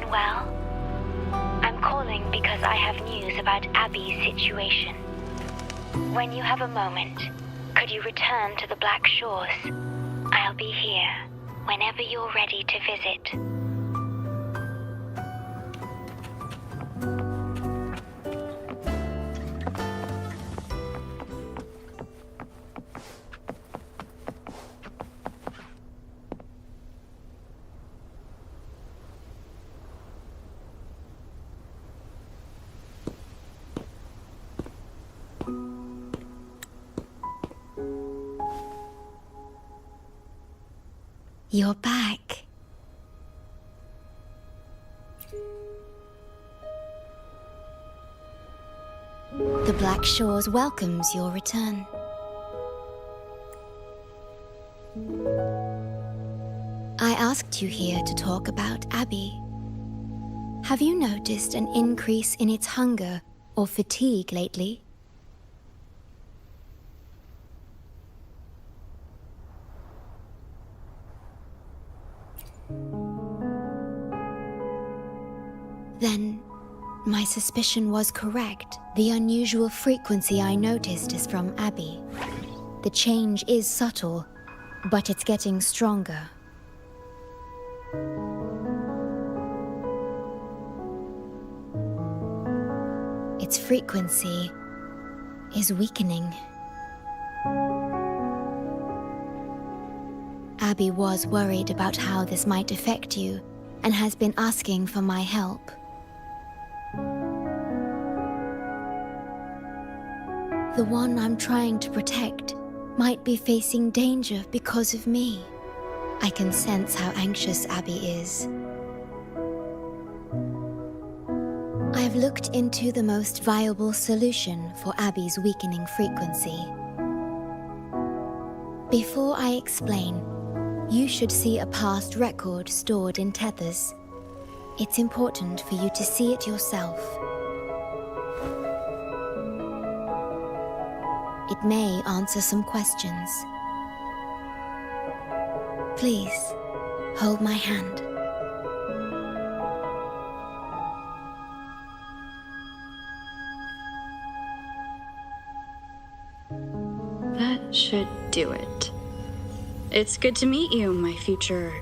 everyone well? I'm calling because I have news about Abby's situation. When you have a moment, could you return to the Black Shores? I'll be here whenever you're ready to visit. You're back. The Black Shores welcomes your return. I asked you here to talk about Abby. Have you noticed an increase in its hunger or fatigue lately? Then, my suspicion was correct. The unusual frequency I noticed is from Abby. The change is subtle, but it's getting stronger. Its frequency is weakening. Abby was worried about how this might affect you and has been asking for my help. The one I'm trying to protect might be facing danger because of me. I can sense how anxious Abby is. I've looked into the most viable solution for Abby's weakening frequency. Before I explain, you should see a past record stored in tethers. It's important for you to see it yourself. It may answer some questions. Please, hold my hand. That should do it. It's good to meet you, my future...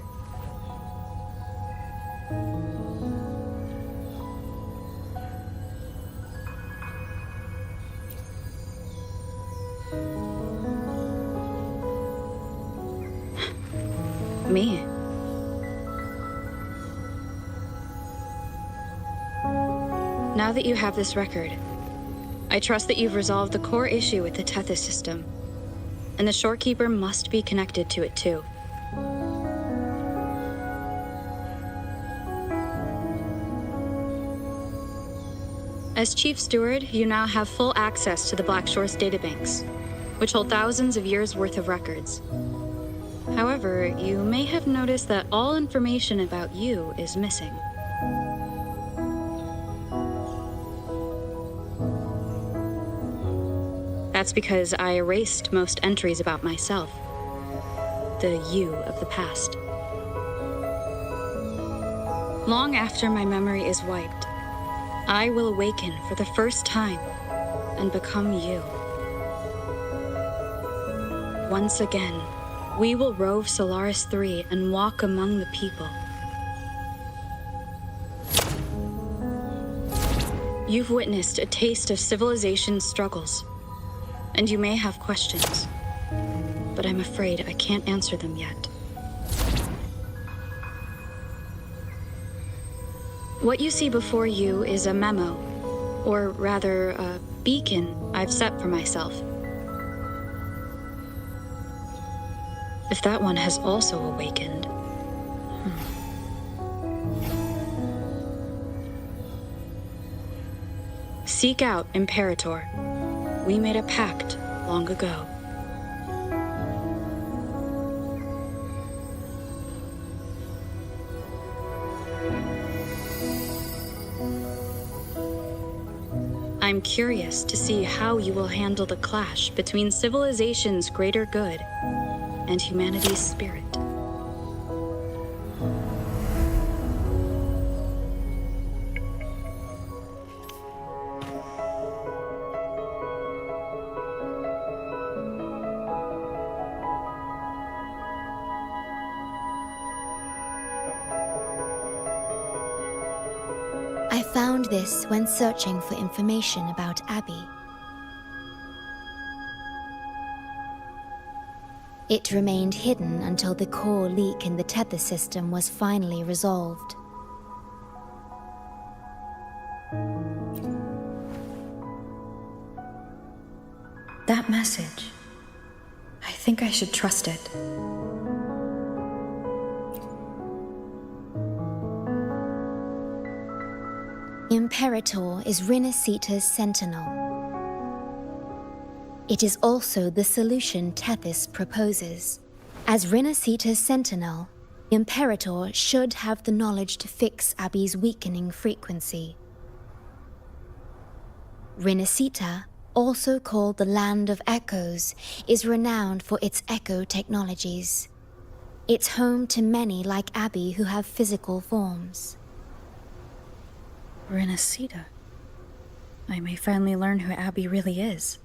me. Now that you have this record, I trust that you've resolved the core issue with the Tethys system, and the Shorekeeper must be connected to it too. As Chief Steward, you now have full access to the Black Shores databanks, which hold thousands of years' worth of records. However, you may have noticed that all information about you is missing. That's because I erased most entries about myself, the you of the past. Long after my memory is wiped, I will awaken for the first time and become you. Once again, we will rove Solaris 3 and walk among the people. You've witnessed a taste of civilization's struggles, and you may have questions, but I'm afraid I can't answer them yet. What you see before you is a memo, or rather, a beacon I've set for myself. If that one has also awakened... Seek out Imperator. We made a pact long ago. I'm curious to see how you will handle the clash between civilization's greater good and humanity's spirit. found this when searching for information about Abby. It remained hidden until the core leak in the tether system was finally resolved. That message. I think I should trust it. Imperator is Rinascita's sentinel. It is also the solution Tethys proposes. As Rinascita's sentinel, Imperator should have the knowledge to fix Abby's weakening frequency. Rinascita, also called the Land of Echoes, is renowned for its echo technologies. It's home to many like Abby who have physical forms. Rinascita. I may finally learn who Abby really is.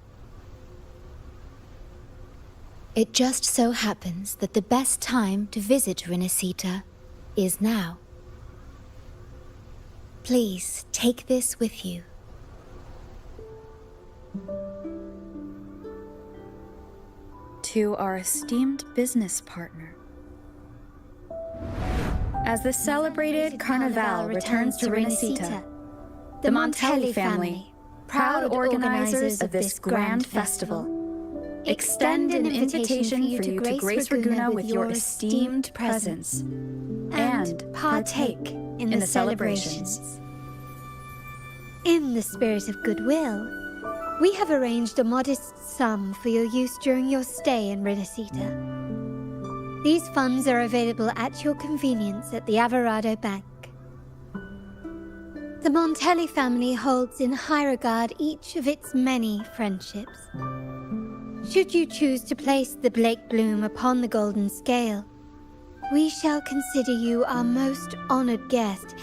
It just so happens that the best time to visit Rinascita is now. Please take this with you. To our esteemed business partner. As the celebrated Carnival returns to Rinascita, the Montelli family, proud organizers of this grand festival, extend an invitation for you to grace Raguna with your esteemed presence and partake in the celebrations. In the spirit of goodwill, we have arranged a modest sum for your use during your stay in Rinascita. These funds are available at your convenience at the Averado Bank. The Montelli family holds in high regard each of its many friendships. Should you choose to place the Blake Bloom upon the golden scale, we shall consider you our most honored guest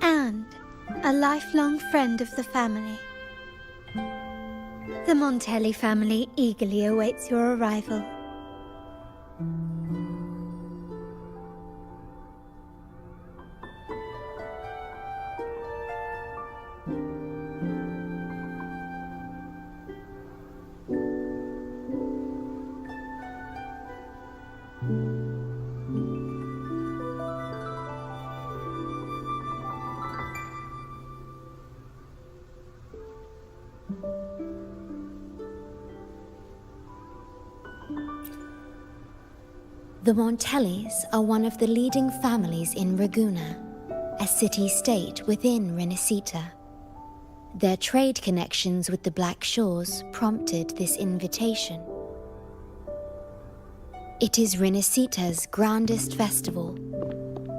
and a lifelong friend of the family. The Montelli family eagerly awaits your arrival. The Montellis are one of the leading families in Raguna, a city-state within Rinascita. Their trade connections with the Black Shores prompted this invitation. It is Rinascita's grandest festival.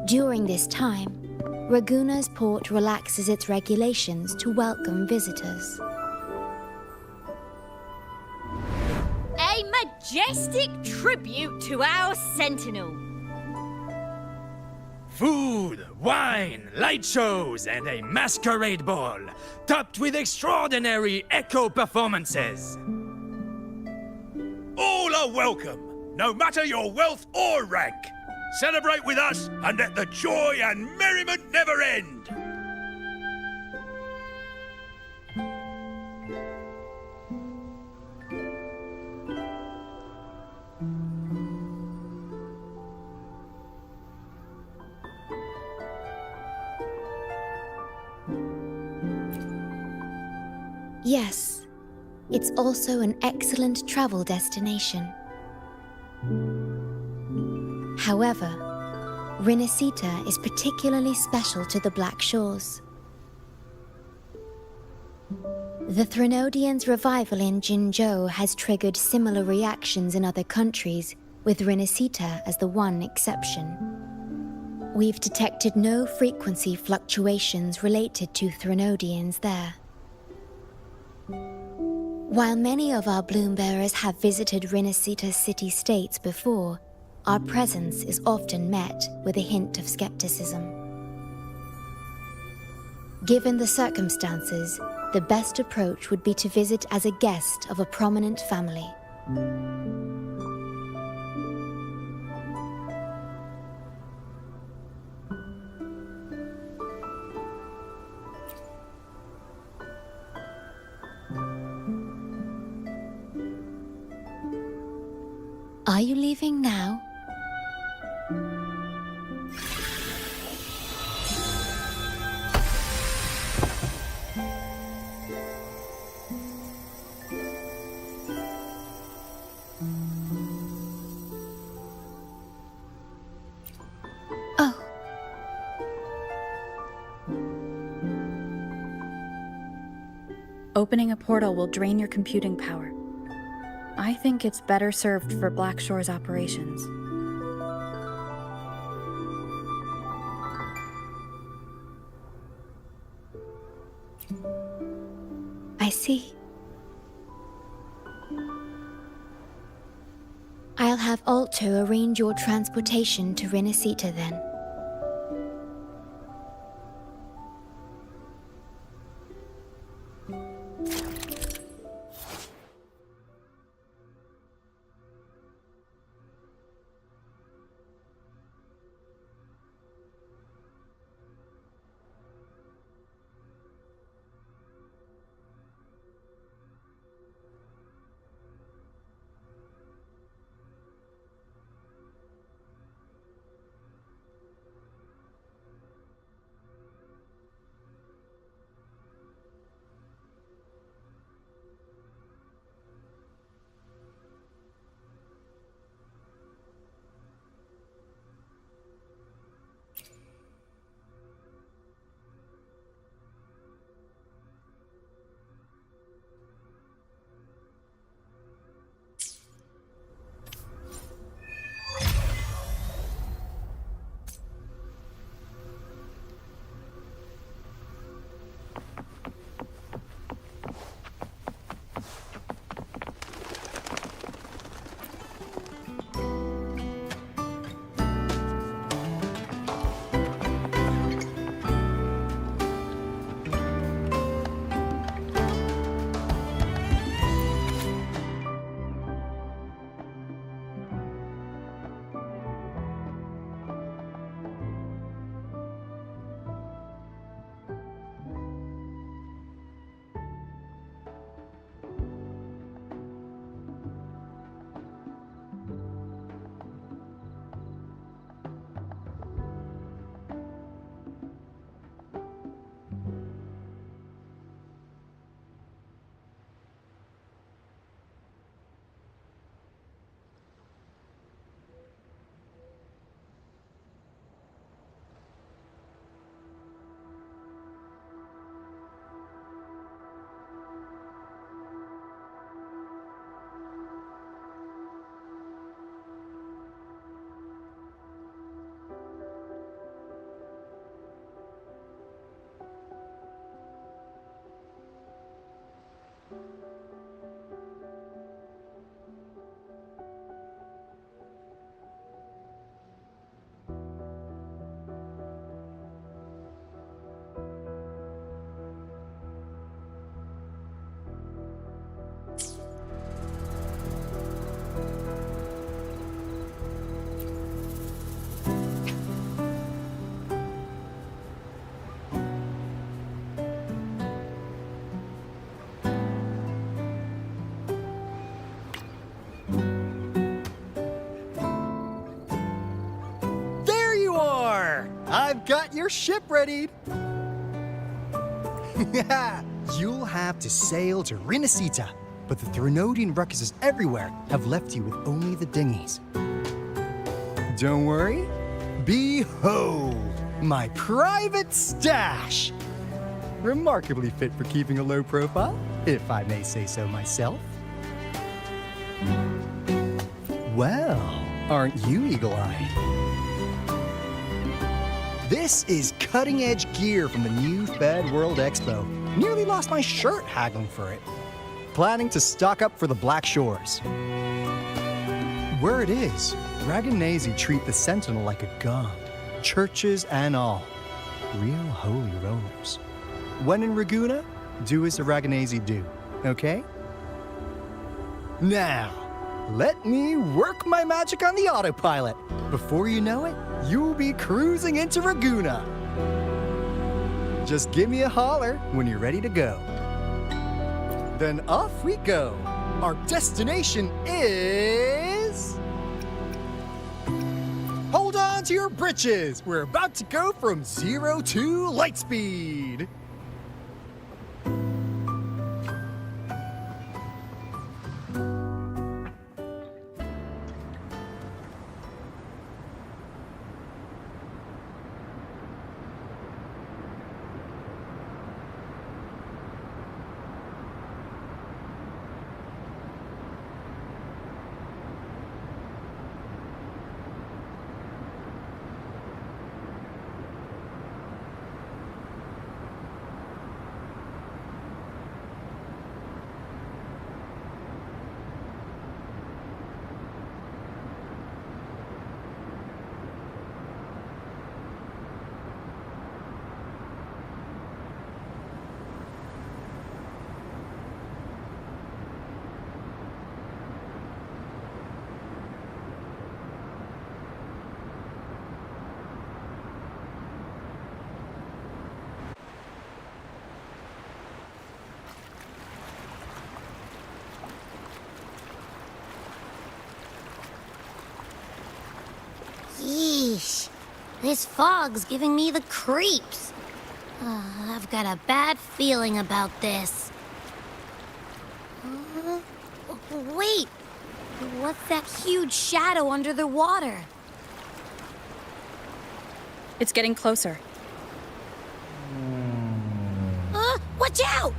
During this time, Raguna's port relaxes its regulations to welcome visitors. A majestic tribute to our sentinel. Food, wine, light shows, and a masquerade ball, topped with extraordinary echo performances. All are welcome, no matter your wealth or rank. Celebrate with us and let the joy and merriment never end. Yes, it's also an excellent travel destination. However, Rinascita is particularly special to the Black Shores. The Threnodians' revival in Jinzhou has triggered similar reactions in other countries, with Rinascita as the one exception. We've detected no frequency fluctuations related to Threnodians there. While many of our bloom-bearers have visited Rinascita's city-states before, our presence is often met with a hint of skepticism. Given the circumstances, the best approach would be to visit as a guest of a prominent family. Are you leaving now? Oh. Opening a portal will drain your computing power. I think it's better served for Black Shore's operations. I see. I'll have Alto arrange your transportation to Rinascita then. I've got your ship readied. You'll have to sail to Rinascita, but the Threnodian ruckuses everywhere have left you with only the dinghies. Don't worry. Behold, my private stash. Remarkably fit for keeping a low profile, if I may say so myself. Well, aren't you eagle-eyed? This is cutting-edge gear from the new Fed World Expo. Nearly lost my shirt haggling for it. Planning to stock up for the Black Shores. Where it is, Raganese treat the Sentinel like a god. Churches and all. Real holy rollers. When in Raguna, do as the Raganese do, okay? Now, let me work my magic on the autopilot. Before you know it, you'll be cruising into Raguna. Just give me a holler when you're ready to go. Then off we go. Our destination is onto your britches. We're about to go from 0 to light speed. Yeesh. This fog's giving me the creeps. I've got a bad feeling about this. Wait! What's that huge shadow under the water? It's getting closer. Watch out!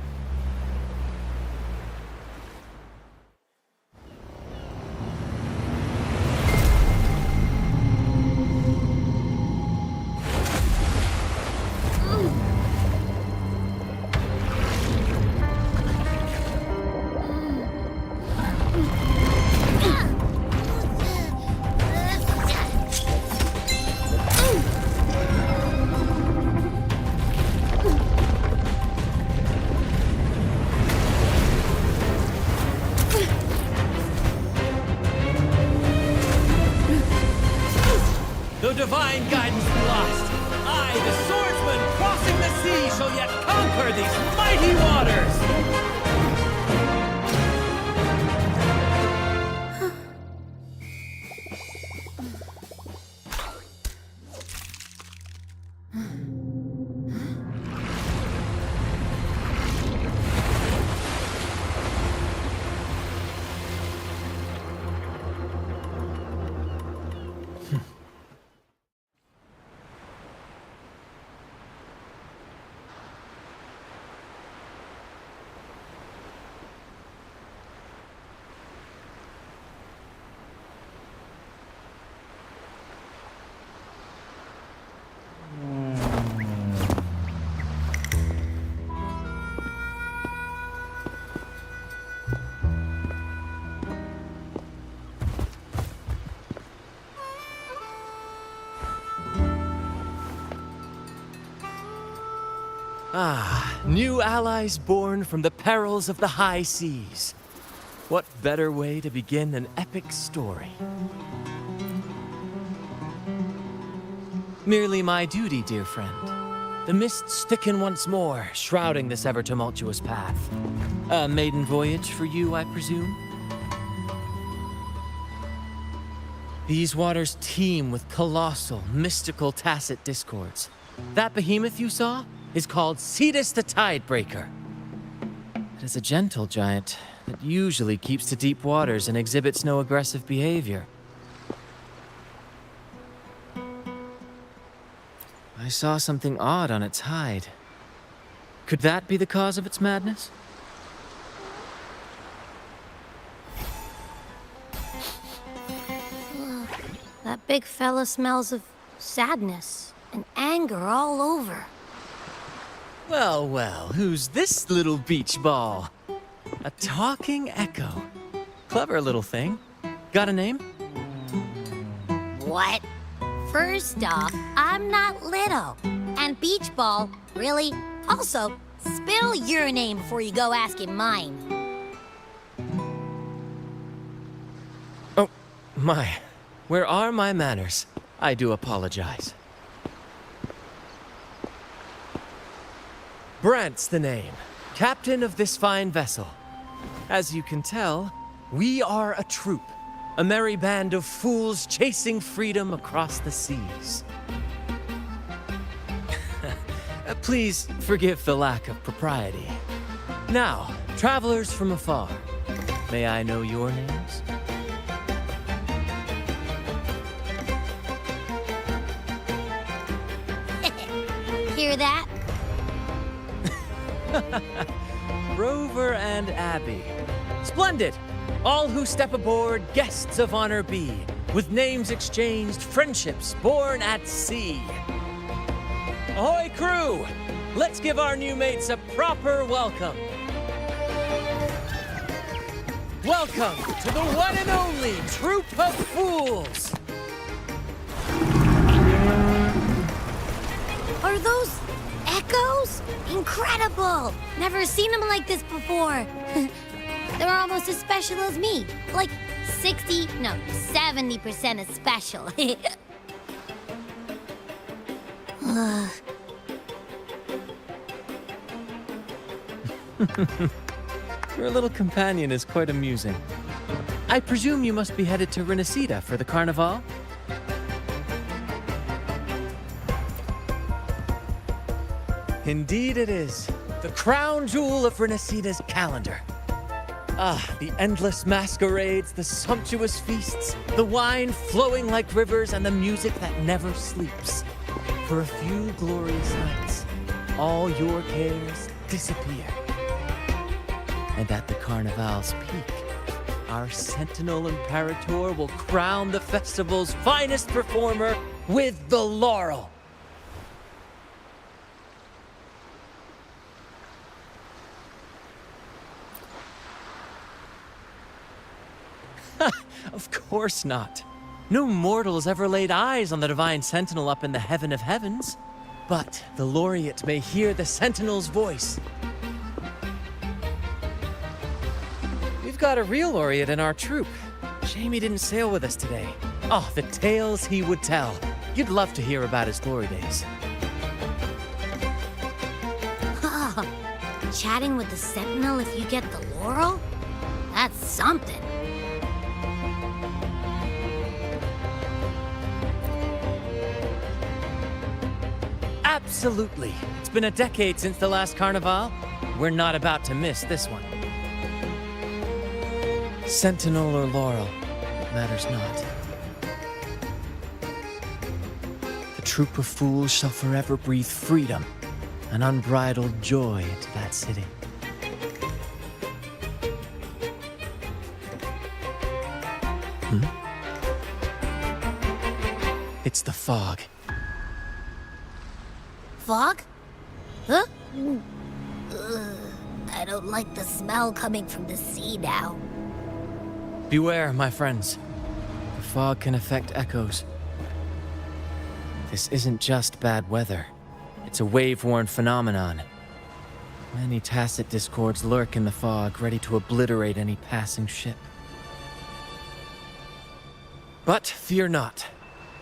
No divine guidance be lost. I, the swordsman crossing the sea, shall yet conquer these mighty waters! Ah, new allies born from the perils of the high seas. What better way to begin an epic story? Merely my duty, dear friend. The mists thicken once more, shrouding this ever-tumultuous path. A maiden voyage for you, I presume? These waters teem with colossal, mystical, tacit discords. That behemoth you saw is called Cetus the Tidebreaker. It is a gentle giant that usually keeps to deep waters and exhibits no aggressive behavior. I saw something odd on its hide. Could that be the cause of its madness? That big fella smells of sadness and anger all over. Well, well, who's this little beach ball? A talking echo. Clever little thing. Got a name? What? First off, I'm not little. And Beach Ball, really? Also, spill your name before you go asking mine. Oh, my. Where are my manners? I do apologize. Brant's the name. Captain of this fine vessel. As you can tell, we are a troop. a merry band of fools chasing freedom across the seas. Please forgive the lack of propriety. Now, travelers from afar, may I know your names? Hear that? Rover and Abby. Splendid! All who step aboard, guests of honor be, with names exchanged, friendships born at sea. Ahoy, crew! Let's give our new mates a proper welcome. Welcome to the one and only Troop of Fools! Are those echoes? Incredible! Never seen them like this before. They're almost as special as me. Like 70% as special. Your little companion is quite amusing. I presume you must be headed to Rinascita for the carnival? Indeed it is. The crown jewel of Rinascita's calendar. Ah, the endless masquerades, the sumptuous feasts, the wine flowing like rivers, and the music that never sleeps. For a few glorious nights, all your cares disappear. And at the Carnival's peak, our Sentinel Imperator will crown the festival's finest performer with the laurel. Of course not. No mortals ever laid eyes on the Divine Sentinel up in the heaven of heavens. But the laureate may hear the Sentinel's voice. We've got a real laureate in our troop. Shame he didn't sail with us today. Oh, the tales he would tell. You'd love to hear about his glory days. Chatting with the Sentinel if you get the laurel? That's something. Absolutely. It's been a decade since the last carnival. We're not about to miss this one. Sentinel or laurel, it matters not. The troop of fools shall forever breathe freedom and unbridled joy into that city. It's the fog. Fog? Huh? I don't like the smell coming from the sea now. Beware, my friends. The fog can affect echoes. This isn't just bad weather. It's a wave-worn phenomenon. Many tacit discords lurk in the fog, ready to obliterate any passing ship. But fear not.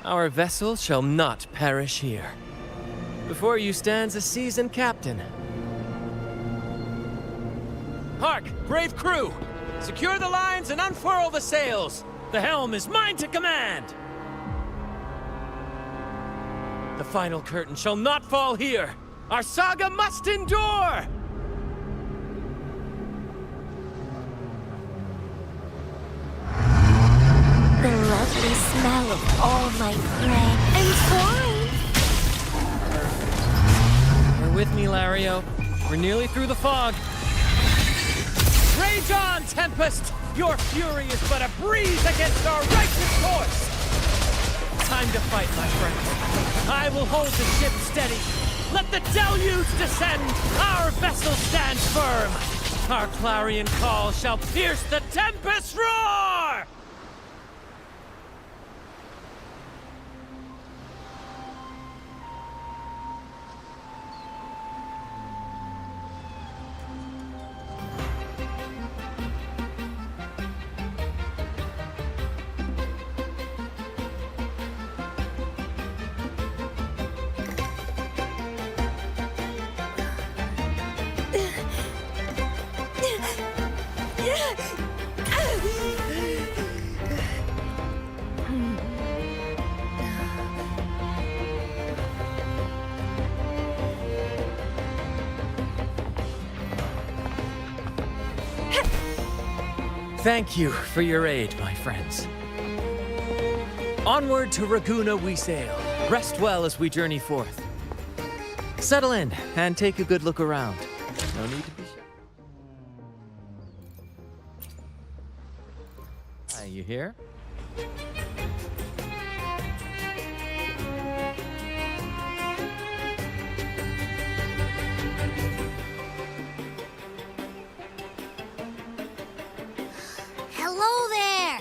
Our vessel shall not perish here. Before you stands a seasoned captain. Hark, brave crew! Secure the lines and unfurl the sails! The helm is mine to command! The final curtain shall not fall here! Our saga must endure! The lovely smell of all my bread and twine! You're with me, Lario. We're nearly through the fog. Rage on, Tempest! Your fury is but a breeze against our righteous course! Time to fight, my friends. I will hold the ship steady. Let the deluge descend! Our vessel stands firm! Our clarion call shall pierce the tempest roar! thank you for your aid, my friends. Onward to Raguna we sail. Rest well as we journey forth. Settle in and take a good look around. No need to be shy. Are you here? Hello there!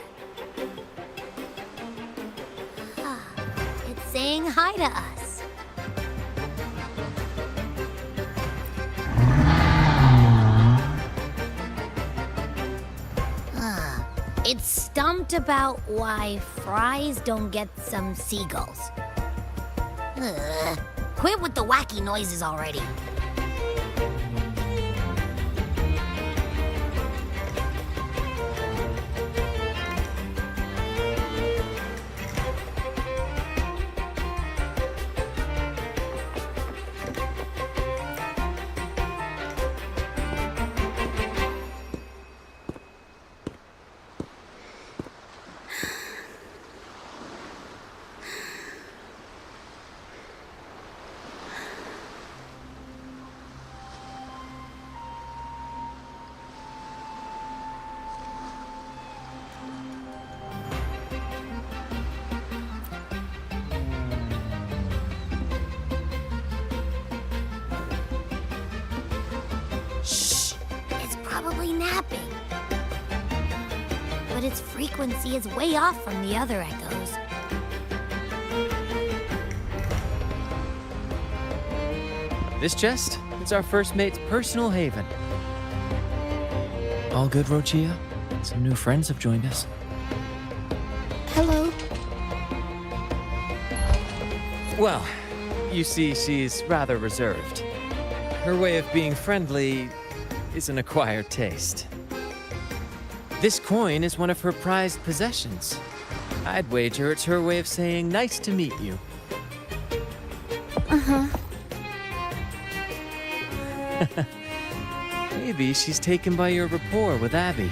It's saying hi to us. It's stumped about why fries don't get some seagulls. Quit with the wacky noises already. Napping. But its frequency is way off from the other echoes. This chest is our first mate's personal haven. All good, Rochia? Some new friends have joined us. Hello. Well, you see, she's rather reserved. Her way of being friendly is an acquired taste. This coin is one of her prized possessions. I'd wager it's her way of saying nice to meet you. Uh-huh. Maybe she's taken by your rapport with Abby.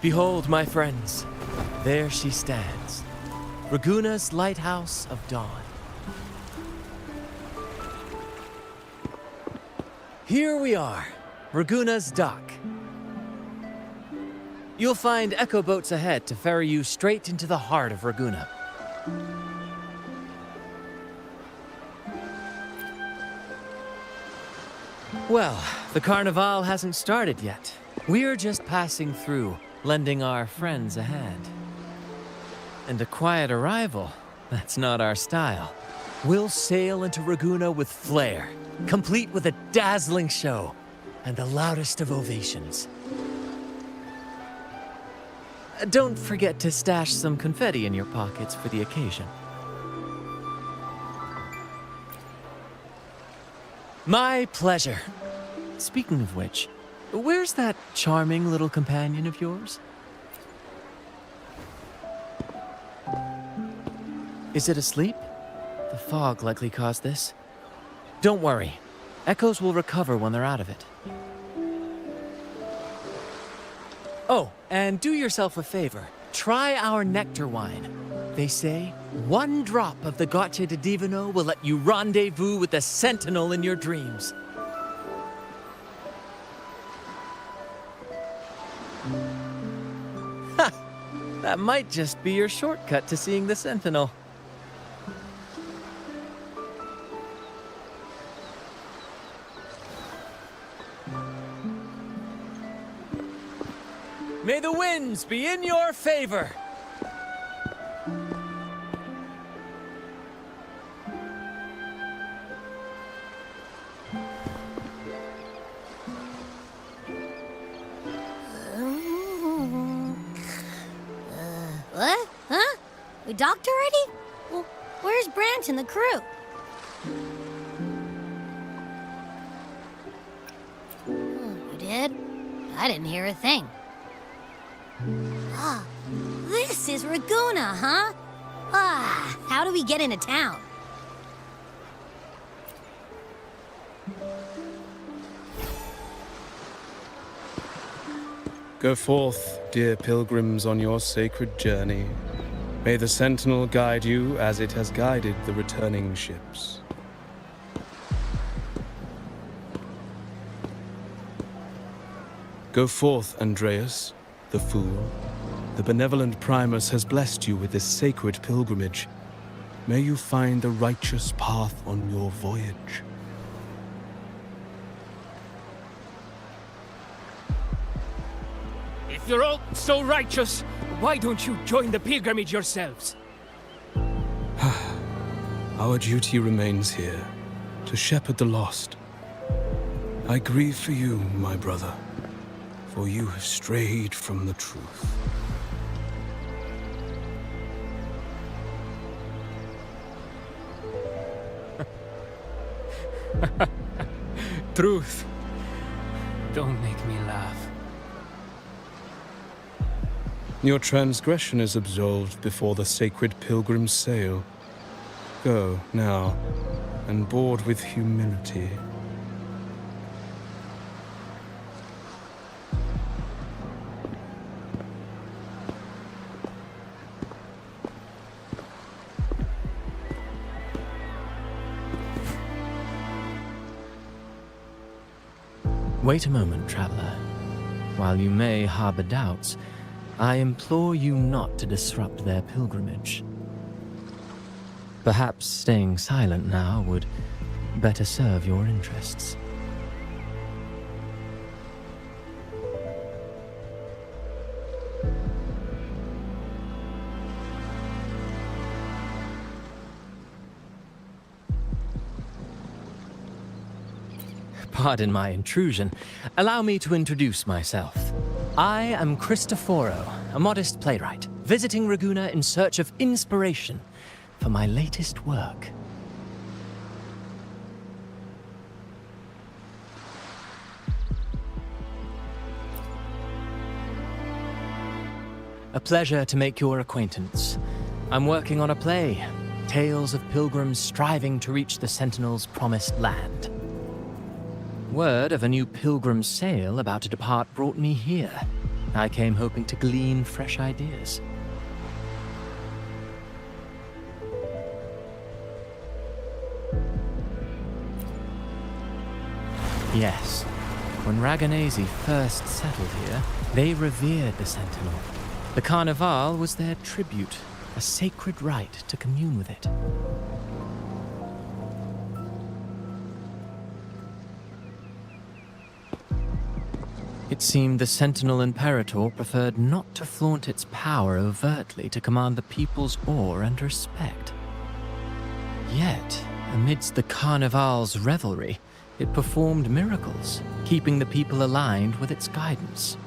Behold, my friends, there she stands, Raguna's Lighthouse of Dawn. Here we are, Raguna's dock. You'll find echo boats ahead to ferry you straight into the heart of Raguna. Well, the Carnival hasn't started yet. We're just passing through, lending our friends a hand. And a quiet arrival, that's not our style. We'll sail into Raguna with flair, complete with a dazzling show and the loudest of ovations. Don't forget to stash some confetti in your pockets for the occasion. My pleasure. Speaking of which, where's that charming little companion of yours? Is it asleep? The fog likely caused this. Don't worry. Echoes will recover when they're out of it. Oh, and do yourself a favor. Try our nectar wine. They say one drop of the Gocce di Divino will let you rendezvous with the Sentinel in your dreams. Ha! That might just be your shortcut to seeing the Sentinel. May the winds be in your favor! What? Huh? We docked already? Well, where's Branch and the crew? You did? I didn't hear a thing. Ah, this is Raguna, huh? Ah, how do we get into town? Go forth, dear pilgrims, on your sacred journey. May the Sentinel guide you as it has guided the returning ships. Go forth, Andreas, the fool. The benevolent Primus has blessed you with this sacred pilgrimage. May you find the righteous path on your voyage. If you're all so righteous, why don't you join the pilgrimage yourselves? Our duty remains here, to shepherd the lost. I grieve for you, my brother, for you have strayed from the truth. Truth. Don't make me laugh. Your transgression is absolved before the sacred pilgrims sail. Go, now, and board with humility. Wait a moment, traveler. While you may harbor doubts, I implore you not to disrupt their pilgrimage. Perhaps staying silent now would better serve your interests. Pardon my intrusion. Allow me to introduce myself. I am Cristoforo, a modest playwright, visiting Raguna in search of inspiration for my latest work. A pleasure to make your acquaintance. I'm working on a play, tales of pilgrims striving to reach the Sentinel's promised land. Word of a new pilgrim sail about to depart brought me here. I came hoping to glean fresh ideas. Yes, when Raganesi first settled here, they revered the Sentinel. The Carnival was their tribute, a sacred rite to commune with it. It seemed the Sentinel Imperator preferred not to flaunt its power overtly to command the people's awe and respect. Yet, amidst the Carnival's revelry, it performed miracles, keeping the people aligned with its guidance.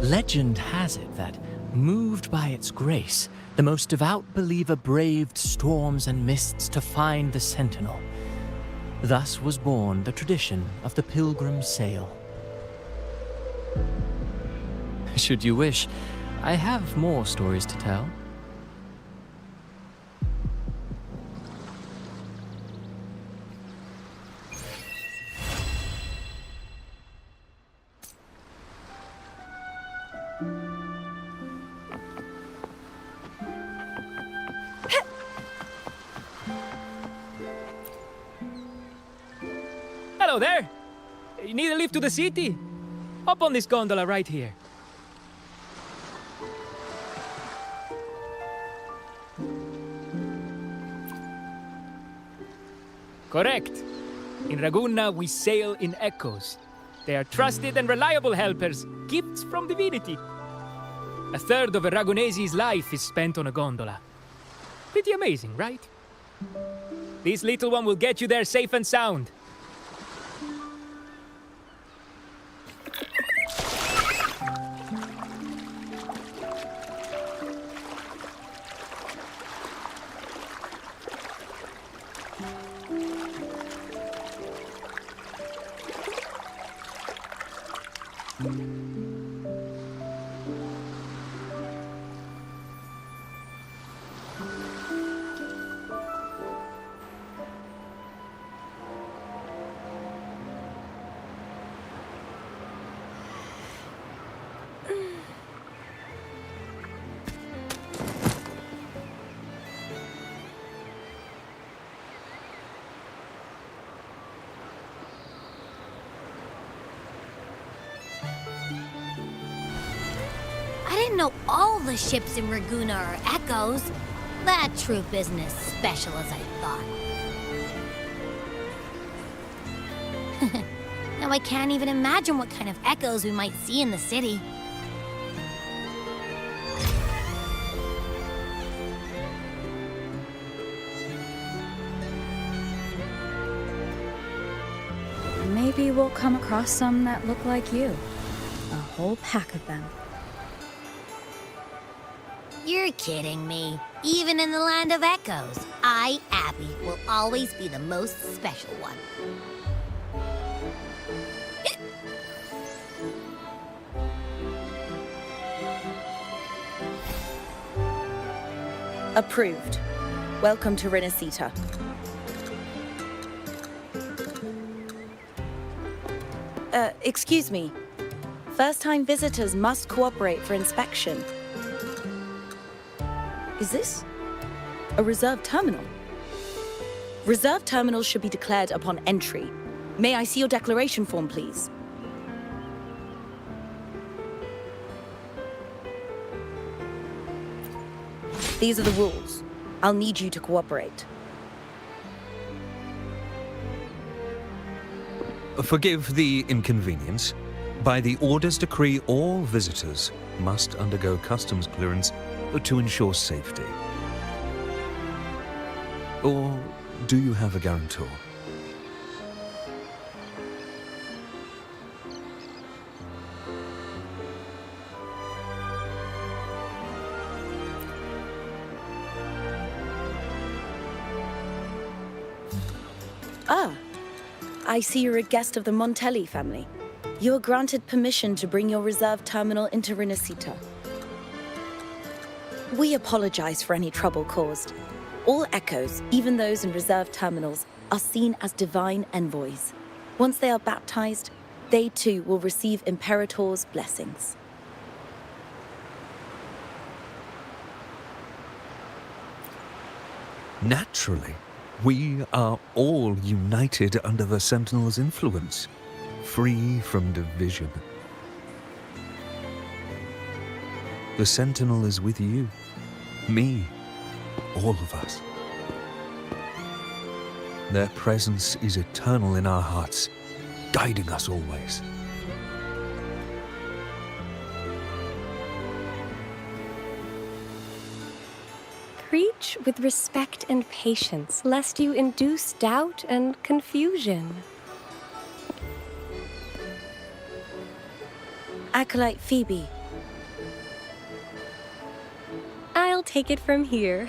Legend has it that, moved by its grace, the most devout believer braved storms and mists to find the Sentinel. Thus was born the tradition of the pilgrim sail. Should you wish, I have more stories to tell. Hello there! You need a lift to the city? Hop on this gondola right here. Correct. In Ragunna, we sail in echoes. They are trusted and reliable helpers, gifts from divinity. A third of a Ragunese's life is spent on a gondola. Pretty amazing, right? This little one will get you there safe and sound. I didn't know all the ships in Ragunna are echoes. That troop isn't as special as I thought. Now I can't even imagine what kind of echoes we might see in the city. Maybe we'll come across some that look like you. A whole pack of them. You're kidding me. Even in the land of echoes, I, Abby, will always be the most special one. Approved. Welcome to Rinascita. Excuse me. First-time visitors must cooperate for inspection. Is this a reserved terminal? Reserved terminals should be declared upon entry. May I see your declaration form, please? These are the rules. I'll need you to cooperate. Forgive the inconvenience. By the Order's decree, all visitors must undergo customs clearance to ensure safety. Or do you have a guarantor? Ah, I see you're a guest of the Montelli family. You are granted permission to bring your reserve terminal into Rinascita. We apologize for any trouble caused. All echoes, even those in reserve terminals, are seen as divine envoys. Once they are baptized, they too will receive Imperator's blessings. Naturally, we are all united under the Sentinel's influence, free from division. The Sentinel is with you, me, all of us. Their presence is eternal in our hearts, guiding us always. Preach with respect and patience, lest you induce doubt and confusion. Acolyte Phoebe. I'll take it from here.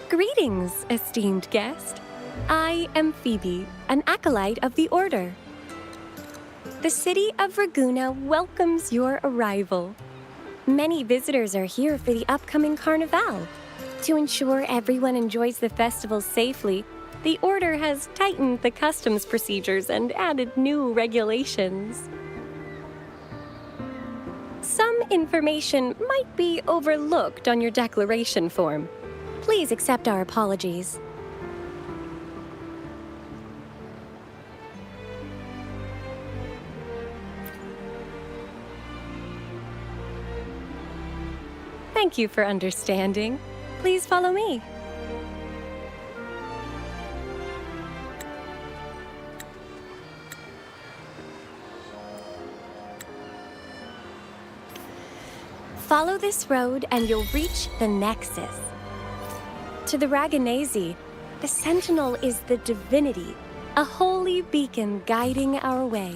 Greetings, esteemed guest. I am Phoebe, an acolyte of the Order. The city of Ragunna welcomes your arrival. Many visitors are here for the upcoming Carnival. To ensure everyone enjoys the festival safely, the Order has tightened the customs procedures and added new regulations. Some information might be overlooked on your declaration form. Please accept our apologies. Thank you for understanding. Please follow me. Follow this road and you'll reach the Nexus. To the Raganesi, the Sentinel is the divinity, a holy beacon guiding our way.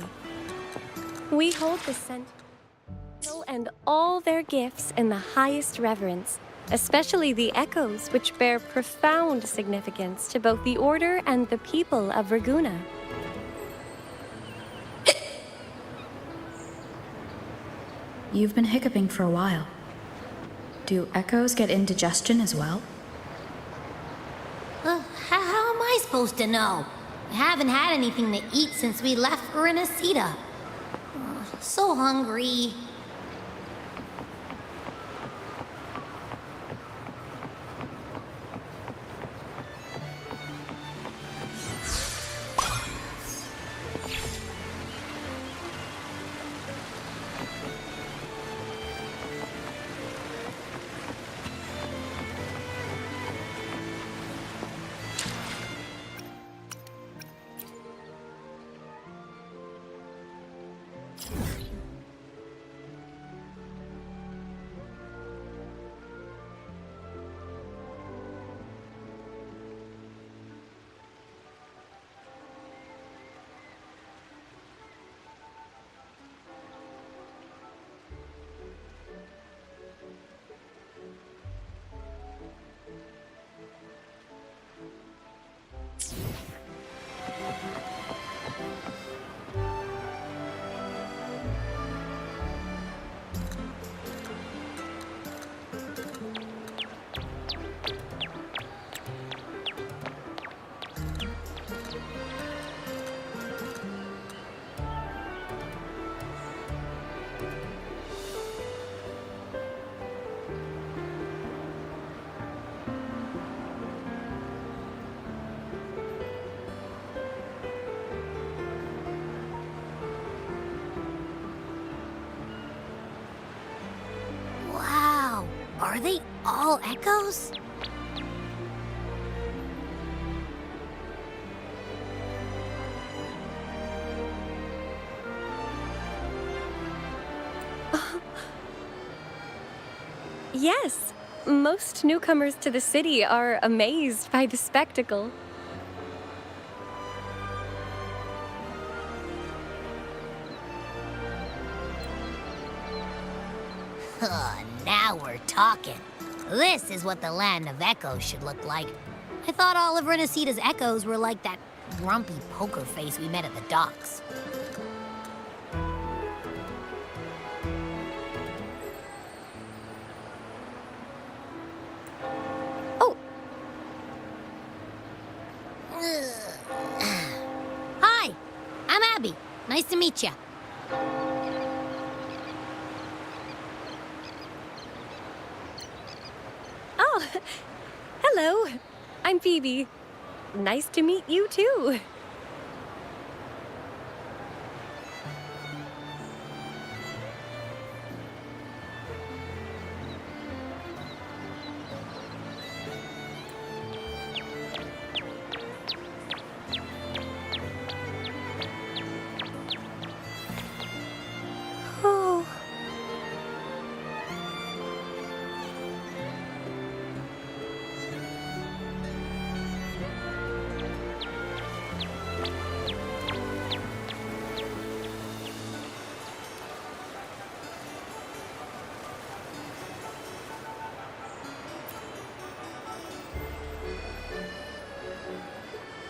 We hold the Sentinel and all their gifts in the highest reverence, especially the echoes, which bear profound significance to both the Order and the people of Raguna. You've been hiccuping for a while. Do echoes get indigestion as well? How am I supposed to know? I haven't had anything to eat since we left for Rinascita. So hungry. Are they all echoes? Yes, most newcomers to the city are amazed by the spectacle. Now we're talking. This is what the land of echoes should look like. I thought all of Rinascita's echoes were like that grumpy poker face we met at the docks. Oh! Hi, I'm Abby. Nice to meet you. Oh, hello. I'm Phoebe. Nice to meet you too. Oh.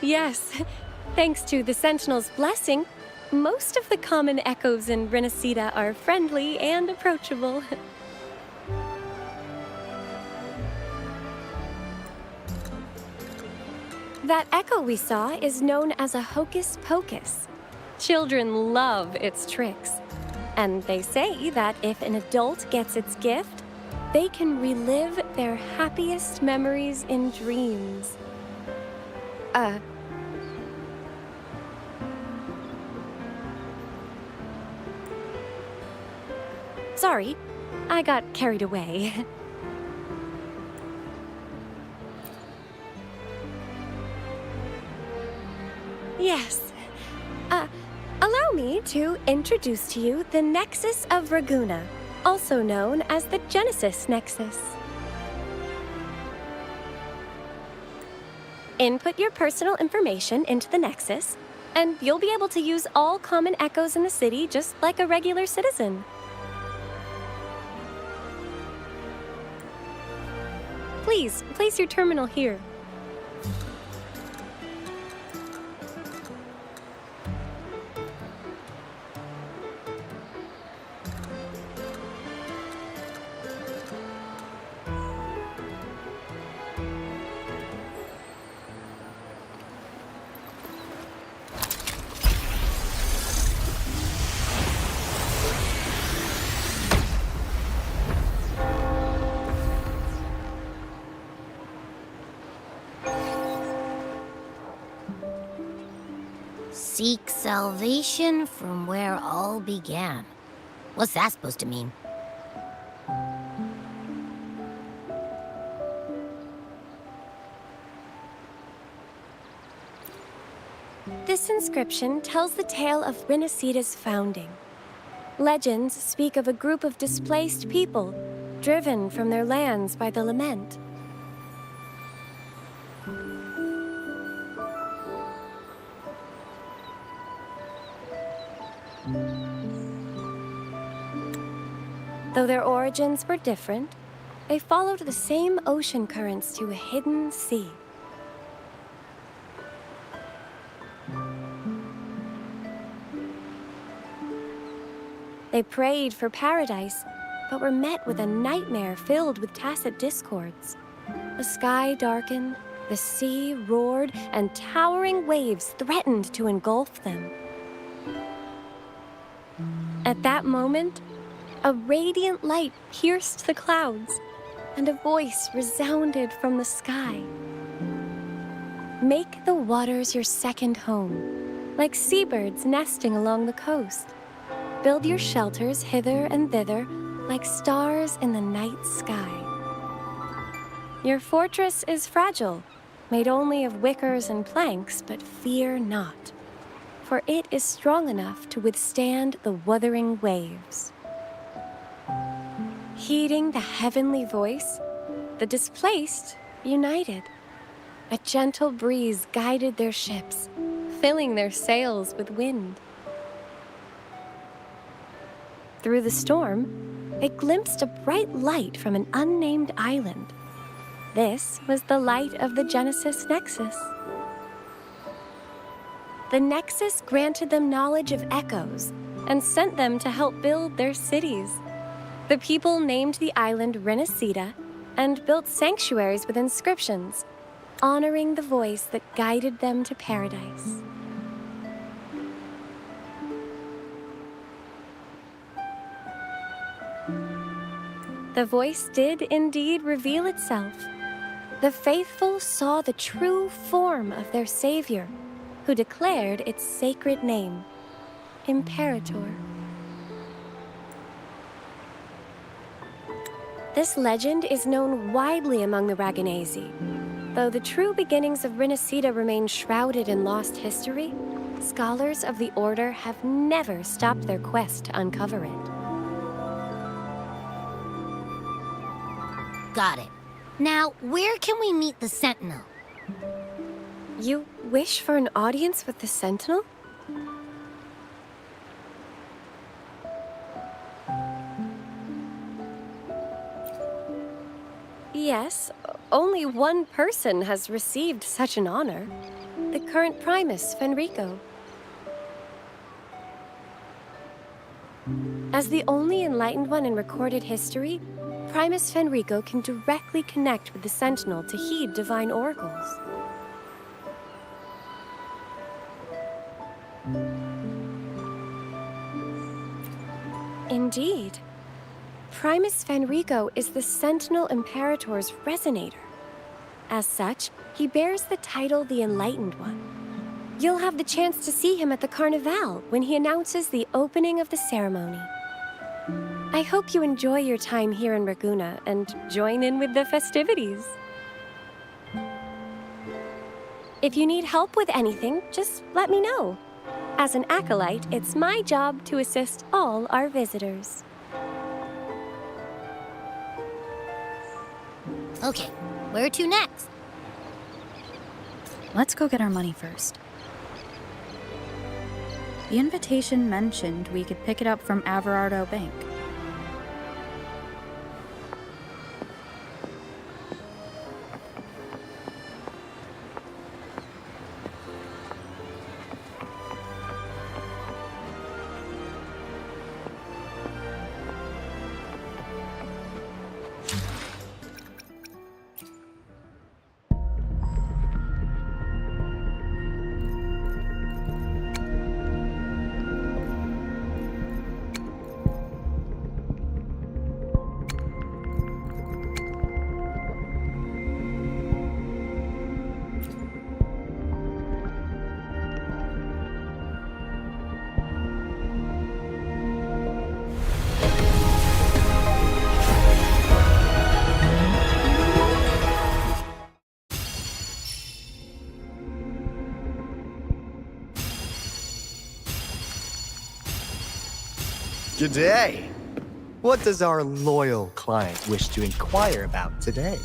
Yes, thanks to the Sentinel's blessing, most of the common echoes in Rinascita are friendly and approachable. That echo we saw is known as a hocus pocus. Children love its tricks. And they say that if an adult gets its gift, they can relive their happiest memories in dreams. Sorry, I got carried away. Yes. Allow me to introduce to you the Nexus of Raguna, also known as the Genesis Nexus. Input your personal information into the Nexus, and you'll be able to use all common echoes in the city just like a regular citizen. Please, place your terminal here. Seek salvation from where all began. What's that supposed to mean? This inscription tells the tale of Rinascita's founding. Legends speak of a group of displaced people, driven from their lands by the lament. Though their origins were different, they followed the same ocean currents to a hidden sea. They prayed for paradise, but were met with a nightmare filled with tacit discords. The sky darkened, the sea roared, and towering waves threatened to engulf them. At that moment, a radiant light pierced the clouds, and a voice resounded from the sky. Make the waters your second home, like seabirds nesting along the coast. Build your shelters hither and thither, like stars in the night sky. Your fortress is fragile, made only of wickers and planks, but fear not, for it is strong enough to withstand the wuthering waves. Heeding the heavenly voice, the displaced united. A gentle breeze guided their ships, filling their sails with wind. Through the storm, they glimpsed a bright light from an unnamed island. This was the light of the Genesis Nexus. The Nexus granted them knowledge of echoes and sent them to help build their cities. The people named the island Rinascita and built sanctuaries with inscriptions, honoring the voice that guided them to paradise. The voice did indeed reveal itself. The faithful saw the true form of their savior, who declared its sacred name, Imperator. This legend is known widely among the Raganesi. Though the true beginnings of Rinascita remain shrouded in lost history, scholars of the Order have never stopped their quest to uncover it. Got it. Now, where can we meet the Sentinel? You wish for an audience with the Sentinel? Yes, only one person has received such an honor. The current Primus, Fenrico. As the only enlightened one in recorded history, Primus Fenrico can directly connect with the Sentinel to heed divine oracles. Indeed. Primus Fenrico is the Sentinel Imperator's resonator. As such, he bears the title the Enlightened One. You'll have the chance to see him at the Carnival when he announces the opening of the ceremony. I hope you enjoy your time here in Raguna and join in with the festivities. If you need help with anything, just let me know. As an acolyte, it's my job to assist all our visitors. Okay, where to next? Let's go get our money first. The invitation mentioned we could pick it up from Averardo Bank. G'day! What does our loyal client wish to inquire about today?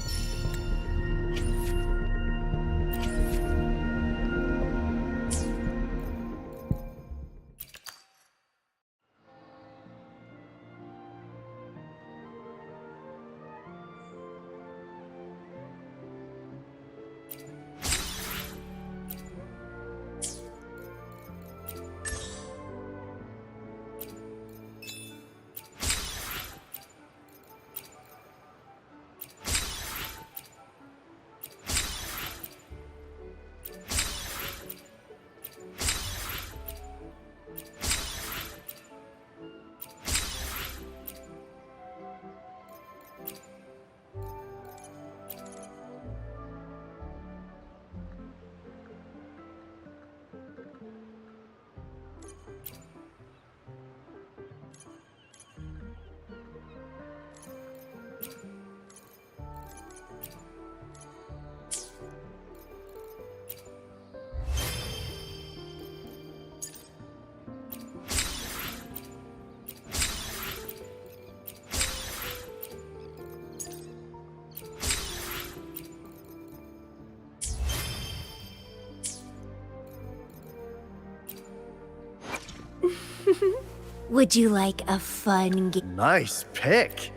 Would you like a fun game? Nice pick!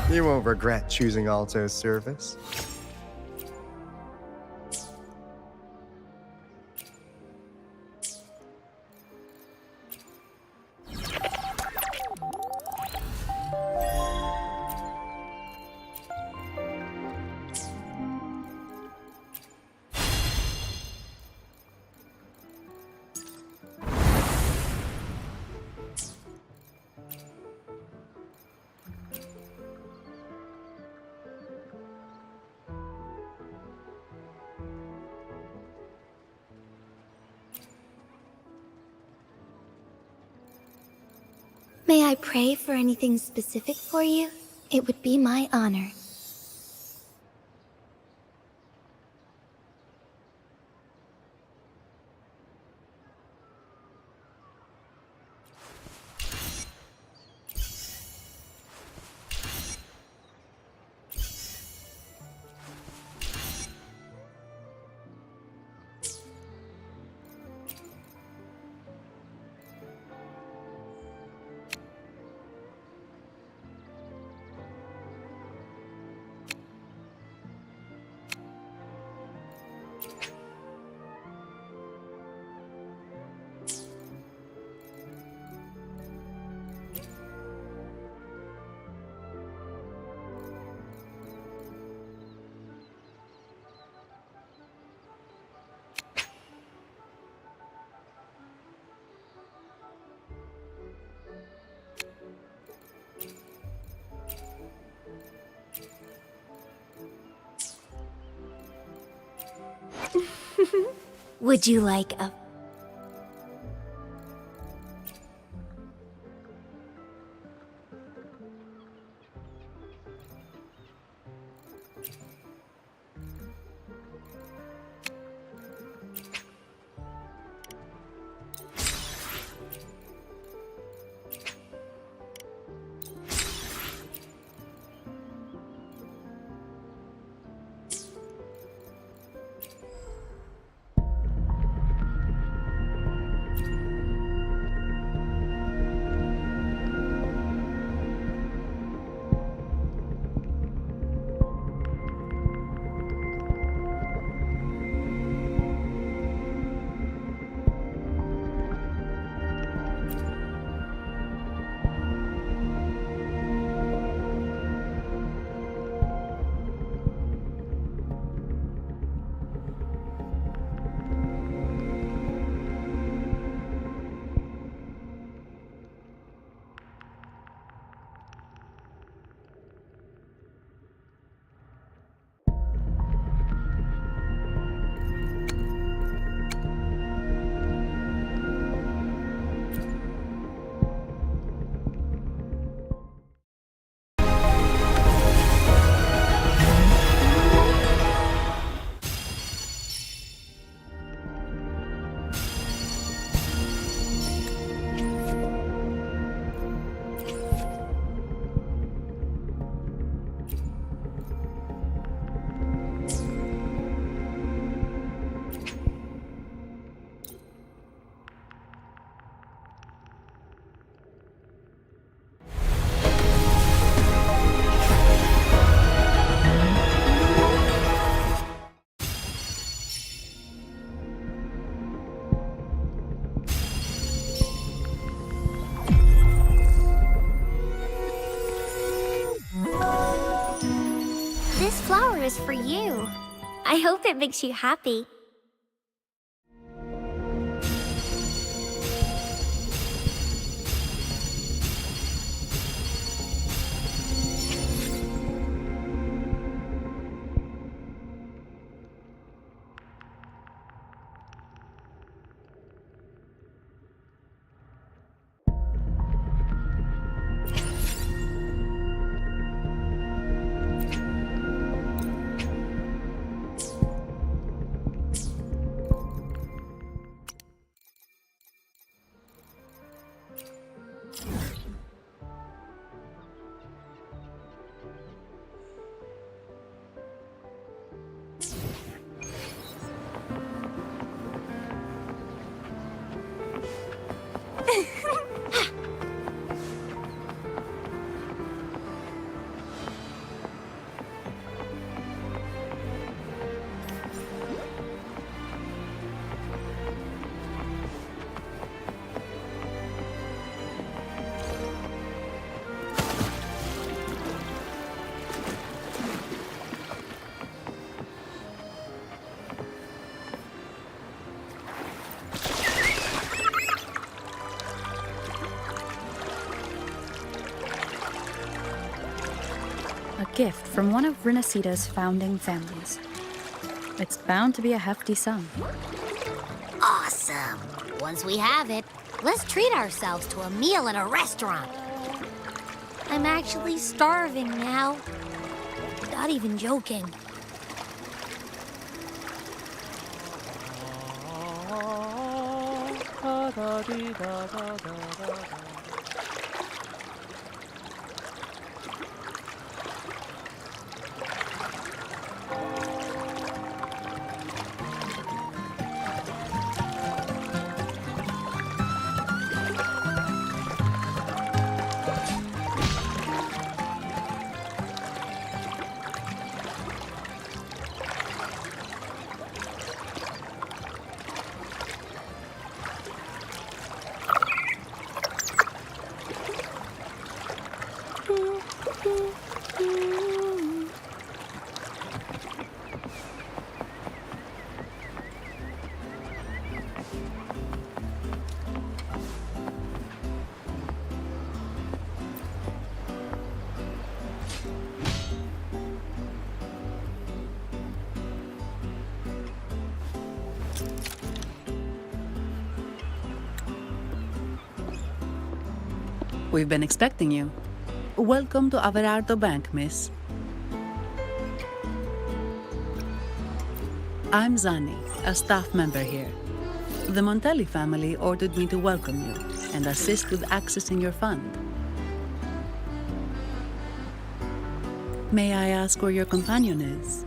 You won't regret choosing Alto's service. May I pray for anything specific for you? It would be my honor. Would you like a... this for you. I hope it makes you happy. A gift from one of Rinascita's founding families. It's bound to be a hefty sum. Awesome. Once we have it, let's treat ourselves to a meal at a restaurant. I'm actually starving now. Not even joking. We've been expecting you. Welcome to Averardo Bank, miss. I'm Zani, a staff member here. The Montelli family ordered me to welcome you and assist with accessing your fund. May I ask where your companion is?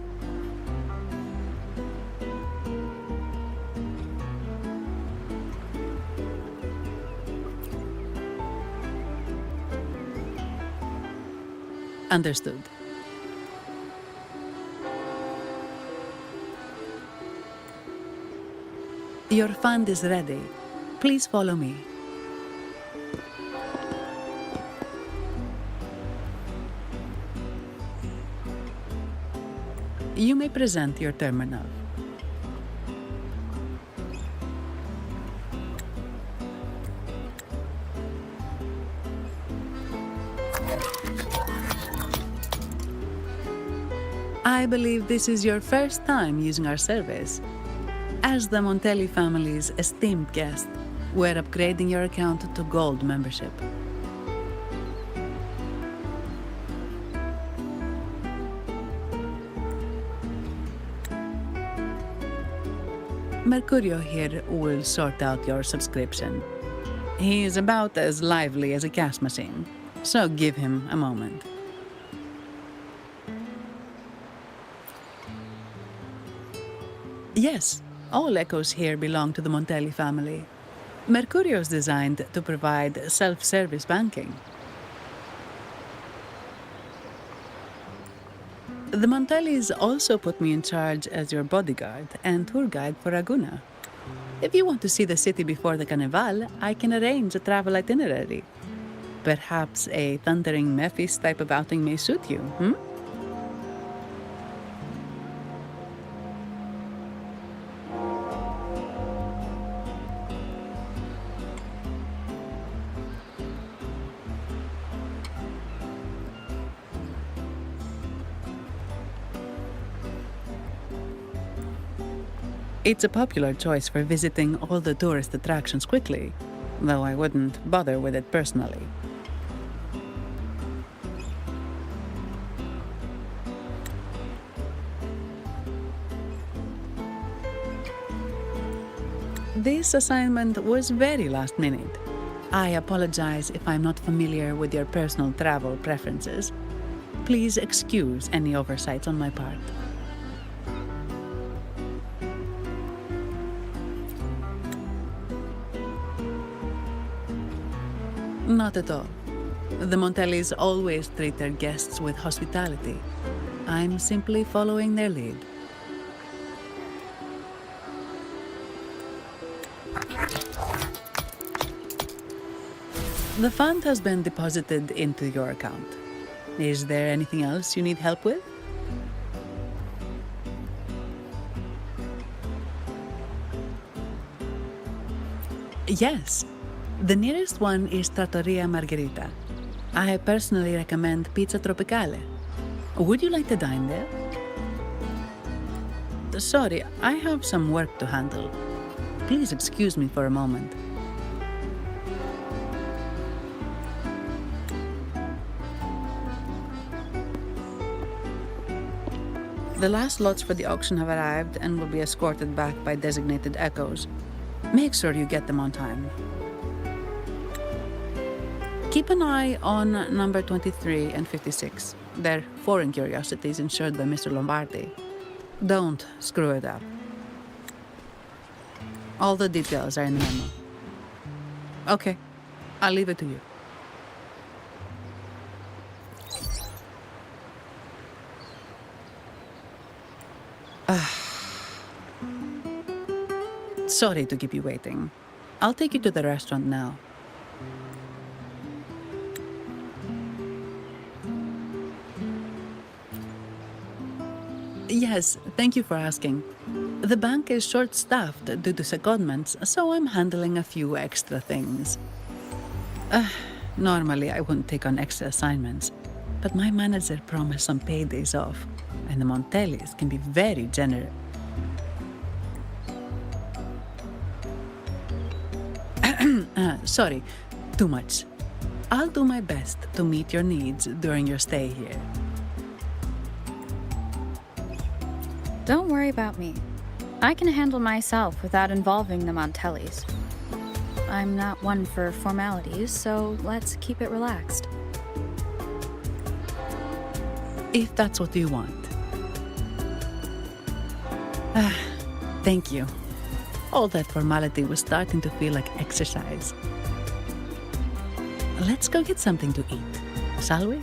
Understood. Your fund is ready. Please follow me. You may present your terminal. I believe this is your first time using our service. As the Montelli family's esteemed guest, we're upgrading your account to Gold membership. Mercurio here will sort out your subscription. He is about as lively as a cash machine, so give him a moment. Yes, all echoes here belong to the Montelli family. Mercurio is designed to provide self-service banking. The Montellis also put me in charge as your bodyguard and tour guide for Ragusa. If you want to see the city before the Carnival, I can arrange a travel itinerary. Perhaps a thundering Memphis type of outing may suit you, It's a popular choice for visiting all the tourist attractions quickly, though I wouldn't bother with it personally. This assignment was very last minute. I apologize if I'm not familiar with your personal travel preferences. Please excuse any oversights on my part. Not at all. The Montellis always treat their guests with hospitality. I'm simply following their lead. The fund has been deposited into your account. Is there anything else you need help with? Yes. The nearest one is Trattoria Margherita. I personally recommend Pizza Tropicale. Would you like to dine there? Sorry, I have some work to handle. Please excuse me for a moment. The last lots for the auction have arrived and will be escorted back by designated echoes. Make sure you get them on time. Keep an eye on number 23 and 56. They're foreign curiosities insured by Mr. Lombardi. Don't screw it up. All the details are in the memo. Okay, I'll leave it to you. Sorry to keep you waiting. I'll take you to the restaurant now. Yes, thank you for asking. The bank is short-staffed due to secondments, so I'm handling a few extra things. Normally, I wouldn't take on extra assignments, but my manager promised some paydays off, and the Montellis can be very generous. Sorry, too much. I'll do my best to meet your needs during your stay here. Don't worry about me. I can handle myself without involving the Montellis. I'm not one for formalities, so let's keep it relaxed. If that's what you want. Thank you. All that formality was starting to feel like exercise. Let's go get something to eat, shall we?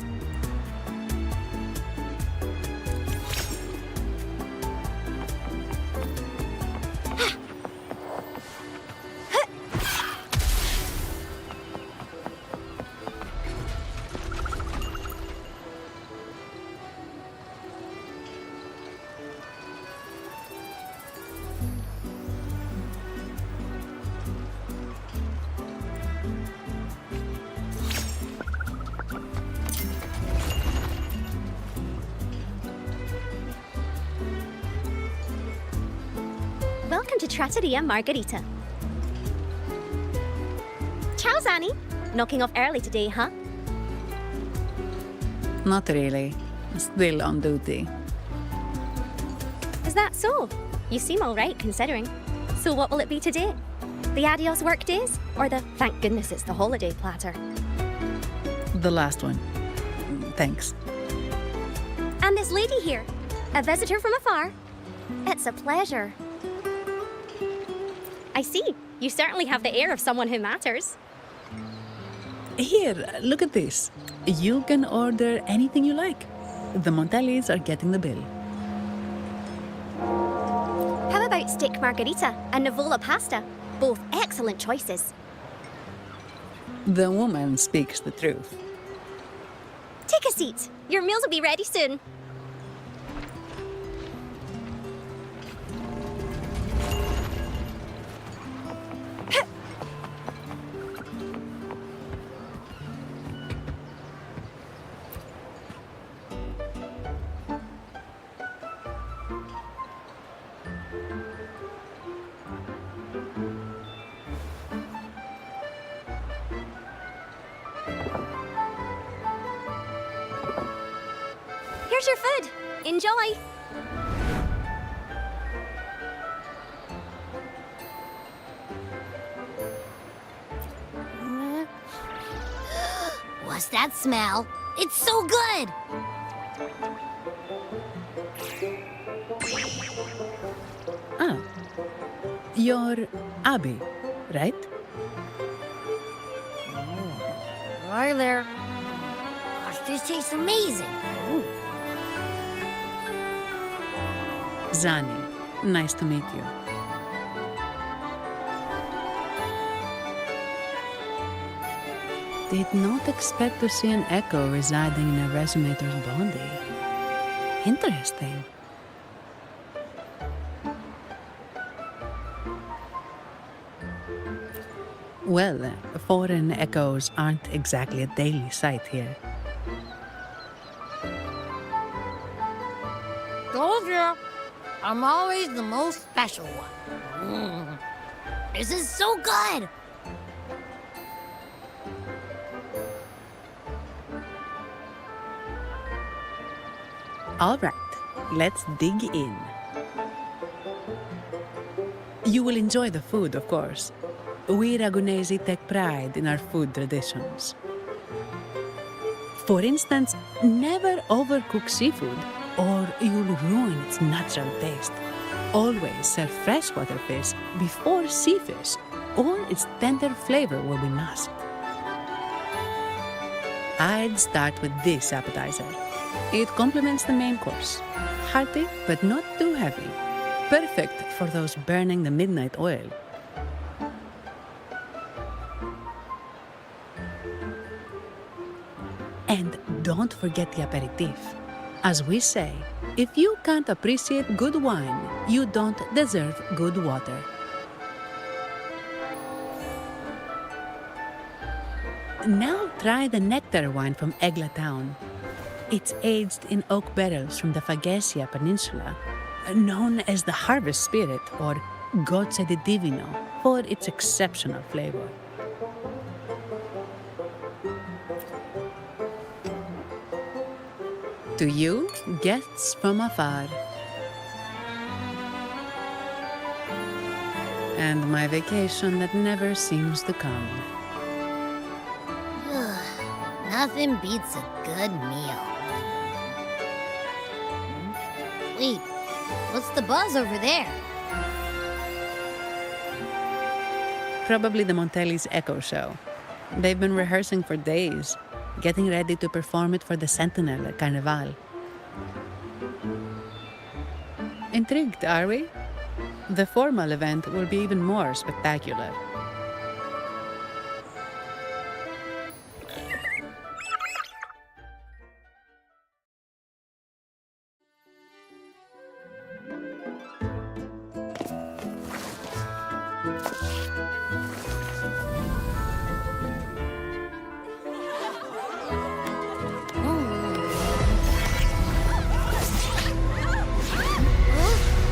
Welcome to Trattoria Margherita. Ciao, Zanni. Knocking off early today, huh? Not really. Still on duty. Is that so? You seem all right, considering. So what will it be today? The adios work days? Or the thank goodness it's the holiday platter? The last one. Thanks. And this lady here, a visitor from afar. It's a pleasure. I see. You certainly have the air of someone who matters. Here, look at this. You can order anything you like. The Montellis are getting the bill. How about steak margherita and Nivola pasta? Both excellent choices. The woman speaks the truth. Take a seat. Your meals will be ready soon. Here's your food. Enjoy. What's that smell? It's so good! Ah, you're Abby, right? Right there. Gosh, this tastes amazing. Ooh. Zani, nice to meet you. Did not expect to see an echo residing in a resonator's body. Interesting. Well, foreign echoes aren't exactly a daily sight here. Told you, I'm always the most special one. This is so good! All right, let's dig in. You will enjoy the food, of course. We Ragunesi take pride in our food traditions. For instance, never overcook seafood, or you'll ruin its natural taste. Always serve freshwater fish before sea fish, or its tender flavor will be masked. I'd start with this appetizer. It complements the main course. Hearty, but not too heavy. Perfect for those burning the midnight oil. And don't forget the aperitif. As we say, if you can't appreciate good wine, you don't deserve good water. Now try the nectar wine from Egla town. It's aged in oak barrels from the Fagesia Peninsula, known as the Harvest Spirit or Gozze di Divino for its exceptional flavor. To you, guests from afar. And my vacation that never seems to come. Nothing beats a good meal. Wait, what's the buzz over there? Probably the Montelli's Echo Show. They've been rehearsing for days, getting ready to perform it for the Sentinel at Carnival. Intrigued, are we? The formal event will be even more spectacular.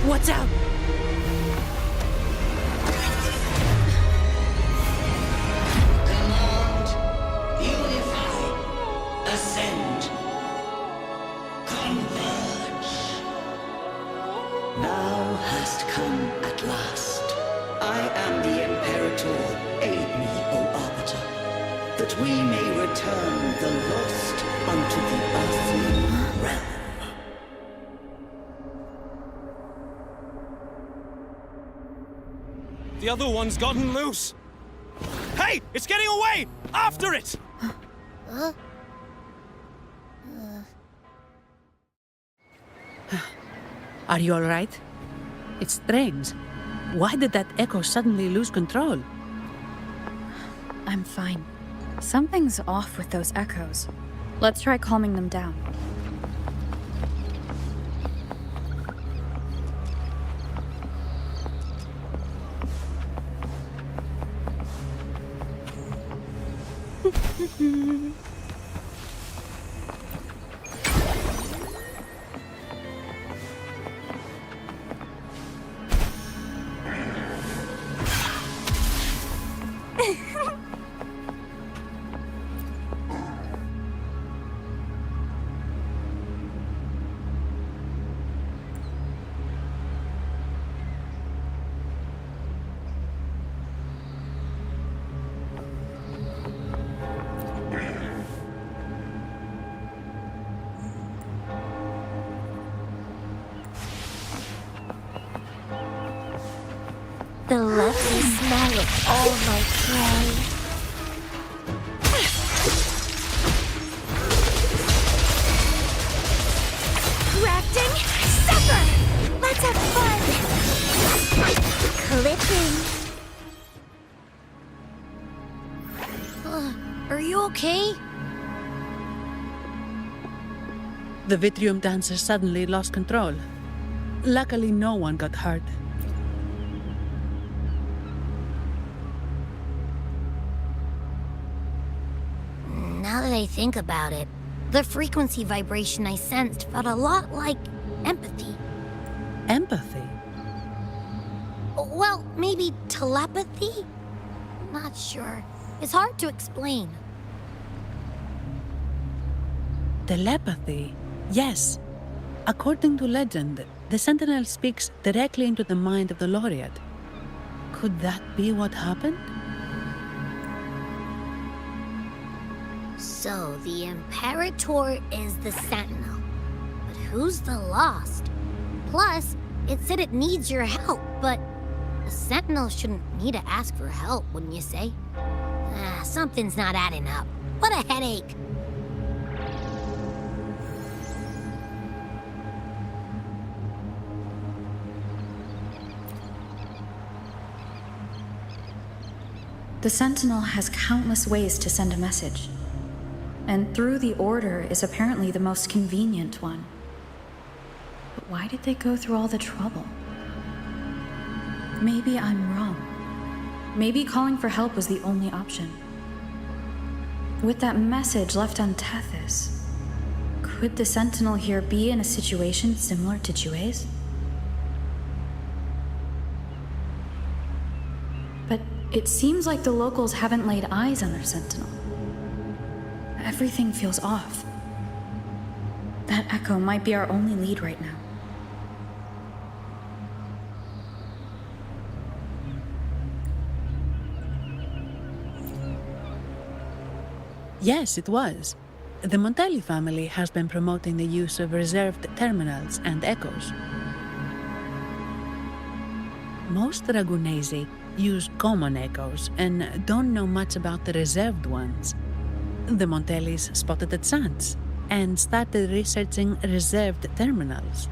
What's up? Command, unify, ascend, converge. Thou hast come at last. I am the Imperator. Aid me, O Arbiter, that we may return the lost unto the earthly realm. The other one's gotten loose. Hey, it's getting away! After it! Are you all right? It's strange. Why did that echo suddenly lose control? I'm fine. Something's off with those echoes. Let's try calming them down. The lovely smell of all my prey. Crafting, suffer! Let's have fun! Clipping. Are you okay? The Vitrium dancer suddenly lost control. Luckily, no one got hurt. Now that I think about it, the frequency vibration I sensed felt a lot like empathy. Empathy? Well, maybe telepathy? Not sure. It's hard to explain. Telepathy? Yes. According to legend, the Sentinel speaks directly into the mind of the laureate. Could that be what happened? So, the Imperator is the Sentinel. But who's the Lost? Plus, it said it needs your help, but the Sentinel shouldn't need to ask for help, wouldn't you say? Something's not adding up. What a headache. The Sentinel has countless ways to send a message. And through the Order is apparently the most convenient one. But why did they go through all the trouble? Maybe I'm wrong. Maybe calling for help was the only option. With that message left on Tethys, could the Sentinel here be in a situation similar to Jue's? But it seems like the locals haven't laid eyes on their Sentinel. Everything feels off. That echo might be our only lead right now. Yes, it was. The Montelli family has been promoting the use of reserved terminals and echoes. Most Ragunesi use common echoes and don't know much about the reserved ones. The Montellis spotted a chance and started researching reserved terminals.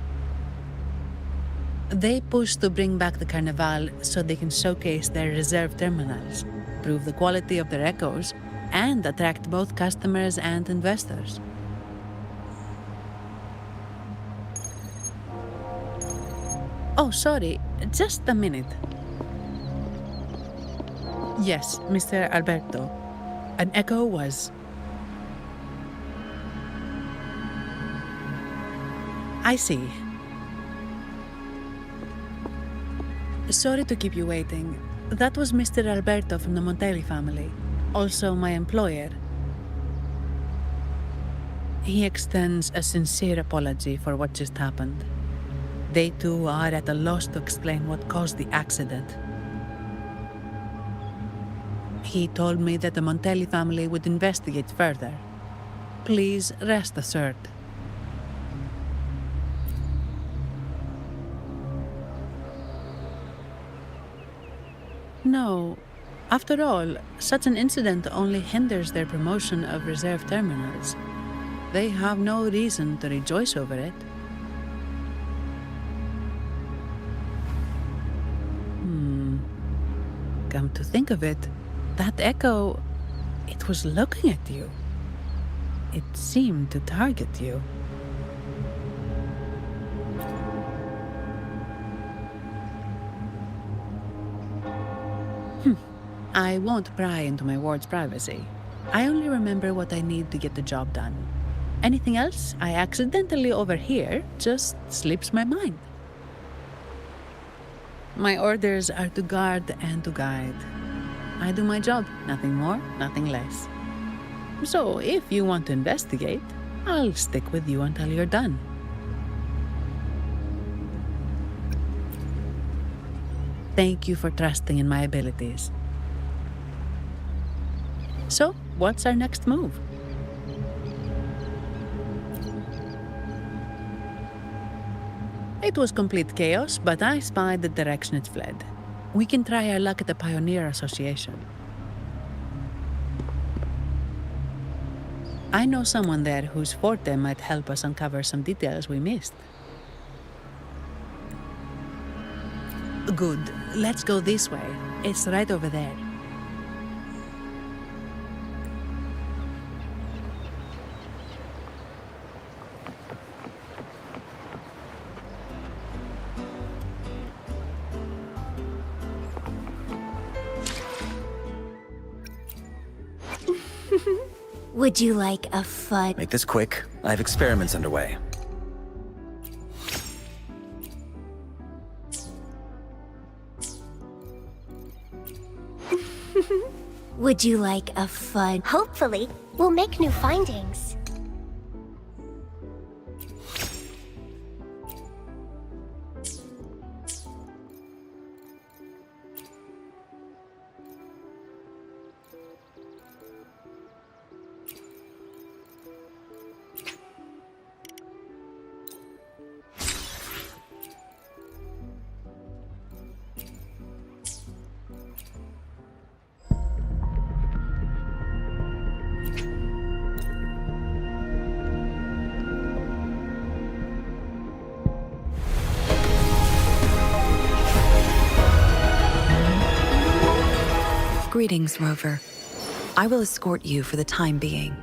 They pushed to bring back the Carnival so they can showcase their reserved terminals, prove the quality of their echoes, and attract both customers and investors. Oh, sorry, just a minute. Yes, Mr. Alberto. An echo was... I see. Sorry to keep you waiting. That was Mr. Alberto from the Montelli family, also my employer. He extends a sincere apology for what just happened. They too are at a loss to explain what caused the accident. He told me that the Montelli family would investigate further. Please rest assured. No. After all, such an incident only hinders their promotion of reserve terminals. They have no reason to rejoice over it. Come to think of it, that echo, it was looking at you. It seemed to target you. I won't pry into my ward's privacy. I only remember what I need to get the job done. Anything else I accidentally overhear just slips my mind. My orders are to guard and to guide. I do my job, nothing more, nothing less. So if you want to investigate, I'll stick with you until you're done. Thank you for trusting in my abilities. So, what's our next move? It was complete chaos, but I spied the direction it fled. We can try our luck at the Pioneer Association. I know someone there whose forte might help us uncover some details we missed. Good. Let's go this way. It's right over there. Would you like a fun? Make this quick. I have experiments underway. Would you like a fun? Hopefully, we'll make new findings. Greetings, Rover. I will escort you for the time being.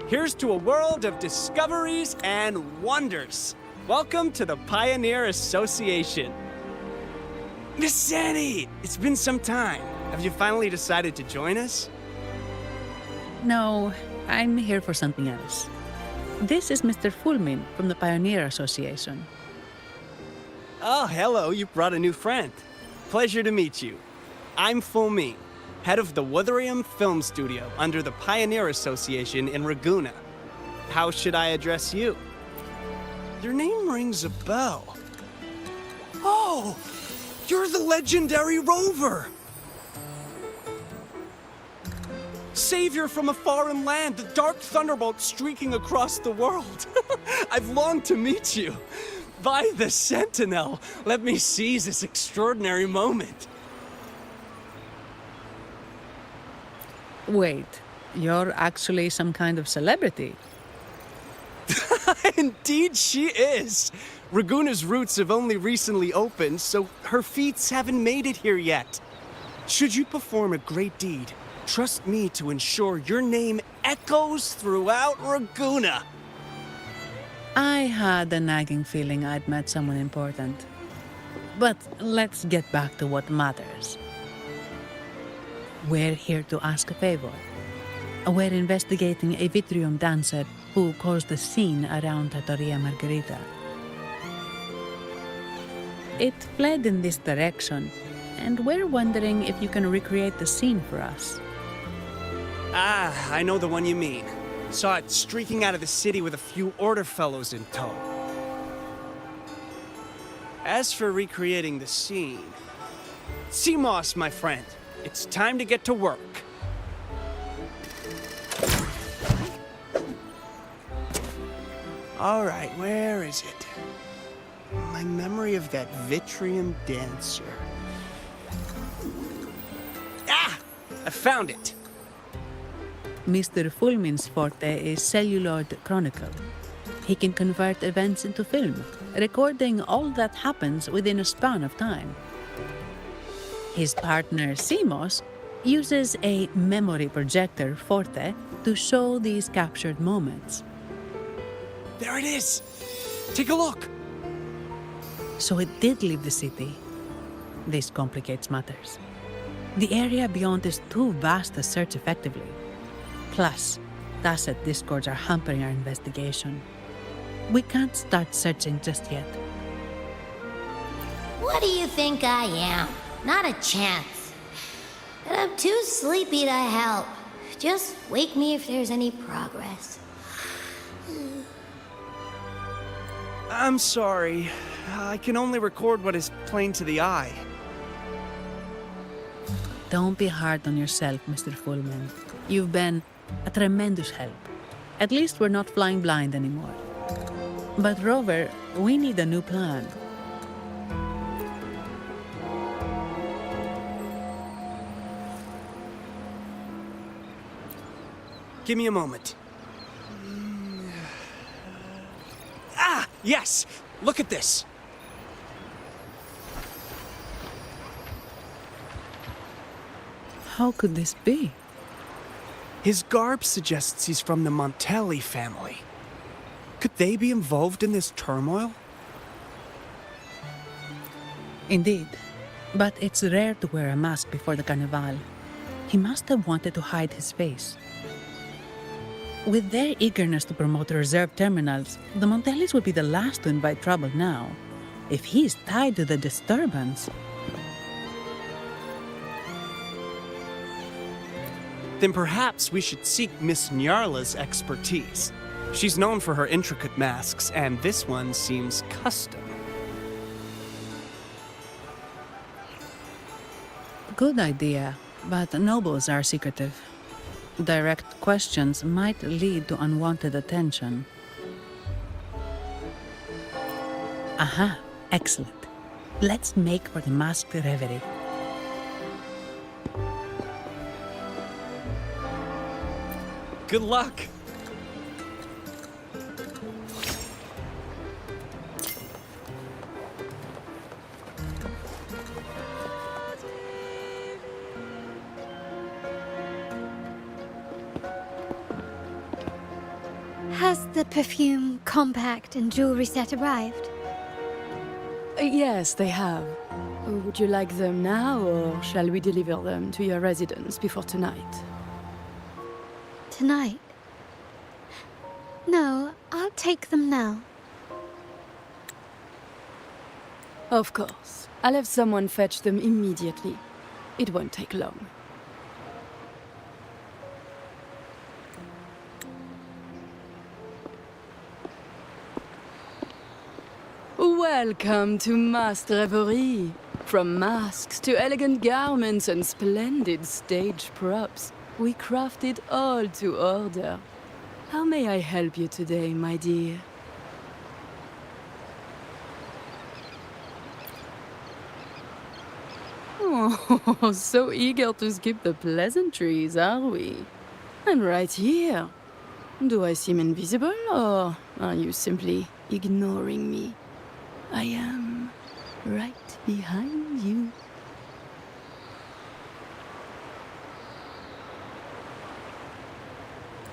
Here's to a world of discoveries and wonders. Welcome to the Pioneer Association. Miss Sandy, it's been some time. Have you finally decided to join us? No, I'm here for something else. This is Mr. Fulmin from the Pioneer Association. Oh, hello, you brought a new friend. Pleasure to meet you. I'm Fulmin, head of the Wuthering Film Studio under the Pioneer Association in Ragunna. How should I address you? Your name rings a bell. Oh, you're the legendary Rover! Savior from a foreign land, the dark thunderbolt streaking across the world. I've longed to meet you. By the Sentinel, let me seize this extraordinary moment. Wait, you're actually some kind of celebrity? Indeed she is. Ragunna's roots have only recently opened, so her feats haven't made it here yet. Should you perform a great deed, trust me to ensure your name echoes throughout Ragunna. I had a nagging feeling I'd met someone important. But let's get back to what matters. We're here to ask a favor. We're investigating a Vitrium dancer who caused a scene around Trattoria Margherita. It fled in this direction, and we're wondering if you can recreate the scene for us. Ah, I know the one you mean. Saw it streaking out of the city with a few order fellows in tow. As for recreating the scene... Seamoss, my friend, it's time to get to work. All right, where is it? My memory of that Vitrium dancer. Ah! I found it! Mr. Fulmin's forte is celluloid chronicle. He can convert events into film, recording all that happens within a span of time. His partner, Seamoss, uses a memory projector forte to show these captured moments. There it is! Take a look! So it did leave the city. This complicates matters. The area beyond is too vast to search effectively. Plus, tacit discords are hampering our investigation. We can't start searching just yet. What do you think I am? Not a chance. And I'm too sleepy to help. Just wake me if there's any progress. I'm sorry. I can only record what is plain to the eye. Don't be hard on yourself, Mr. Fullman. You've been a tremendous help. At least we're not flying blind anymore. But Rover, we need a new plan. Give me a moment. Ah! Yes! Look at this! How could this be? His garb suggests he's from the Montelli family. Could they be involved in this turmoil? Indeed. But it's rare to wear a mask before the Carnival. He must have wanted to hide his face. With their eagerness to promote reserve terminals, the Montellis would be the last to invite trouble now. If he's tied to the disturbance... Then perhaps we should seek Miss Nyarla's expertise. She's known for her intricate masks, and this one seems custom. Good idea, but nobles are secretive. Direct questions might lead to unwanted attention. Aha, excellent. Let's make for the masked reverie. Good luck! Has the perfume, compact, and jewelry set arrived? Yes, they have. Would you like them now, or shall we deliver them to your residence before tonight? Tonight? No, I'll take them now. Of course. I'll have someone fetch them immediately. It won't take long. Welcome to Masked Reverie. From masks to elegant garments and splendid stage props, we crafted all to order. How may I help you today, my dear? Oh, so eager to skip the pleasantries, are we? I'm right here. Do I seem invisible, or are you simply ignoring me? I am right behind you.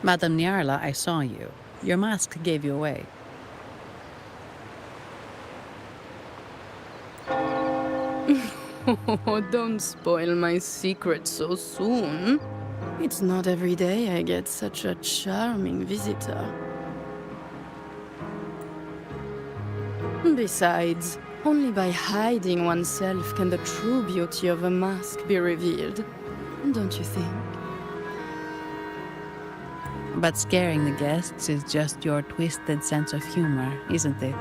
Madame Nyarla, I saw you. Your mask gave you away. Oh, don't spoil my secret so soon. It's not every day I get such a charming visitor. Besides, only by hiding oneself can the true beauty of a mask be revealed. Don't you think? But scaring the guests is just your twisted sense of humor, isn't it?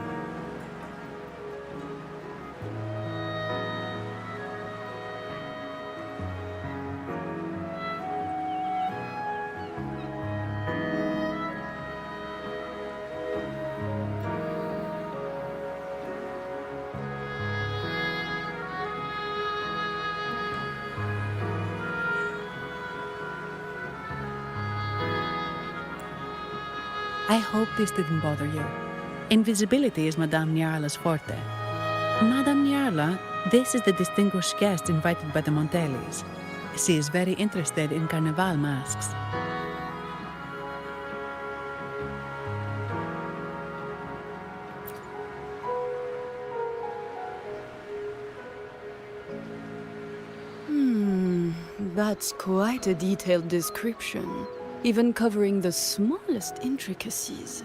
I hope this didn't bother you. Invisibility is Madame Nyarla's forte. Madame Nyarla, this is the distinguished guest invited by the Montellis. She is very interested in carnival masks. That's quite a detailed description, even covering the smallest intricacies.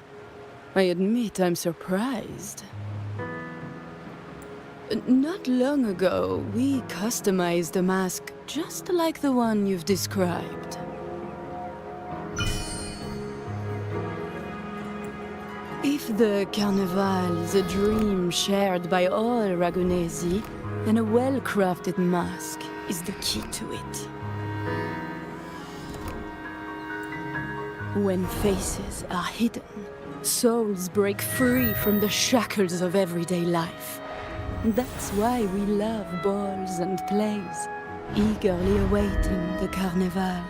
I admit I'm surprised. Not long ago, we customized a mask just like the one you've described. If the Carnival is a dream shared by all Ragunesi, then a well-crafted mask is the key to it. When faces are hidden, souls break free from the shackles of everyday life. That's why we love balls and plays, eagerly awaiting the Carnival.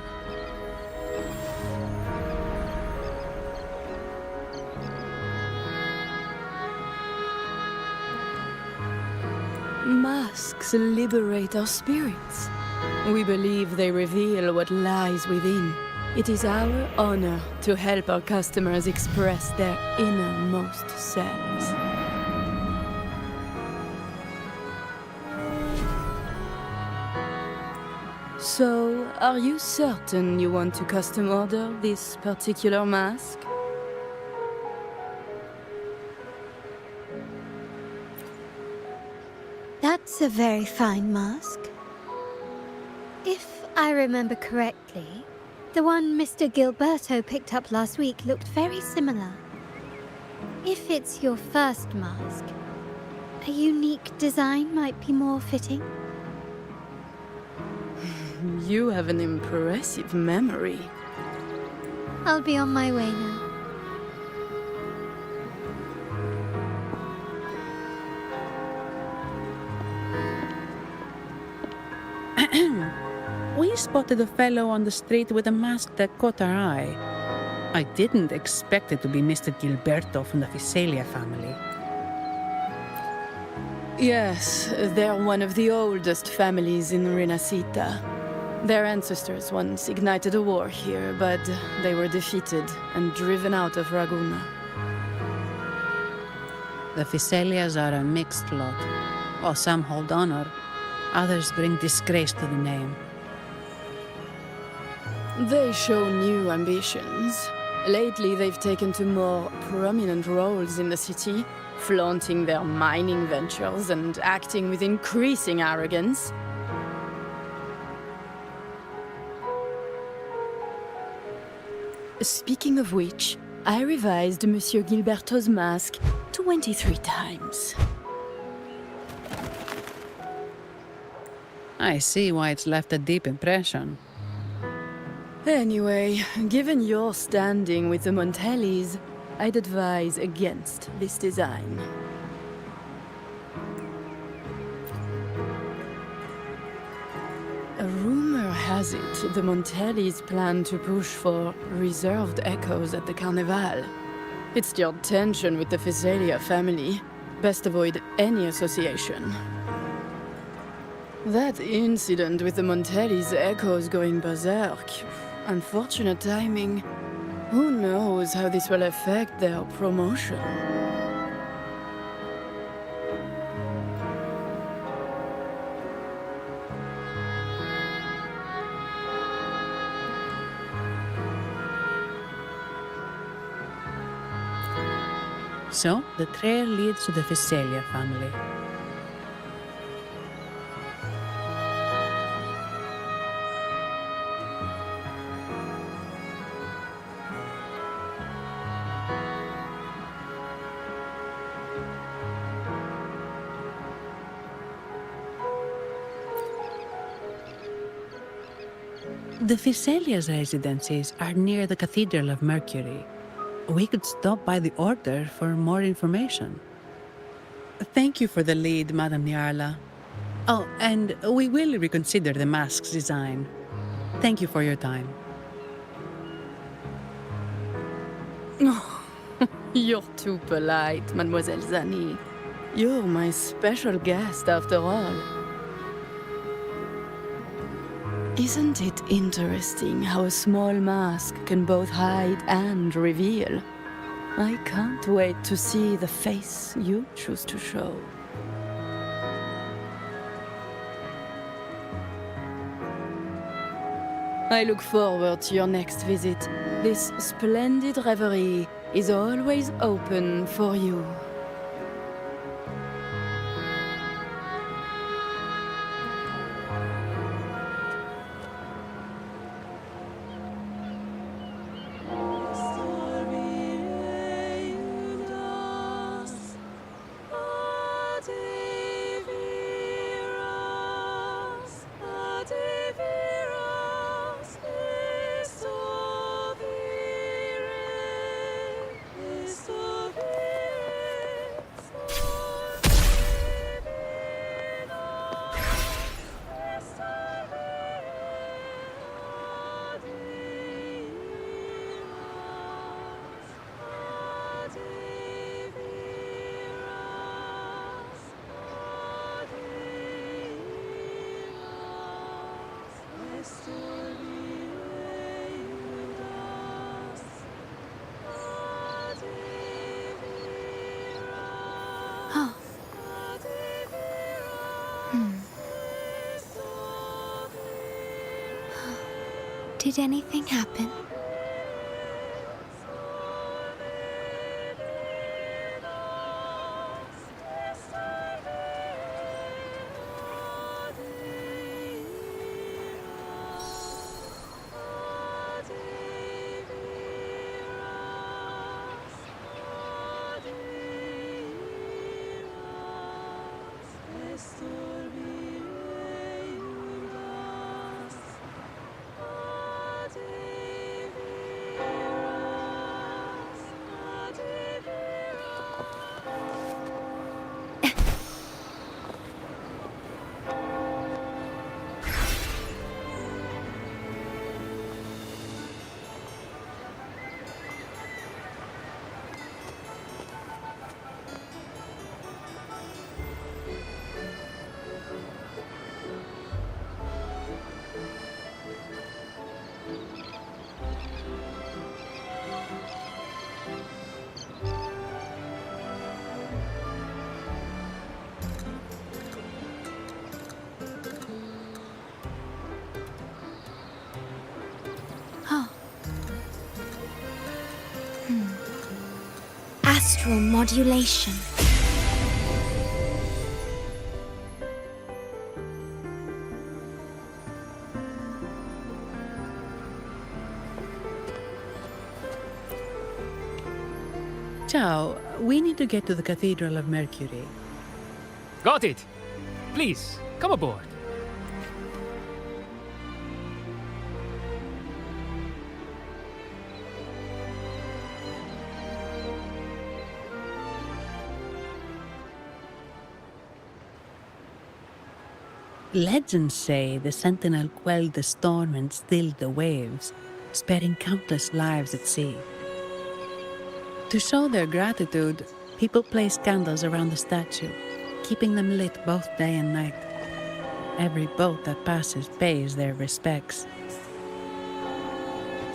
Masks liberate our spirits. We believe they reveal what lies within. It is our honor to help our customers express their innermost selves. So, are you certain you want to custom order this particular mask? That's a very fine mask. If I remember correctly, the one Mr. Gilberto picked up last week looked very similar. If it's your first mask, a unique design might be more fitting. You have an impressive memory. I'll be on my way now. We spotted a fellow on the street with a mask that caught our eye. I didn't expect it to be Mr. Gilberto from the Fisalia family. Yes, they're one of the oldest families in Rinascita. Their ancestors once ignited a war here, but they were defeated and driven out of Ragunna. The Fisalias are a mixed lot. While some hold honor, others bring disgrace to the name. They show new ambitions. Lately, they've taken to more prominent roles in the city, flaunting their mining ventures and acting with increasing arrogance. Speaking of which, I revised Monsieur Gilberto's mask 23 times. I see why it's left a deep impression. Anyway, given your standing with the Montellis, I'd advise against this design. A rumor has it the Montellis plan to push for reserved echoes at the Carnival. It's stirred tension with the Fisalia family. Best avoid any association. That incident with the Montellis' echoes going berserk. Unfortunate timing. Who knows how this will affect their promotion? So, the trail leads to the Physalia family. The Physalia's residences are near the Cathedral of Mercury. We could stop by the Order for more information. Thank you for the lead, Madame Niarla. Oh, and we will reconsider the mask's design. Thank you for your time. You're too polite, Mademoiselle Zani. You're my special guest, after all. Isn't it interesting how a small mask can both hide and reveal? I can't wait to see the face you choose to show. I look forward to your next visit. This splendid reverie is always open for you. Did anything happen? Astral modulation. Ciao, we need to get to the Cathedral of Mercury. Got it! Please, come aboard. Legends say the Sentinel quelled the storm and stilled the waves, sparing countless lives at sea. To show their gratitude, people place candles around the statue, keeping them lit both day and night. Every boat that passes pays their respects.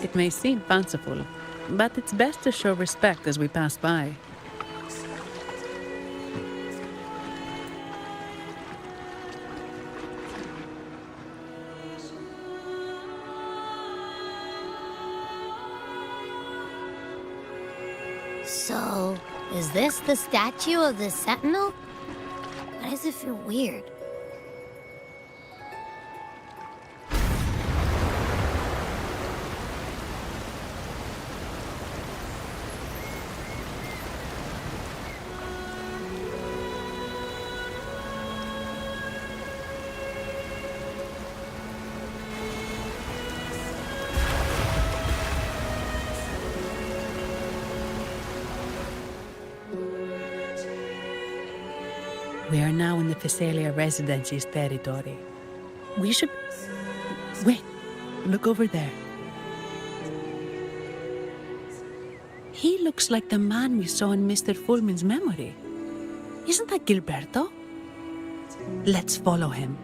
It may seem fanciful, but it's best to show respect as we pass by. So, Is this the statue of the Sentinel? Why does it feel weird? We are now in the Phasalia Residency's territory. We should... Wait, look over there. He looks like the man we saw in Mr. Fullman's memory. Isn't that Gilberto? Let's follow him.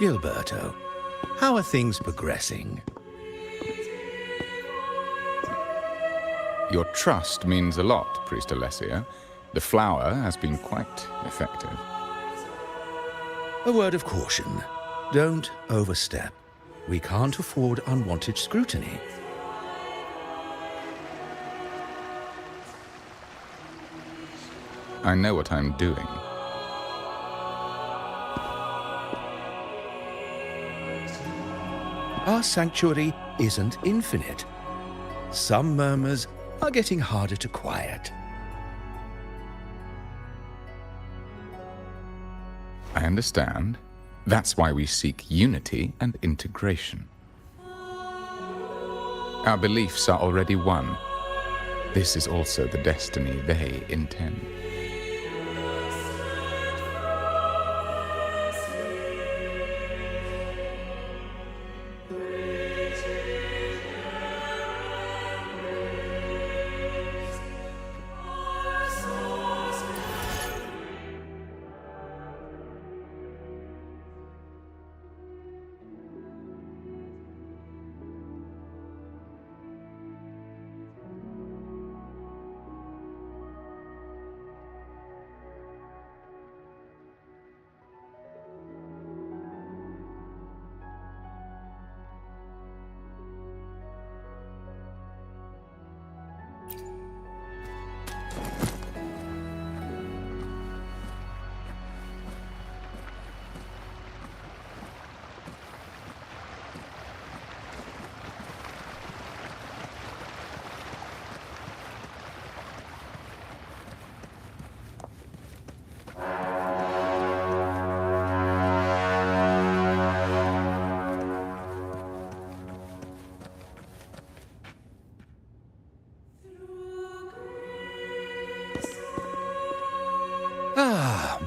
Gilberto, how are things progressing? Your trust means a lot, Priest Alessio. The flower has been quite effective. A word of caution. Don't overstep. We can't afford unwanted scrutiny. I know what I'm doing. Our sanctuary isn't infinite. Some murmurs are getting harder to quiet. I understand. That's why we seek unity and integration. Our beliefs are already one. This is also the destiny they intend.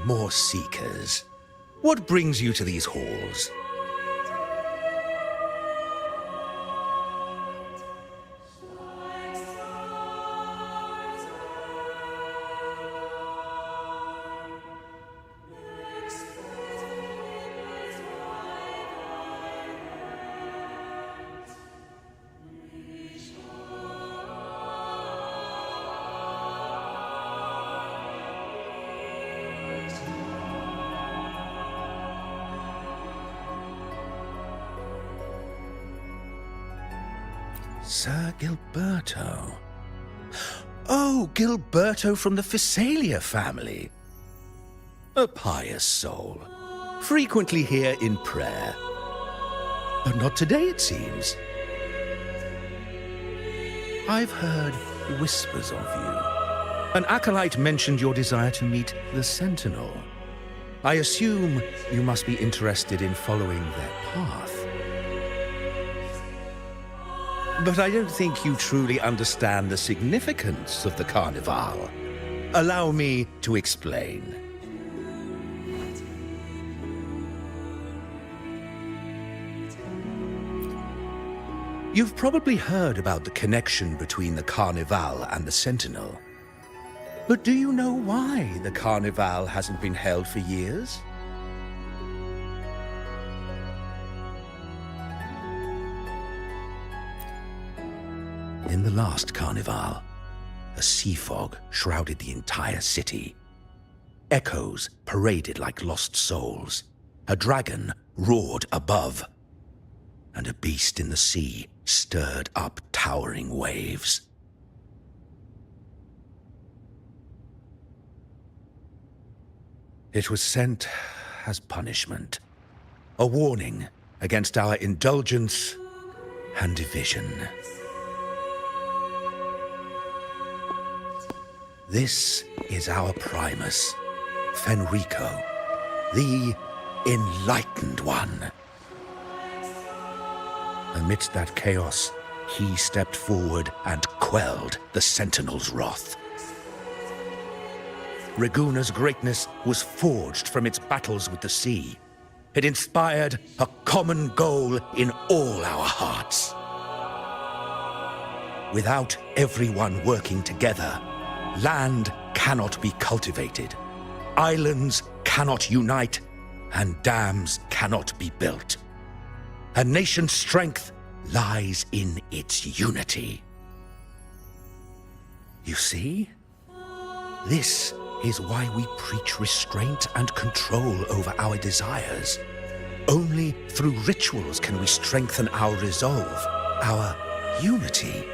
more seekers. What brings you to these halls? Sir Gilberto. Oh, Gilberto from the Physalia family. A pious soul, frequently here in prayer. But not today, it seems. I've heard whispers of you. An acolyte mentioned your desire to meet the Sentinel. I assume you must be interested in following their path. But I don't think you truly understand the significance of the Carnival. Allow me to explain. You've probably heard about the connection between the Carnival and the Sentinel. But do you know why the Carnival hasn't been held for years? In the last Carnival, a sea fog shrouded the entire city. Echoes paraded like lost souls. A dragon roared above. And a beast in the sea stirred up towering waves. It was sent as punishment. A warning against our indulgence and division. This is our Primus, Fenrico, the Enlightened One. Amidst that chaos, he stepped forward and quelled the Sentinel's wrath. Raguna's greatness was forged from its battles with the sea. It inspired a common goal in all our hearts. Without everyone working together, land cannot be cultivated, islands cannot unite, and dams cannot be built. A nation's strength lies in its unity. You see? This is why we preach restraint and control over our desires. Only through rituals can we strengthen our resolve, our unity.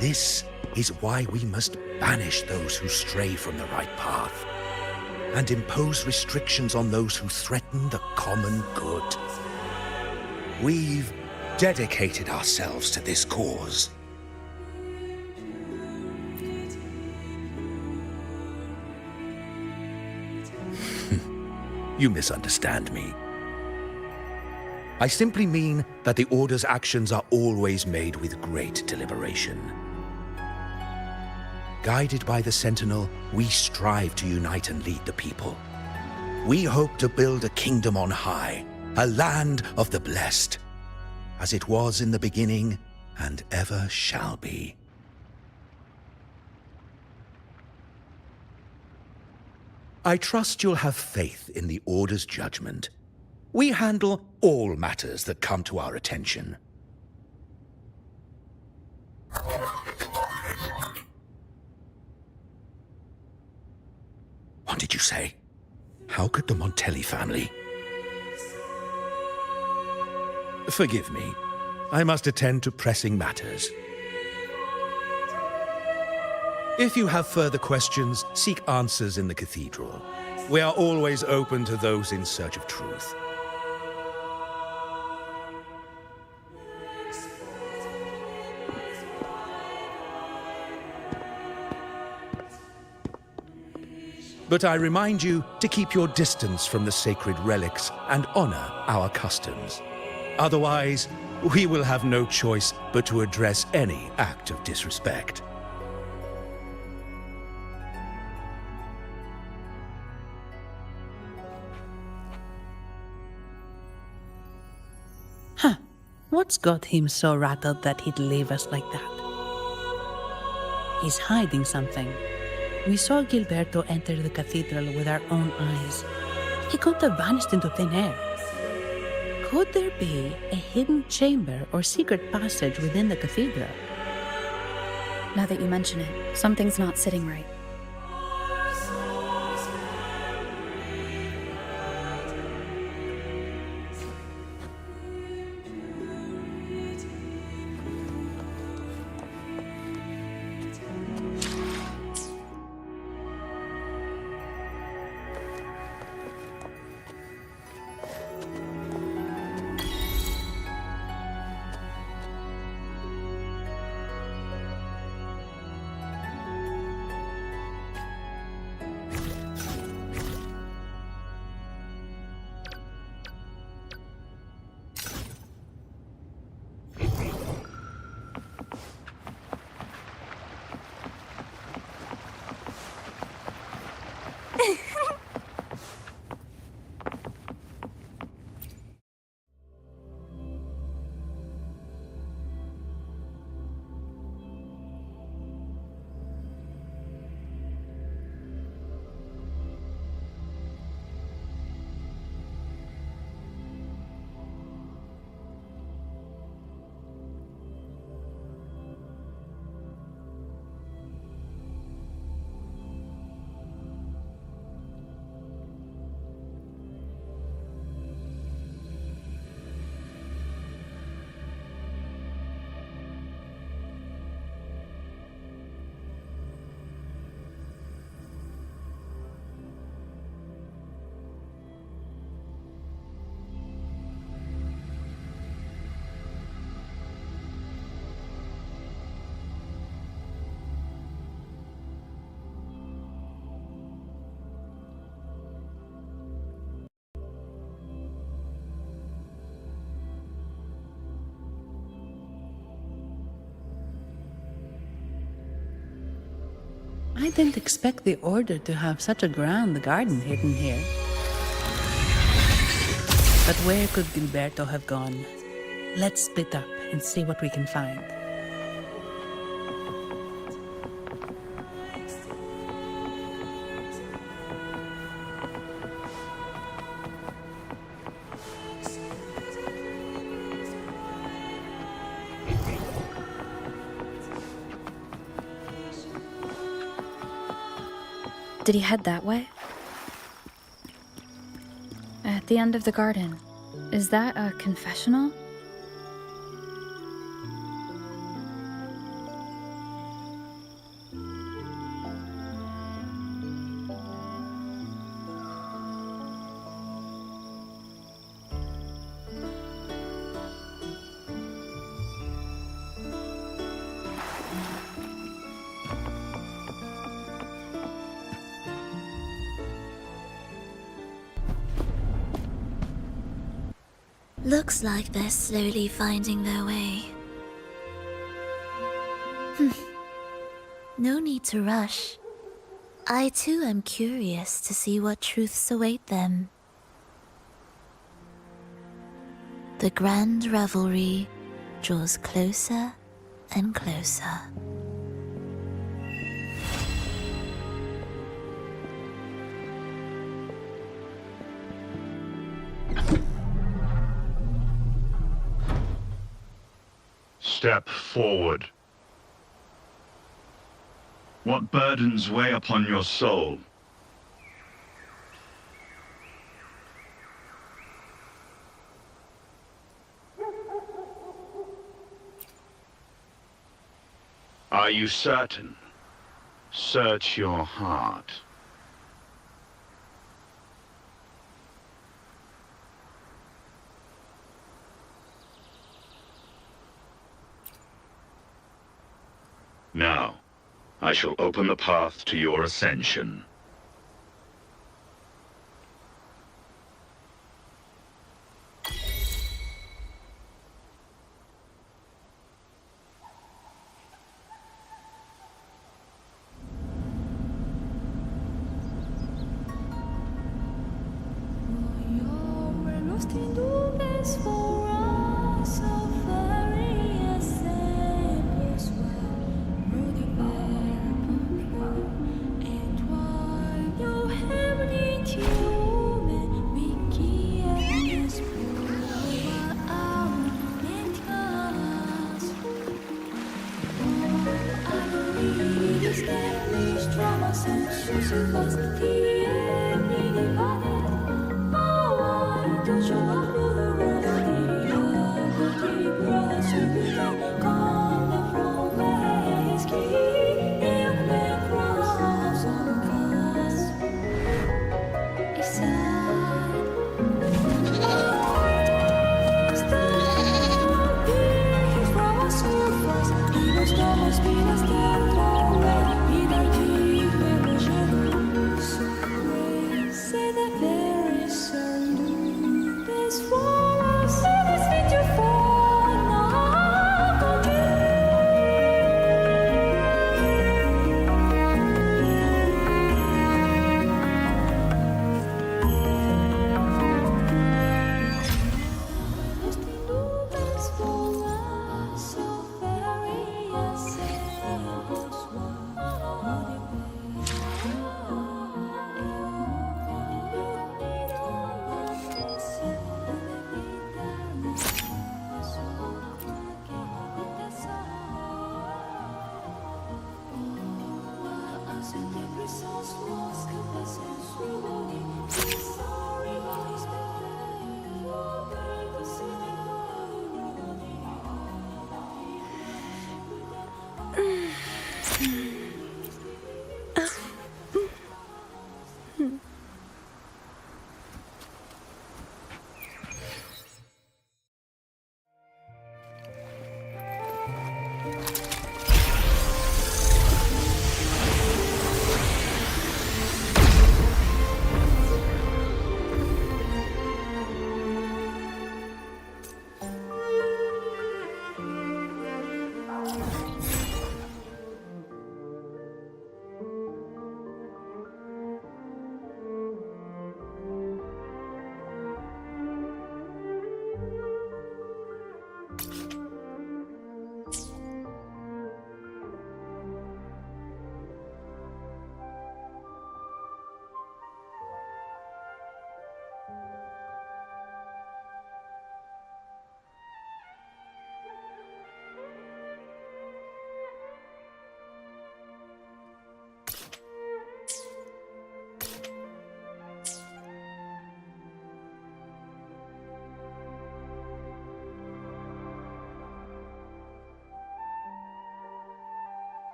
This is why we must banish those who stray from the right path and impose restrictions on those who threaten the common good. We've dedicated ourselves to this cause. You misunderstand me. I simply mean that the Order's actions are always made with great deliberation. Guided by the Sentinel, we strive to unite and lead the people. We hope to build a kingdom on high, a land of the blessed, as it was in the beginning and ever shall be. I trust you'll have faith in the Order's judgment. We handle all matters that come to our attention. What did you say? How could the Montelli family? Forgive me. I must attend to pressing matters. If you have further questions, seek answers in the cathedral. We are always open to those in search of truth. But I remind you to keep your distance from the sacred relics and honor our customs. Otherwise, we will have no choice but to address any act of disrespect. What's got him so rattled that he'd leave us like that? He's hiding something. We saw Gilberto enter the cathedral with our own eyes. He could have vanished into thin air. Could there be a hidden chamber or secret passage within the cathedral? Now that you mention it, something's not sitting right. I didn't expect the Order to have such a grand garden hidden here. But where could Gilberto have gone? Let's split up and see what we can find. Did he head that way? At the end of the garden. Is that a confessional? Looks like they're slowly finding their way. No need to rush. I too am curious to see what truths await them. The grand revelry draws closer and closer. Step forward. What burdens weigh upon your soul? Are you certain? Search your heart. Now, I shall open the path to your ascension. Lost in nubes for us of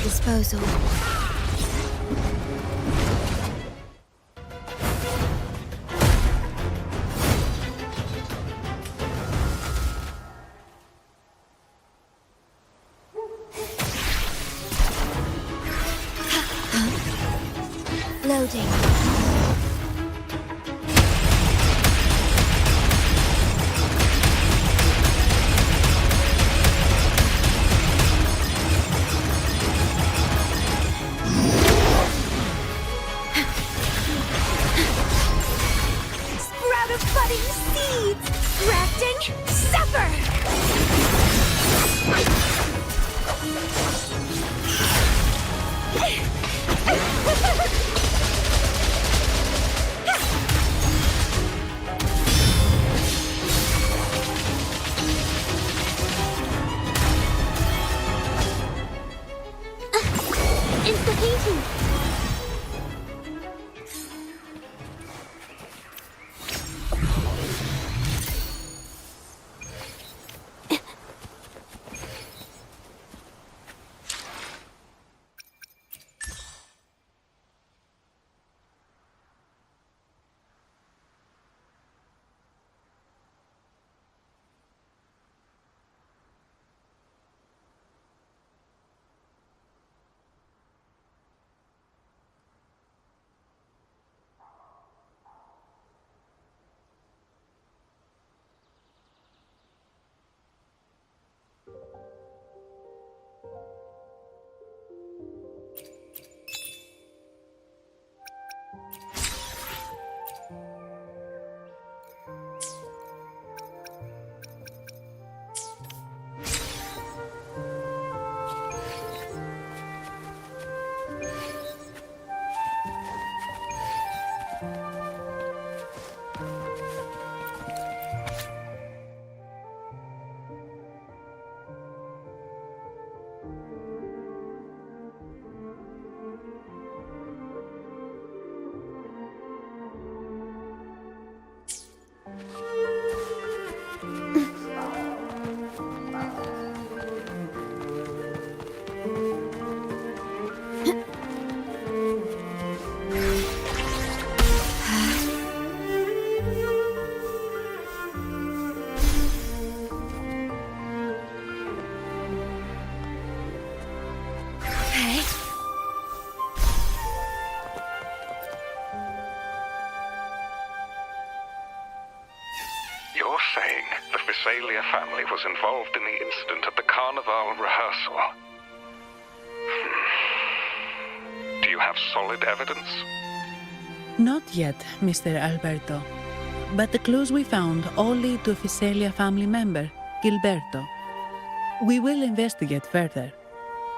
disposal. Loading. Sprout of budding seeds! Grafting, suffer! Insta-painting! You're saying the Visalia family was involved in the incident at the Carnival rehearsal? Do you have solid evidence? Not yet, Mr. Alberto. But the clues we found all lead to a Visalia family member, Gilberto. We will investigate further.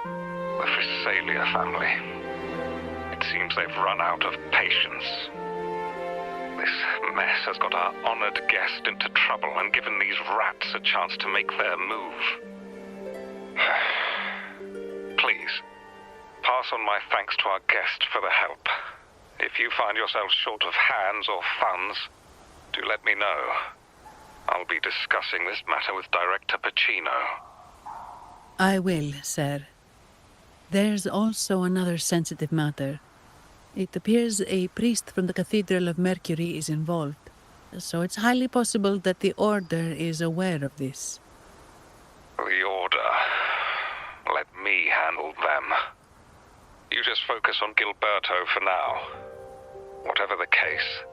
The Visalia family. It seems they've run out of patience. This mess has got our honored guest into trouble and given these rats a chance to make their move. Please, pass on my thanks to our guest for the help. If you find yourself short of hands or funds, do let me know. I'll be discussing this matter with Director Pacino. I will, sir. There's also another sensitive matter. It appears a priest from the Cathedral of Mercury is involved, so it's highly possible that the Order is aware of this. The Order. Let me handle them. You just focus on Gilberto for now. Whatever the case,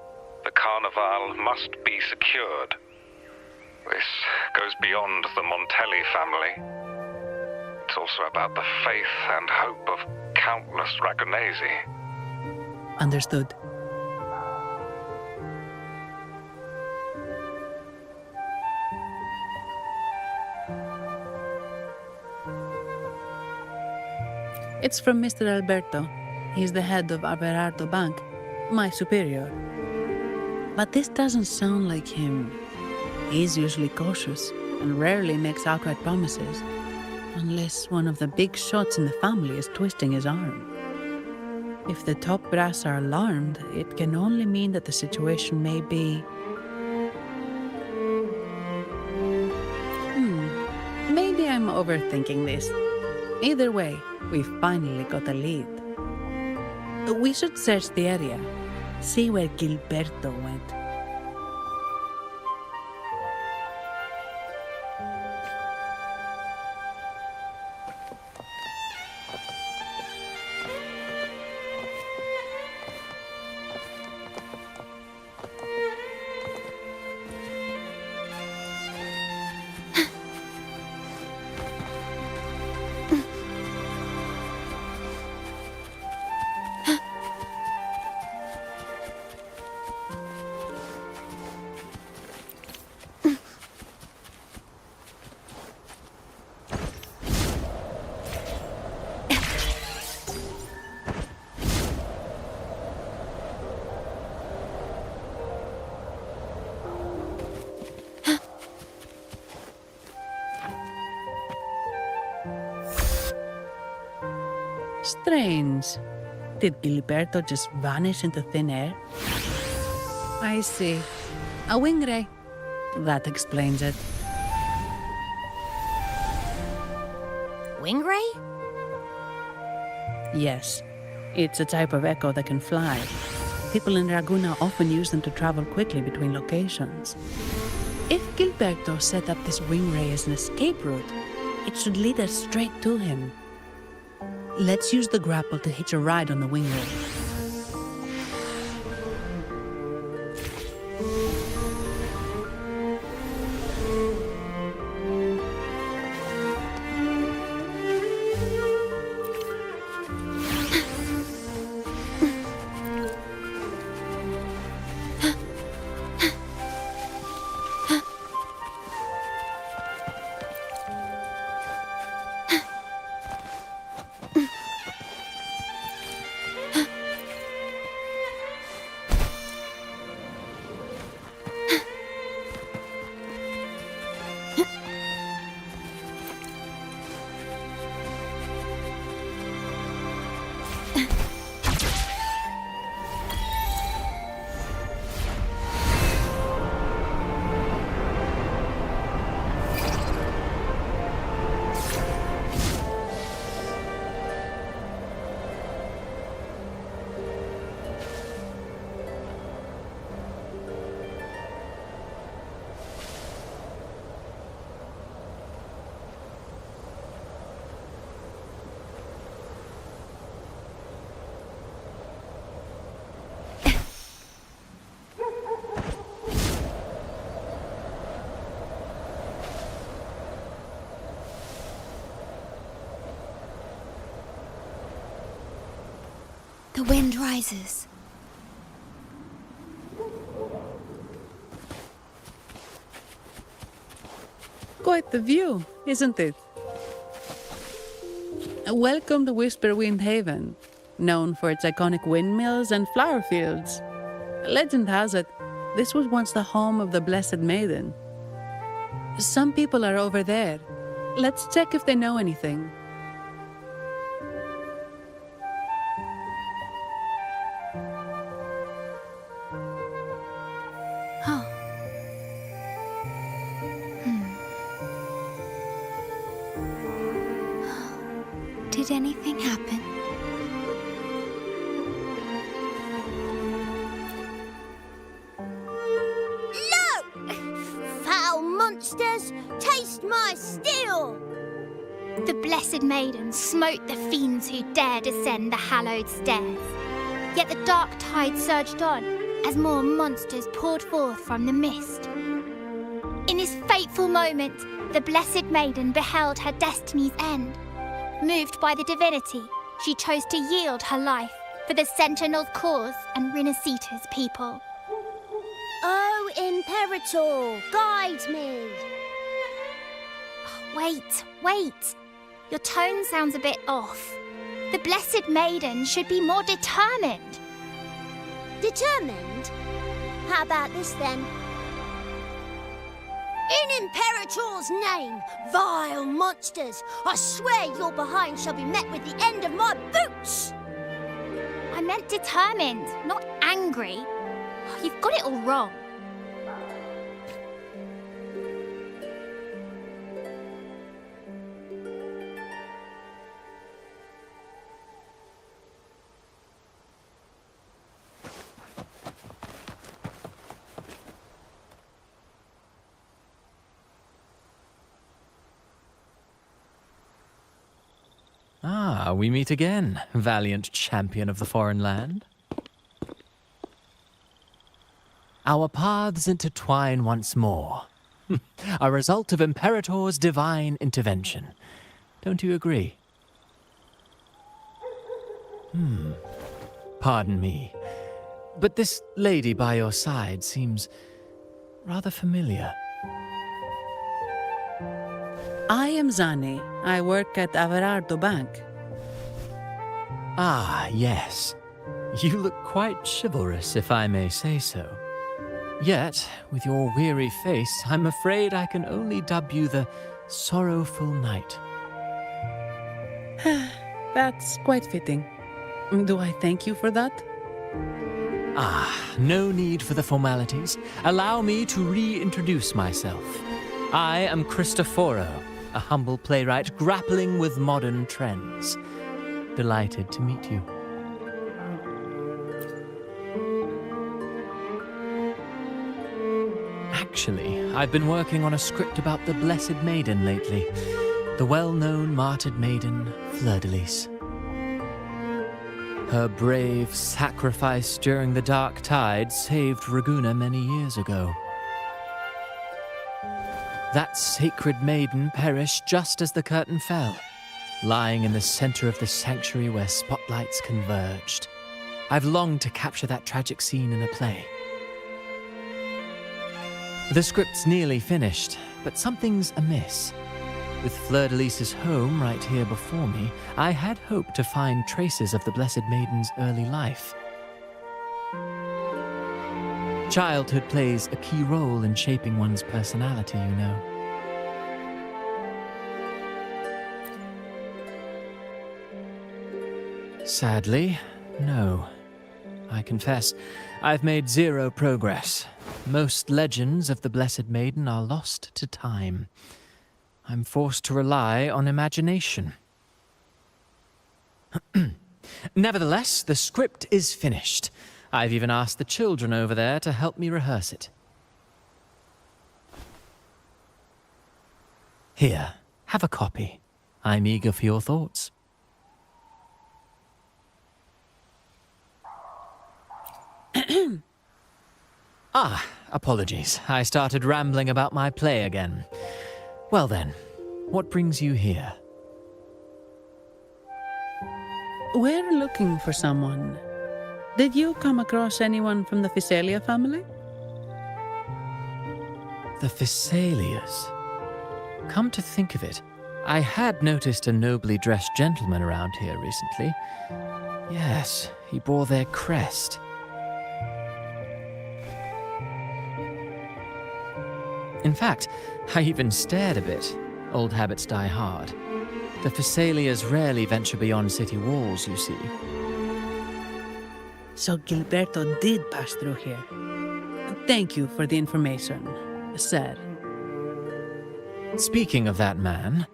the Carnival must be secured. This goes beyond the Montelli family. It's also about the faith and hope of countless Ragonesi. Understood. It's from Mr. Alberto. He's the head of Averardo Bank, my superior. But this doesn't sound like him. He's usually cautious and rarely makes outright promises, unless one of the big shots in the family is twisting his arm. If the top brass are alarmed, it can only mean that the situation may be... Maybe I'm overthinking this. Either way, we finally got a lead. We should search the area, see where Gilberto went. Strange. Did Gilberto just vanish into thin air? I see. A wing ray. That explains it. Wing ray? Yes. It's a type of echo that can fly. People in Raguna often use them to travel quickly between locations. If Gilberto set up this wing ray as an escape route, it should lead us straight to him. Let's use the grapple to hitch a ride on the wing ray. The wind rises. Quite the view, isn't it? Welcome to Whisperwind Haven, known for its iconic windmills and flower fields. Legend has it, this was once the home of the Blessed Maiden. Some people are over there. Let's check if they know anything. Did anything happen? Look! Foul monsters, taste my steel! The Blessed Maiden smote the fiends who dared ascend the hallowed stairs. Yet the dark tide surged on as more monsters poured forth from the mist. In this fateful moment, the Blessed Maiden beheld her destiny's end. Moved by the divinity, she chose to yield her life for the Sentinel's cause and Rinascita's people. Oh, Imperator, guide me! Wait. Your tone sounds a bit off. The Blessed Maiden should be more determined. Determined? How about this then? In Imperator's name, vile monsters, I swear your behind shall be met with the end of my boots! I meant determined, not angry. You've got it all wrong. Ah, we meet again, valiant champion of the foreign land. Our paths intertwine once more. A result of Imperator's divine intervention. Don't you agree? Pardon me, but this lady by your side seems rather familiar. I am Zani. I work at Averardo Bank. Ah, yes. You look quite chivalrous, if I may say so. Yet, with your weary face, I'm afraid I can only dub you the Sorrowful Knight. That's quite fitting. Do I thank you for that? Ah, no need for the formalities. Allow me to reintroduce myself. I am Cristoforo, a humble playwright grappling with modern trends. Delighted to meet you. Actually, I've been working on a script about the Blessed Maiden lately. The well-known martyred maiden, Fleur-de-Lis. Her brave sacrifice during the Dark Tide saved Ragunna many years ago. That sacred maiden perished just as the curtain fell, lying in the center of the sanctuary where spotlights converged. I've longed to capture that tragic scene in a play. The script's nearly finished, but something's amiss. With Fleur-de-Lis's home right here before me, I had hoped to find traces of the Blessed Maiden's early life. Childhood plays a key role in shaping one's personality, you know. Sadly, no. I confess, I've made zero progress. Most legends of the Blessed Maiden are lost to time. I'm forced to rely on imagination. Nevertheless, the script is finished. I've even asked the children over there to help me rehearse it. Here, have a copy. I'm eager for your thoughts. Apologies. I started rambling about my play again. Well then, what brings you here? We're looking for someone. Did you come across anyone from the Physalia family? The Physalias. Come to think of it, I had noticed a nobly dressed gentleman around here recently. Yes, he bore their crest. In fact, I even stared a bit. Old habits die hard. The Physalias rarely venture beyond city walls, you see. So Gilberto did pass through here. Thank you for the information, sir. Speaking of that man,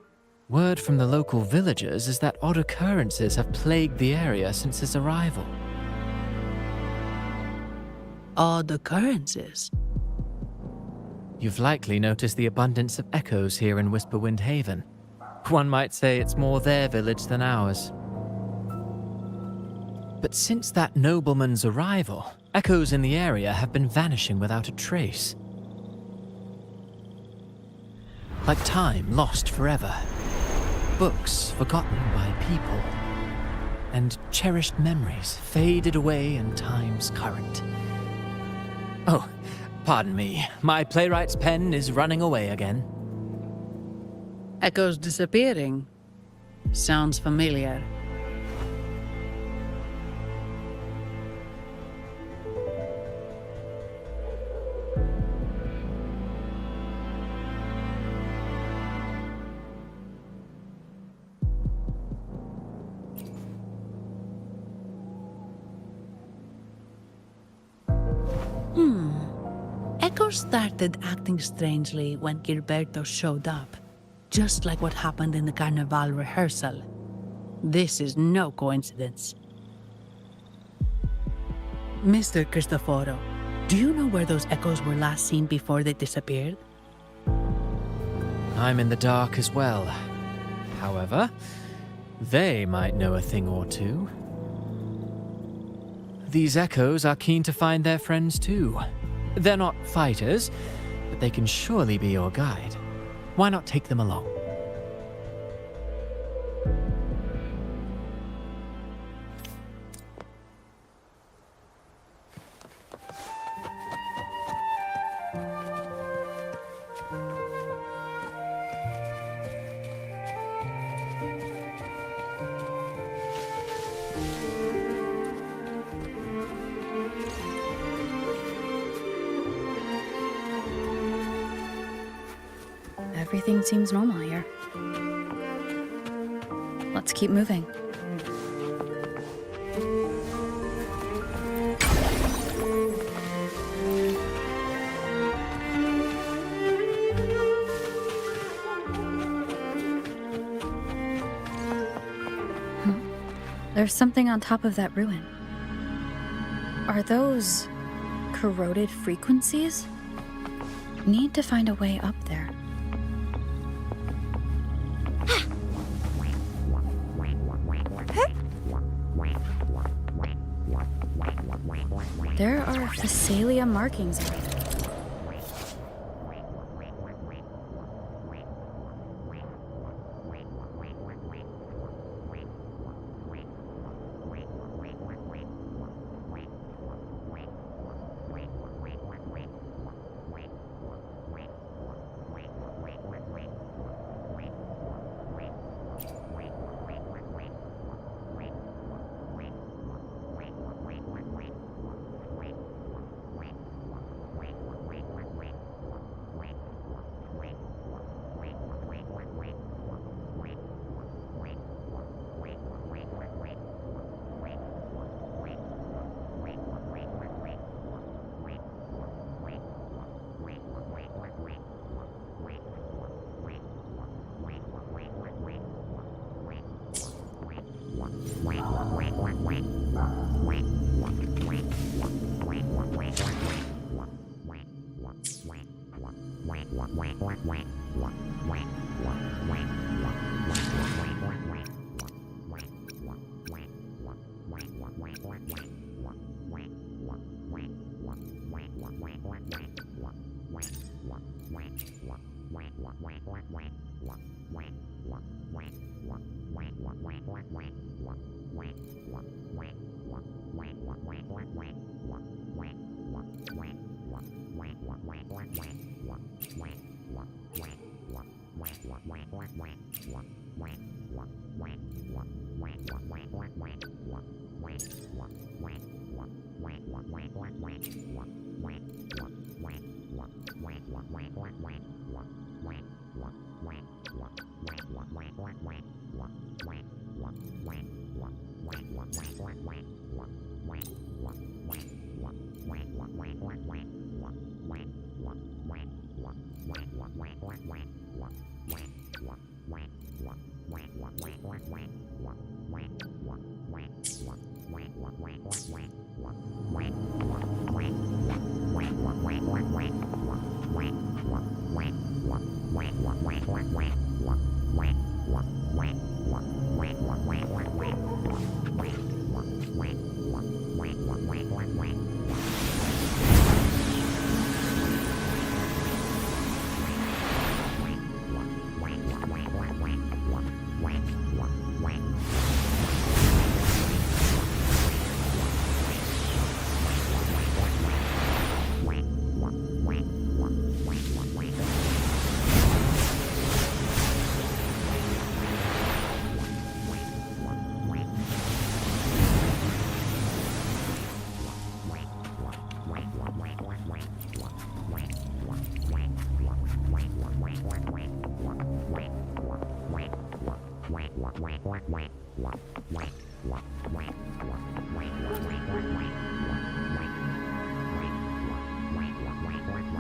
word from the local villagers is that odd occurrences have plagued the area since his arrival. Odd occurrences? You've likely noticed the abundance of echoes here in Whisperwind Haven. One might say it's more their village than ours. But since that nobleman's arrival, echoes in the area have been vanishing without a trace. Like time lost forever. Books forgotten by people. And cherished memories faded away in time's current. Oh, pardon me. My playwright's pen is running away again. Echoes disappearing. Sounds familiar. Echoes started acting strangely when Gilberto showed up. Just like what happened in the Carnival rehearsal. This is no coincidence. Mr. Cristoforo, do you know where those echoes were last seen before they disappeared? I'm in the dark as well. However, They might know a thing or two. These echoes are keen to find their friends too. They're not fighters, but they can surely be your guide. Why not take them along? Everything seems normal here. Let's keep moving. There's something on top of that ruin. Are those corroded frequencies? Need to find a way up there. There are Physalia markings on it.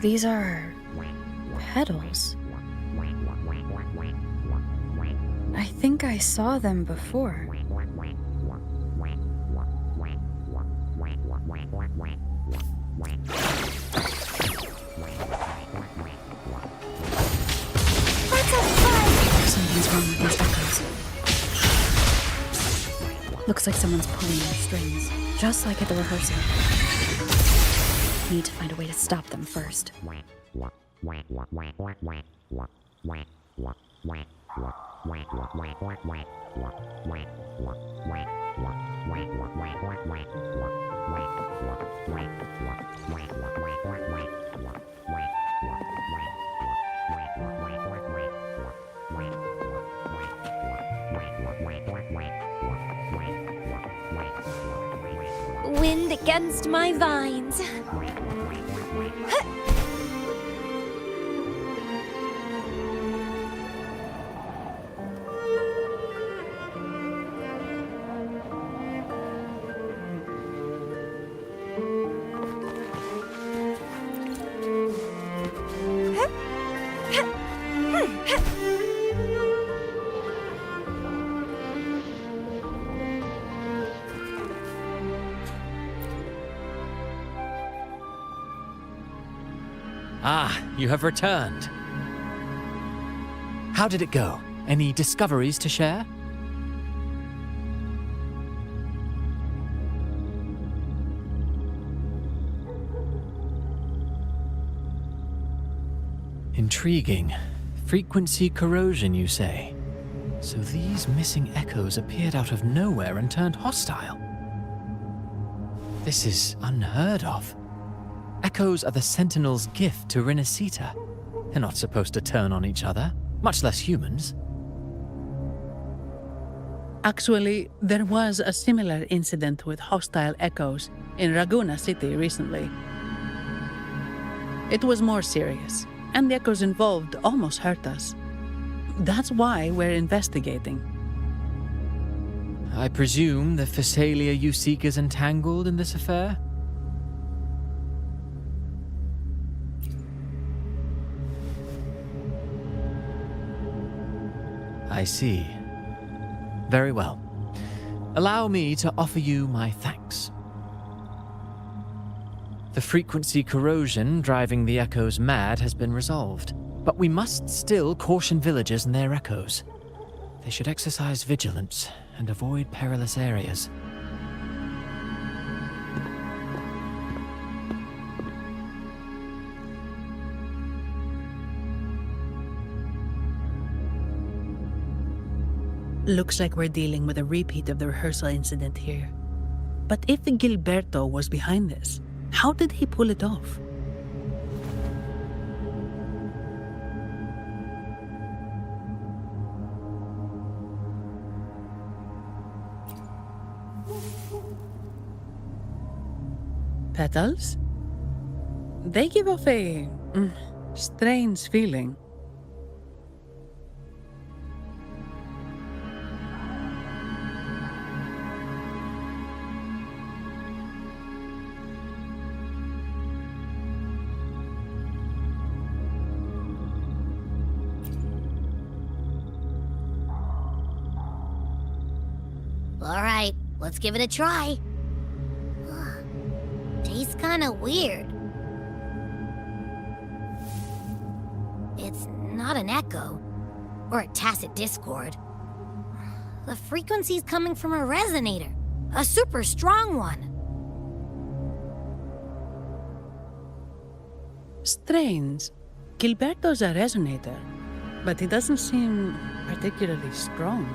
These are petals. I think I saw them before. Something's wrong with these echoes. Looks like someone's pulling the strings, just like at the rehearsal. Need to find a way to stop them first. Wind against my vines. Ah, you have returned. How did it go? Any discoveries to share? Intriguing. Frequency corrosion, you say? So these missing echoes appeared out of nowhere and turned hostile. This is unheard of. Echoes are the Sentinel's gift to Rinascita. They're not supposed to turn on each other, much less humans. Actually, there was a similar incident with hostile echoes in Raguena City recently. It was more serious, and the echoes involved almost hurt us. That's why we're investigating. I presume the Physalia you seek is entangled in this affair? I see. Very well. Allow me to offer you my thanks. The frequency corrosion driving the echoes mad has been resolved, but we must still caution villagers and their echoes. They should exercise vigilance and avoid perilous areas. Looks like we're dealing with a repeat of the rehearsal incident here. But if Gilberto was behind this, how did he pull it off? Petals? They give off a strange feeling. All right, let's give it a try. Tastes kind of weird. It's not an echo or a tacit discord. The frequency's coming from a resonator, a super strong one. Strange. Gilberto's a resonator, but he doesn't seem particularly strong.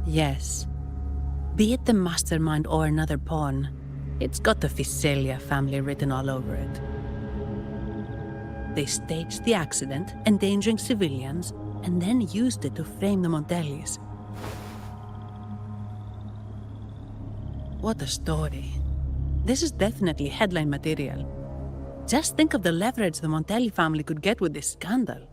Yes. Be it the mastermind or another pawn, it's got the Physalia family written all over it. They staged the accident, endangering civilians, and then used it to frame the Montellis. What a story. This is definitely headline material. Just think of the leverage the Montelli family could get with this scandal.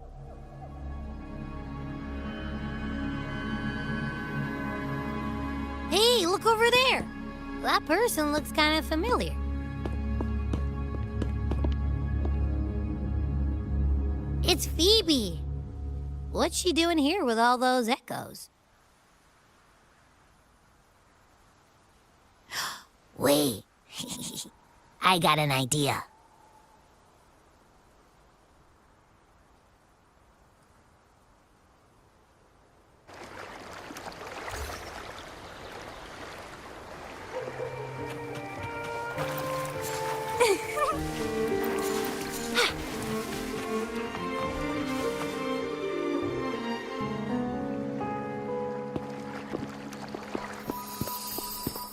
Hey, look over there! That person looks kind of familiar. It's Phoebe! What's she doing here with all those echoes? Wait, I got an idea.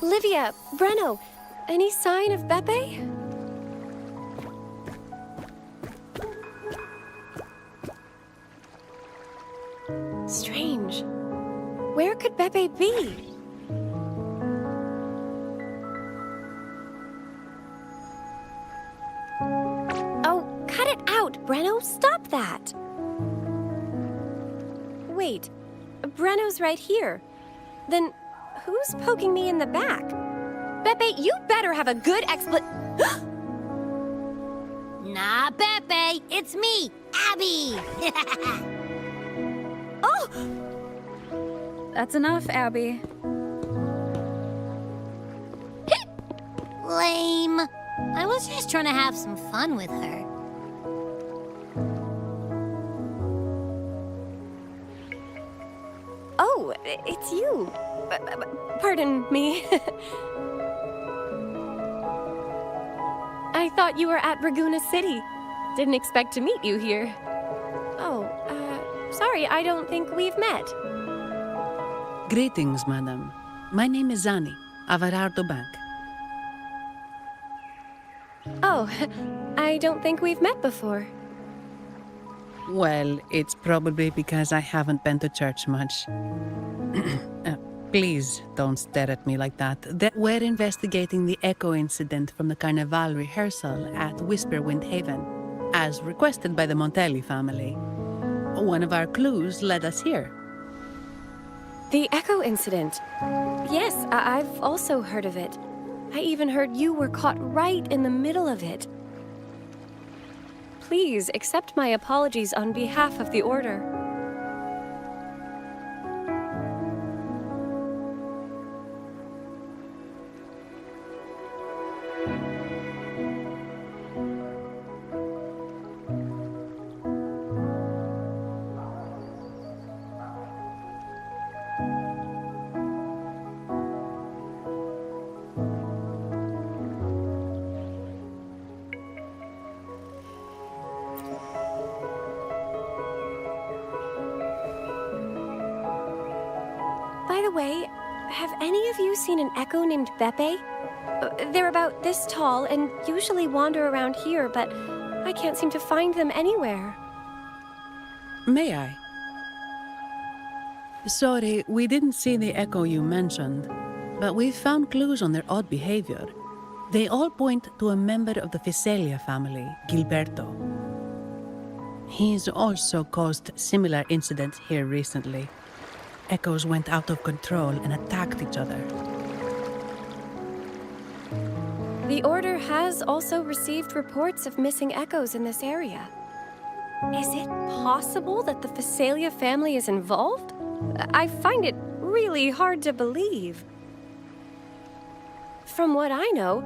Livia, Breno, any sign of Beppe? Strange. Where could Beppe be? Oh, cut it out, Breno. Stop that. Wait, Breno's right here. Then who's poking me in the back? Beppe, you better have a good Nah, Beppe, it's me, Abby. Oh! That's enough, Abby. Lame. I was just trying to have some fun with her. Oh, it's you. Pardon me. I thought you were at Raguena City. Didn't expect to meet you here. Oh, sorry, I don't think we've met. Greetings, madam. My name is Zani, Avarardo Bank. Oh, I don't think we've met before. Well, it's probably because I haven't been to church much. Please don't stare at me like that. We're investigating the echo incident from the Carnival rehearsal at Whisperwind Haven, as requested by the Montelli family. One of our clues led us here. The echo incident. Yes, I've also heard of it. I even heard you were caught right in the middle of it. Please accept my apologies on behalf of the Order. By the way, have any of you seen an echo named Beppe? They're about this tall and usually wander around here, but I can't seem to find them anywhere. May I? Sorry, we didn't see the echo you mentioned, but we've found clues on their odd behavior. They all point to a member of the Fiselia family, Gilberto. He's also caused similar incidents here recently. Echoes went out of control and attacked each other. The Order has also received reports of missing echoes in this area. Is it possible that the Fiselia family is involved? I find it really hard to believe. From what I know,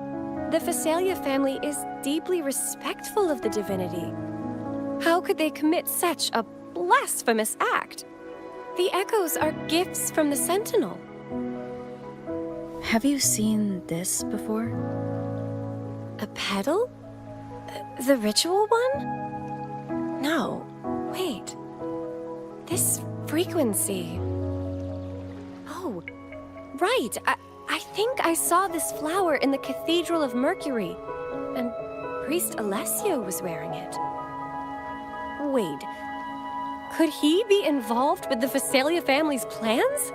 the Fiselia family is deeply respectful of the divinity. How could they commit such a blasphemous act? The echoes are gifts from the Sentinel. Have you seen this before? A pedal? The ritual one? No. Wait. This frequency. Oh, right. I think I saw this flower in the Cathedral of Mercury, and Priest Alessio was wearing it. Wait. Could he be involved with the Fiselia family's plans?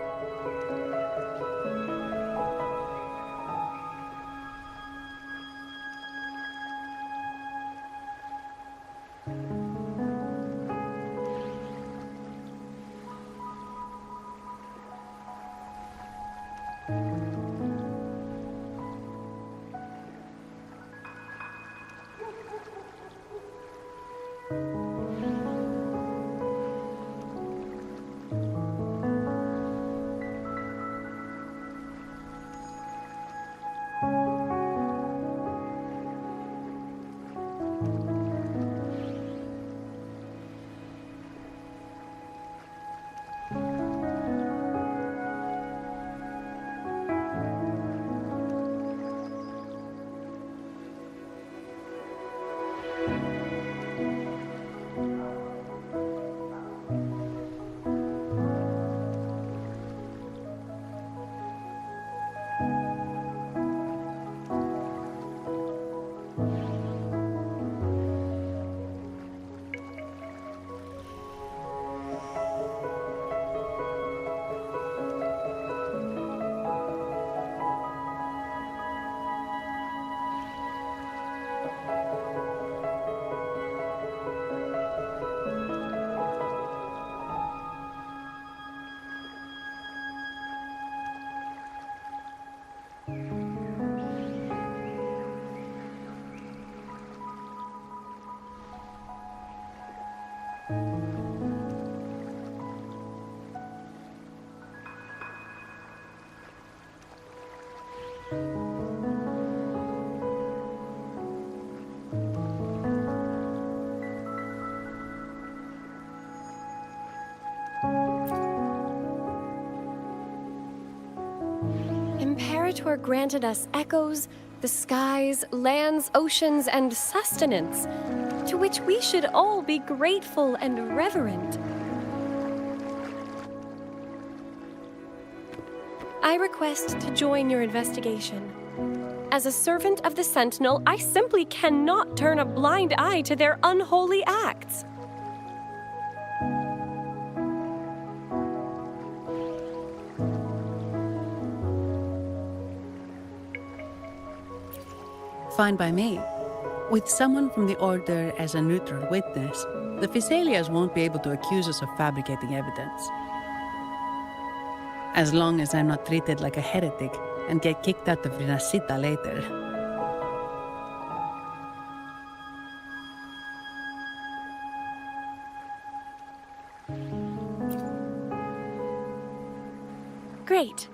Imperator granted us echoes, the skies, lands, oceans, and sustenance, to which we should all be grateful and reverent. I request to join your investigation. As a servant of the Sentinel, I simply cannot turn a blind eye to their unholy acts. Fine by me. With someone from the Order as a neutral witness, the Physaelias won't be able to accuse us of fabricating evidence. As long as I'm not treated like a heretic and get kicked out of Rinascita later. Great.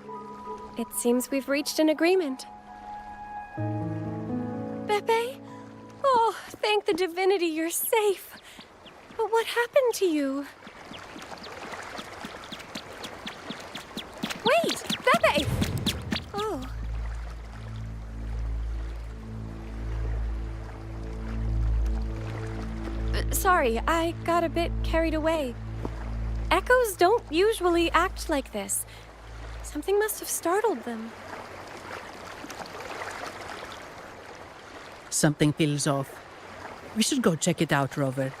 It seems we've reached an agreement. Pepe? Oh, thank the divinity you're safe. But what happened to you? Wait! Pepe! Oh. Sorry, I got a bit carried away. Echoes don't usually act like this. Something must have startled them. Something feels off. We should go check it out, Rover.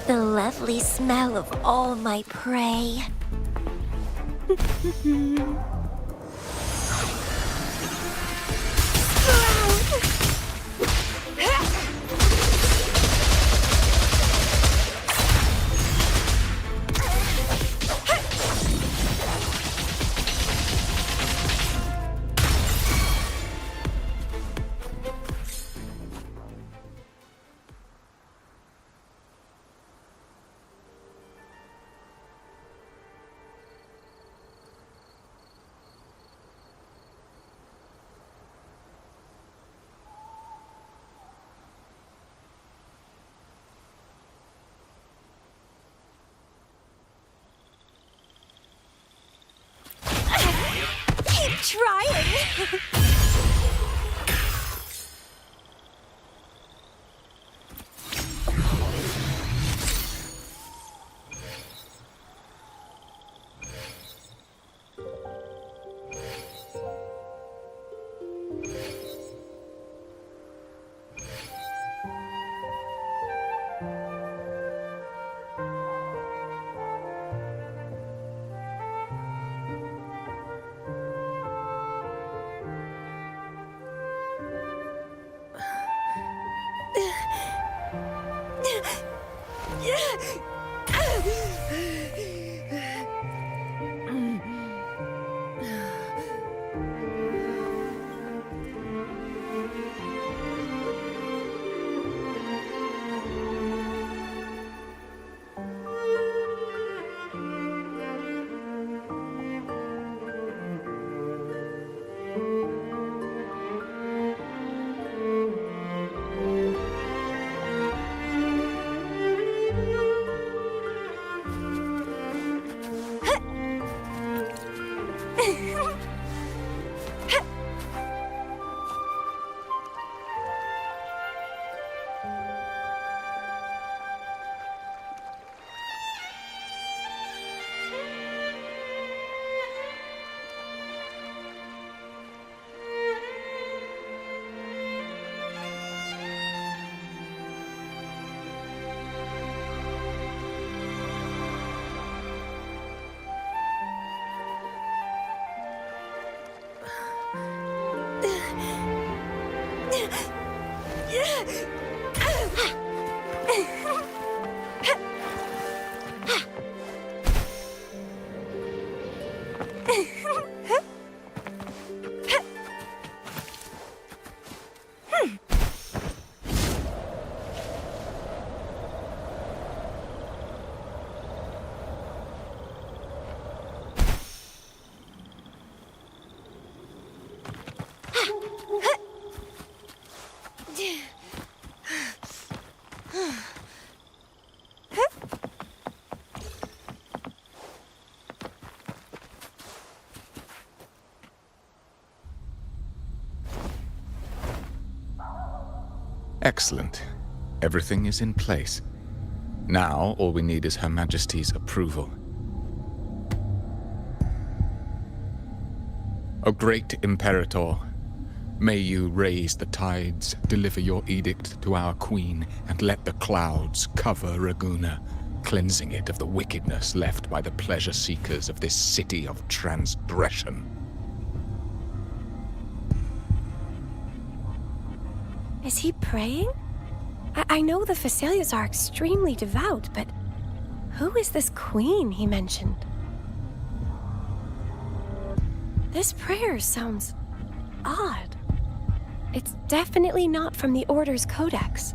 The lovely smell of all my prey. Trying. Excellent. Everything is in place. Now, all we need is Her Majesty's approval. O great Imperator, may you raise the tides, deliver your edict to our queen, and let the clouds cover Raguna, cleansing it of the wickedness left by the pleasure-seekers of this city of transgression. Is he praying? I know the Fesalias are extremely devout, but who is this queen he mentioned? This prayer sounds odd. It's definitely not from the Order's codex.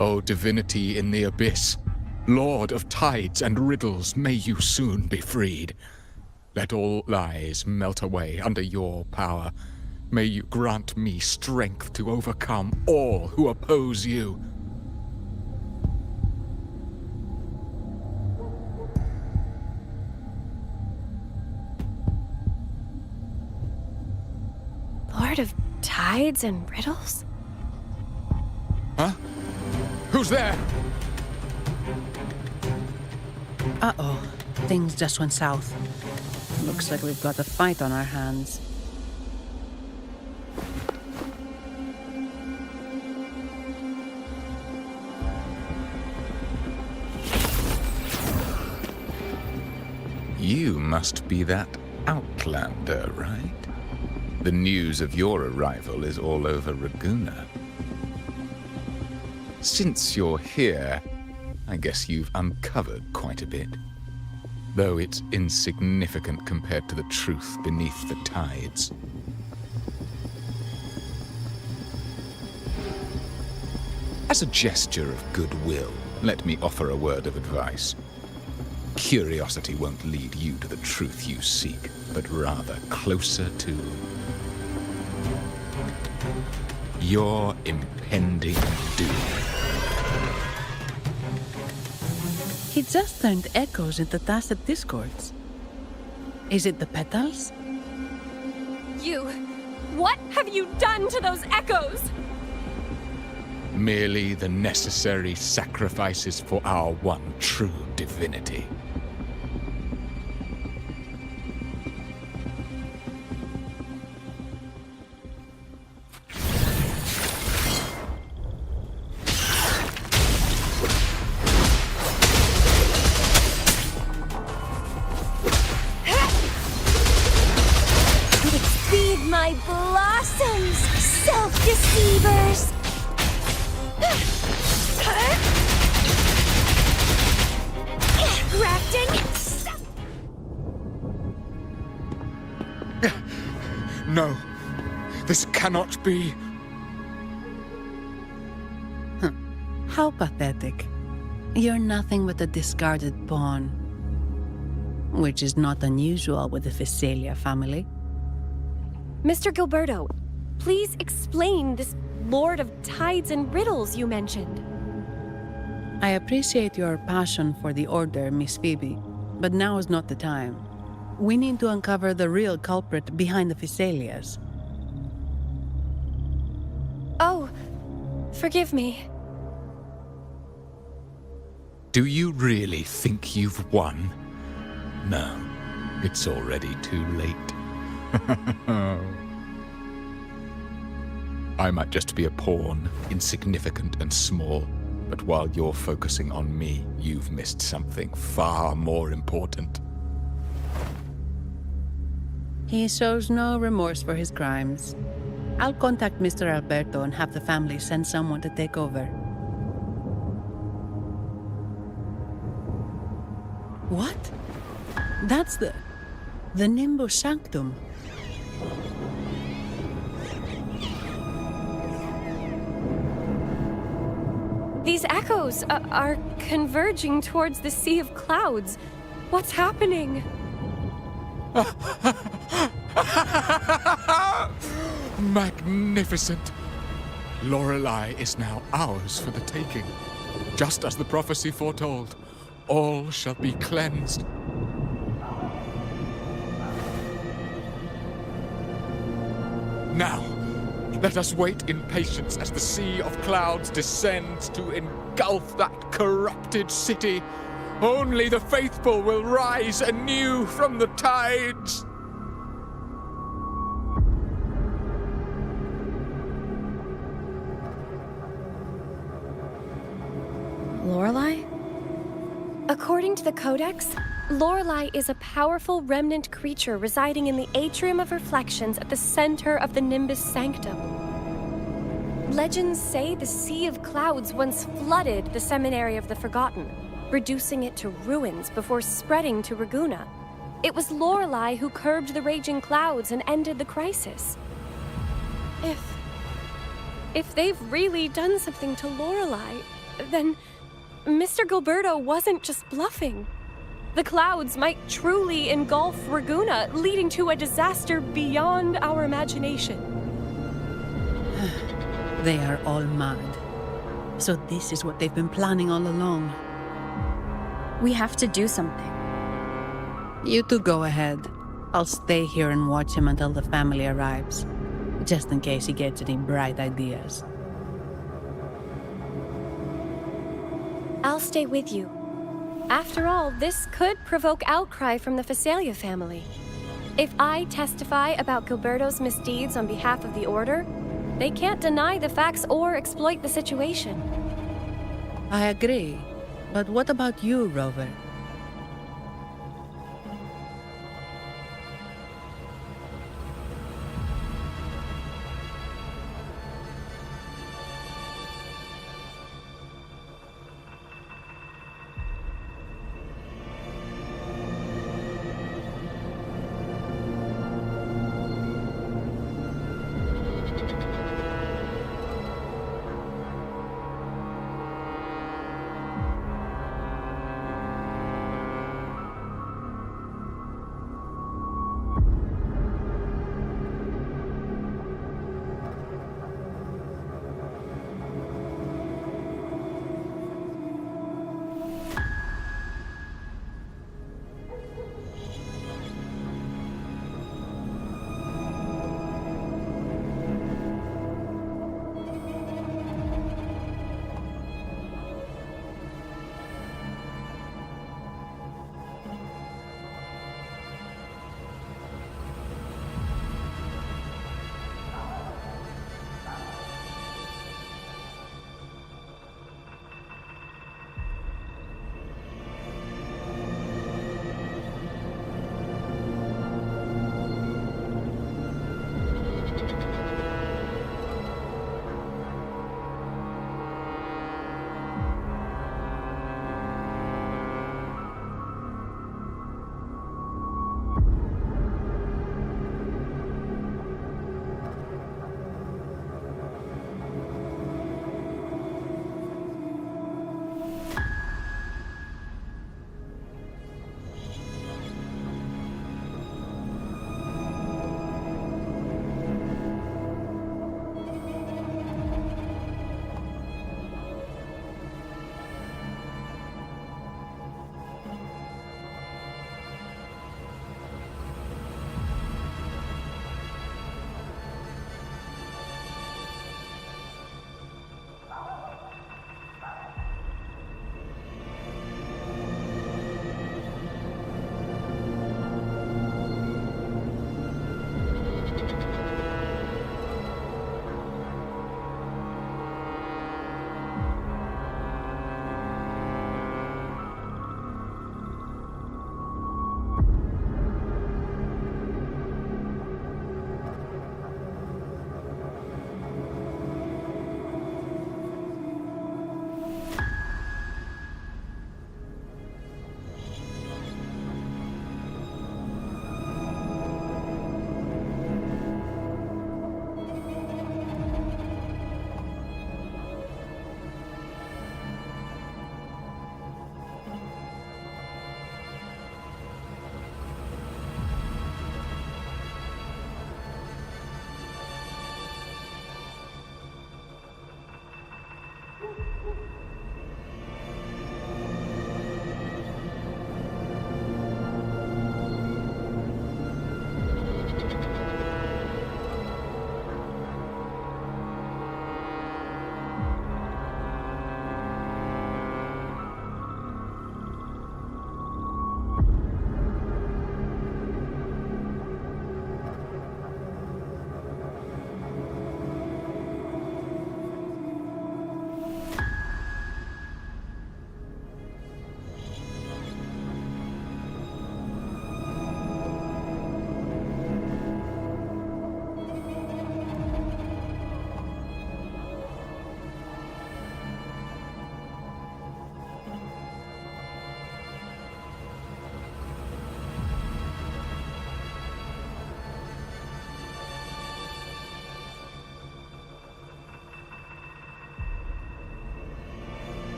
O divinity in the abyss, Lord of tides and riddles, may you soon be freed. Let all lies melt away under your power. May you grant me strength to overcome all who oppose you. Lord of tides and riddles? Huh? Who's there? Uh-oh. Things just went south. Looks like we've got a fight on our hands. You must be that outlander, right? The news of your arrival is all over Raguna. Since you're here, I guess you've uncovered quite a bit. Though it's insignificant compared to the truth beneath the tides. As a gesture of goodwill, let me offer a word of advice. Curiosity won't lead you to the truth you seek, but rather closer to your impending doom. He just turned echoes into tacit discords. Is it the petals? You... what have you done to those echoes? Merely the necessary sacrifices for our one true divinity. Feed my blossoms, self-deceivers! Grafting? No, this cannot be. How pathetic. You're nothing but a discarded pawn. Which is not unusual with the Fesalia family. Mr. Gilberto, please explain this Lord of Tides and Riddles you mentioned. I appreciate your passion for the Order, Miss Phoebe, but now is not the time. We need to uncover the real culprit behind the Fesalias. Oh, forgive me. Do you really think you've won? No, it's already too late. I might just be a pawn, insignificant and small, but while you're focusing on me, you've missed something far more important. He shows no remorse for his crimes. I'll contact Mr. Alberto and have the family send someone to take over. What? That's the Nimbus Sanctum. These echoes are converging towards the Sea of Clouds. What's happening? Magnificent! Lorelei is now ours for the taking. Just as the prophecy foretold, all shall be cleansed. Now, let us wait in patience as the Sea of Clouds descends to engulf that corrupted city. Only the faithful will rise anew from the tides. Lorelei? According to the Codex, Lorelei is a powerful remnant creature residing in the atrium of reflections at the center of the Nimbus Sanctum. Legends say the Sea of Clouds once flooded the Seminary of the Forgotten, reducing it to ruins before spreading to Ragunna. It was Lorelei who curbed the raging clouds and ended the crisis. If they've really done something to Lorelei, then Mr. Gilberto wasn't just bluffing. The clouds might truly engulf Ragunna, leading to a disaster beyond our imagination. They are all mad. So this is what they've been planning all along. We have to do something. You two go ahead. I'll stay here and watch him until the family arrives, just in case he gets any bright ideas. I'll stay with you. After all, this could provoke outcry from the Phasalia family. If I testify about Gilberto's misdeeds on behalf of the Order, they can't deny the facts or exploit the situation. I agree. But what about you, Rover?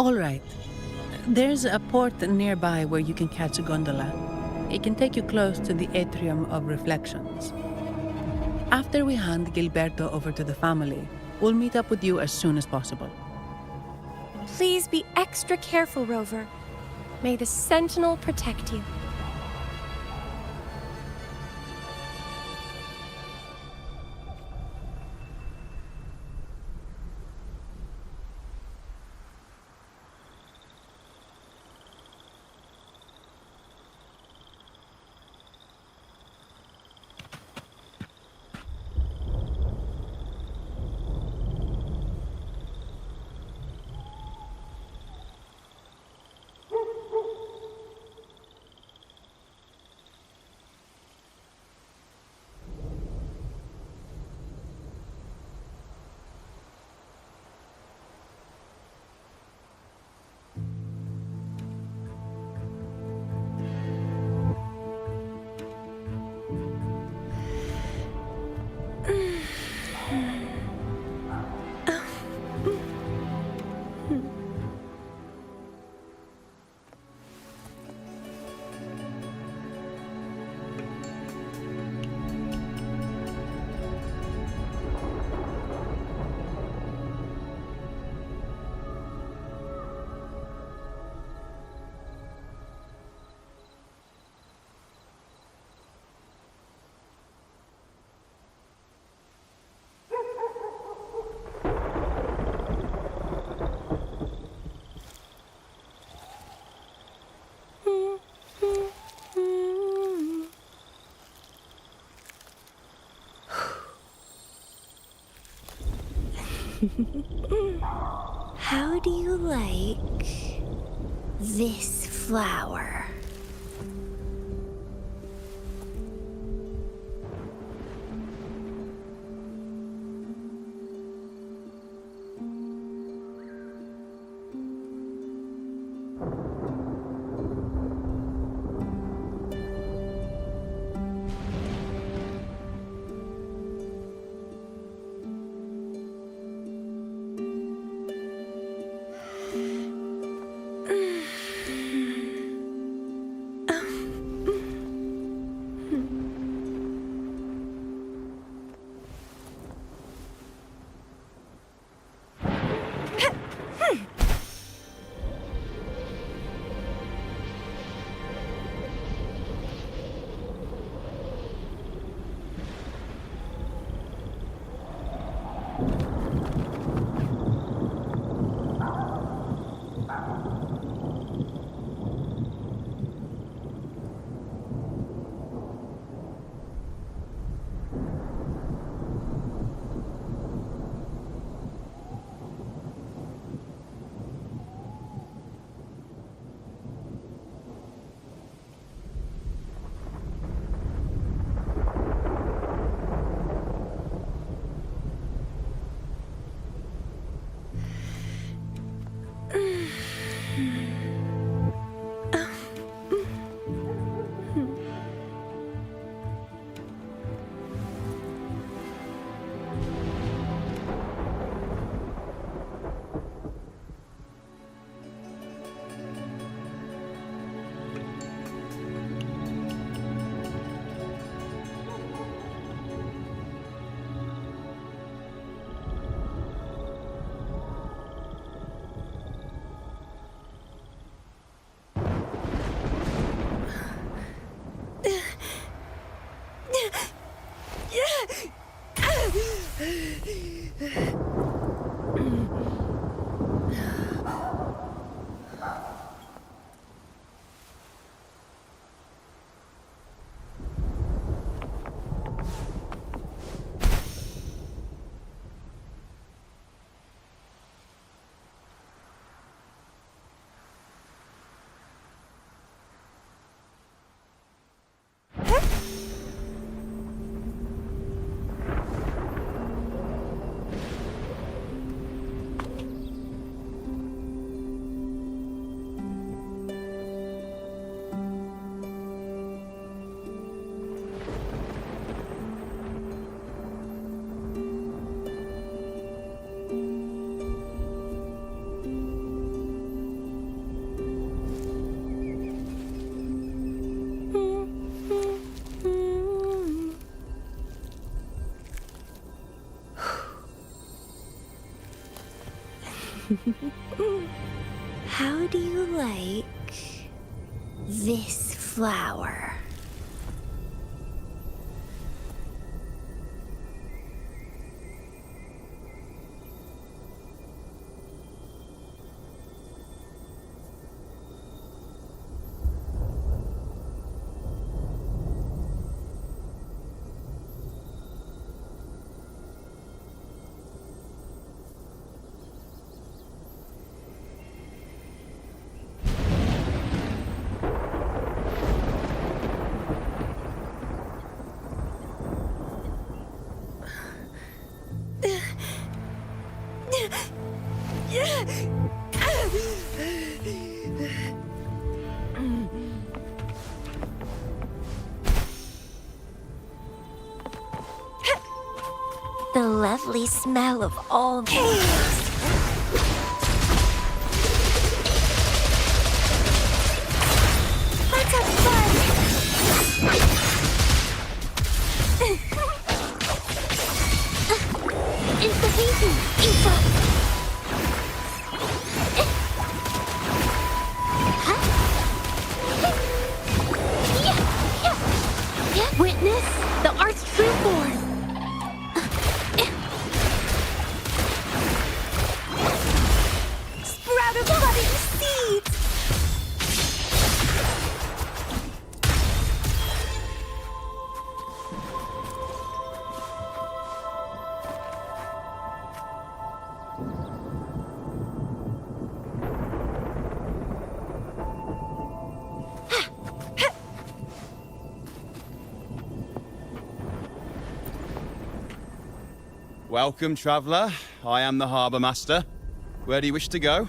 All right. There's a port nearby where you can catch a gondola. It can take you close to the Atrium of Reflections. After we hand Gilberto over to the family, we'll meet up with you as soon as possible. Please be extra careful, Rover. May the Sentinel protect you. How do you like this flower? How do you like this flower? The lovely smell of almonds. Let's have fun! It's the painting! Witness the art's true form! Sprout of budding seeds! Welcome, traveller. I am the harbour master. Where do you wish to go?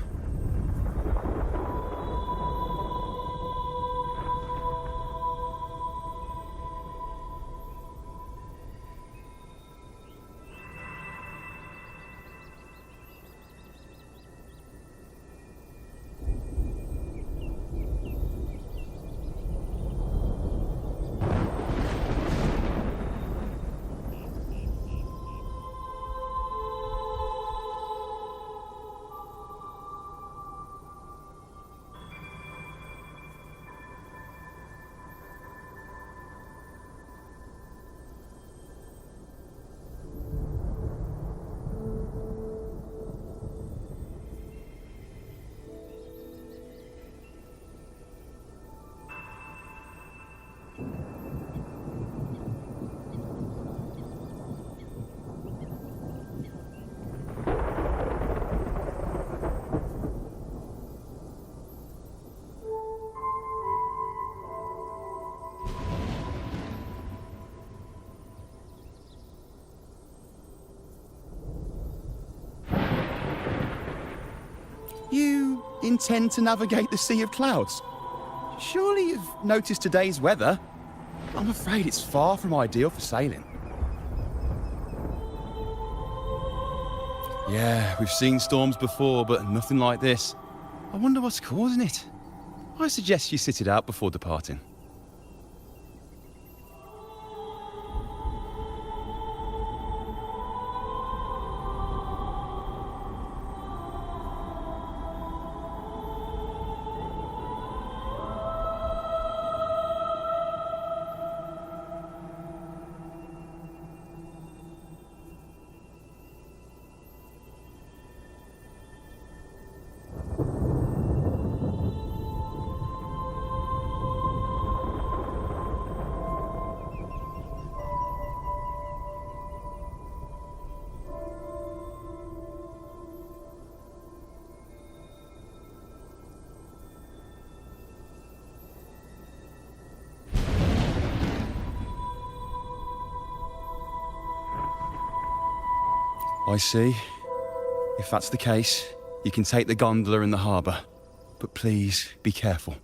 You intend to navigate the Sea of Clouds? Surely you've noticed today's weather? I'm afraid it's far from ideal for sailing. Yeah, we've seen storms before, but nothing like this. I wonder what's causing it. I suggest you sit it out before departing. I see. If that's the case, you can take the gondola in the harbour. But please, be careful.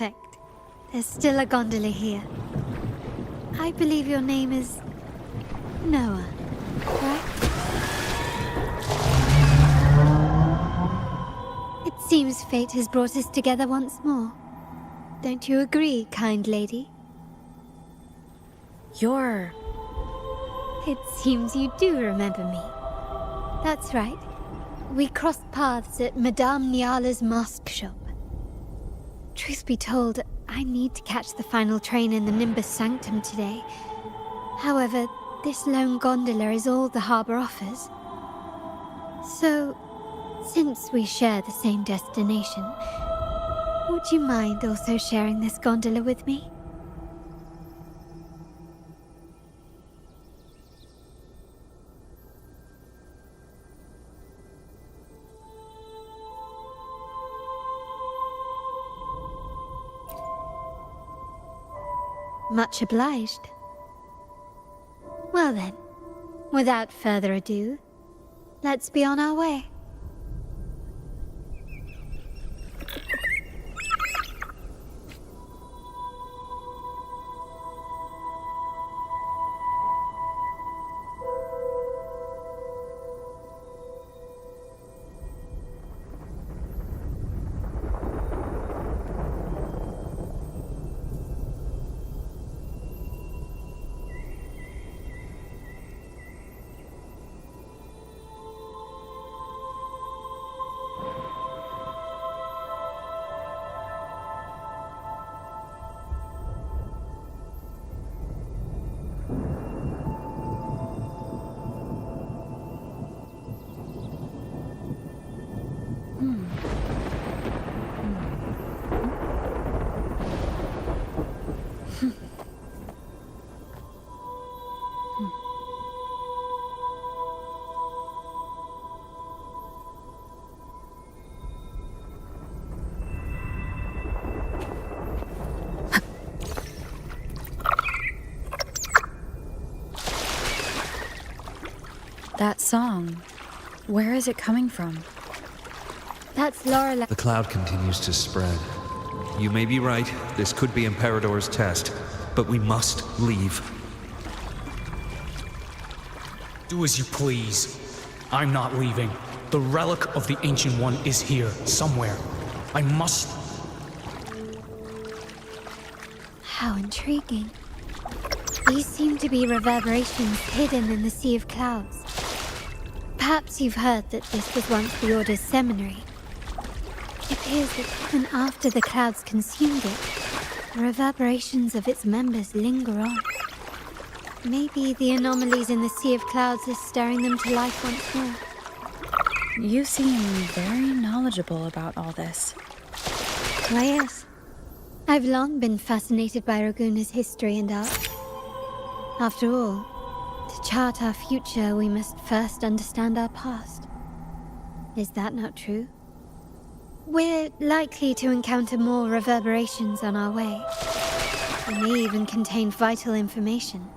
Perfect. There's still a gondola here. I believe your name is Noah, right? It seems fate has brought us together once more. Don't you agree, kind lady? You're... It seems you do remember me. That's right. We crossed paths at Madame Niala's mask shop. Truth be told, I need to catch the final train in the Nimbus Sanctum today. However, this lone gondola is all the harbor offers. So, since we share the same destination, would you mind also sharing this gondola with me? Much obliged. Well then, without further ado, let's be on our way. That song, where is it coming from? That's Lorelei. The cloud continues to spread. You may be right, this could be Imperador's test, but we must leave. Do as you please. I'm not leaving. The relic of the Ancient One is here, somewhere. I must... How intriguing. These seem to be reverberations hidden in the Sea of Clouds. Perhaps you've heard that this was once the Order's seminary. It appears that even after the clouds consumed it, the reverberations of its members linger on. Maybe the anomalies in the Sea of Clouds are stirring them to life once more. You seem very knowledgeable about all this. Why, yes. I've long been fascinated by Raguna's history and art. After all, to chart our future, we must first understand our past. Is that not true? We're likely to encounter more reverberations on our way. They may even contain vital information.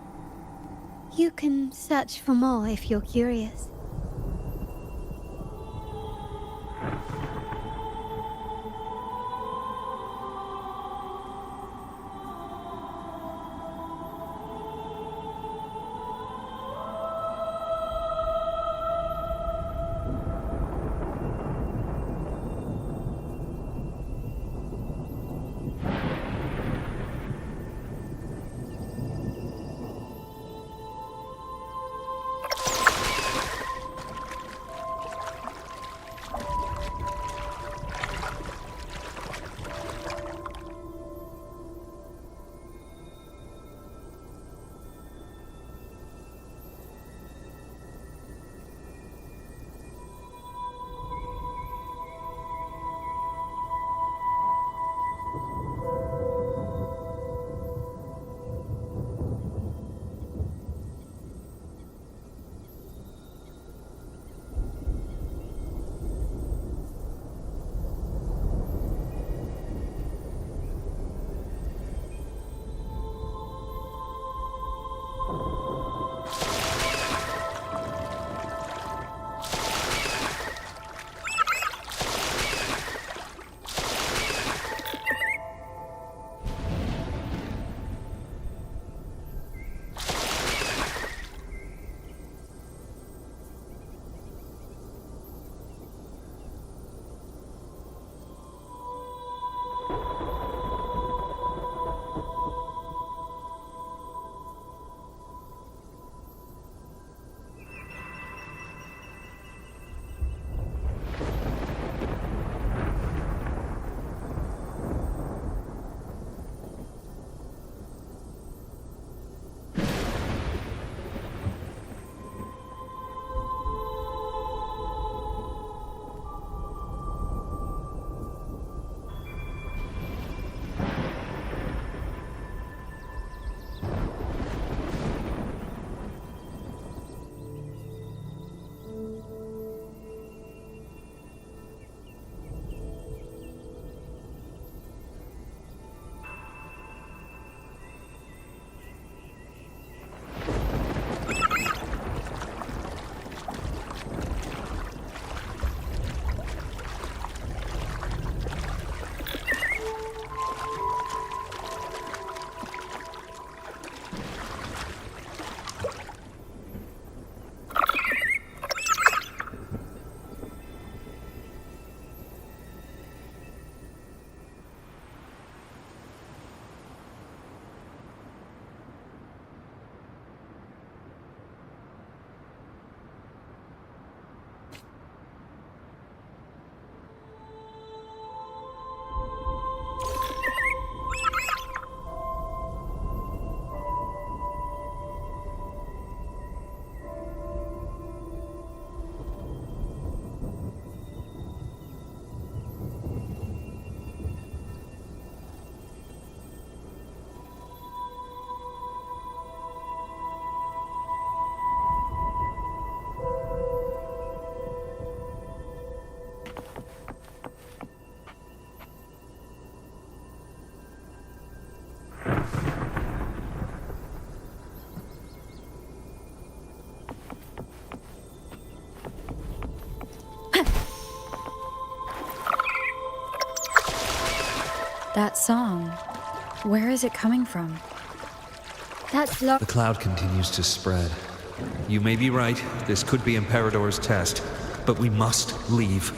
You can search for more if you're curious. That song, where is it coming from? That's The cloud continues to spread. You may be right, this could be Imperador's test, but we must leave.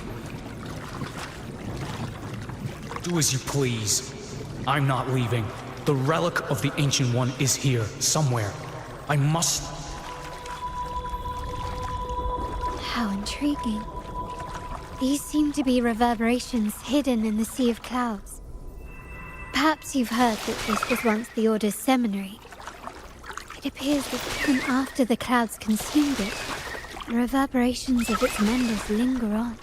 Do as you please. I'm not leaving. The relic of the Ancient One is here, somewhere. I must... How intriguing. These seem to be reverberations hidden in the sea of clouds. Perhaps you've heard that this was once the Order's seminary. It appears that even after the clouds consumed it, the reverberations of its members linger on.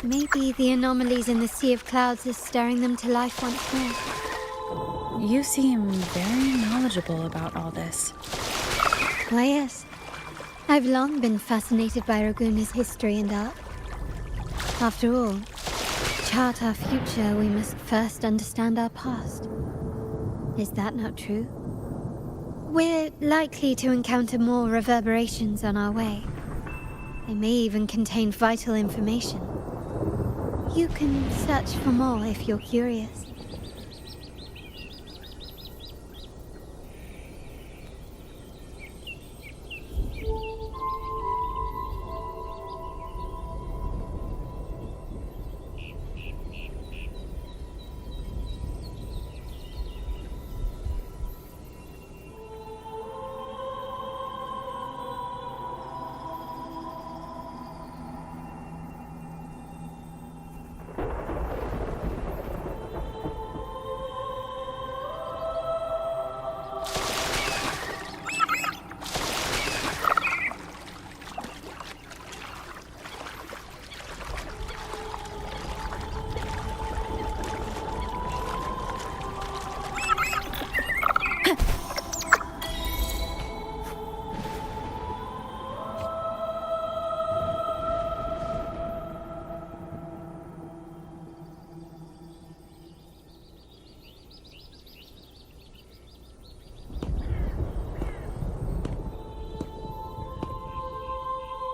Maybe the anomalies in the sea of clouds are stirring them to life once more. You seem very knowledgeable about all this. Why, yes. I've long been fascinated by Raguna's history and art. After all, to chart our future, we must first understand our past. Is that not true? We're likely to encounter more reverberations on our way. They may even contain vital information. You can search for more if you're curious.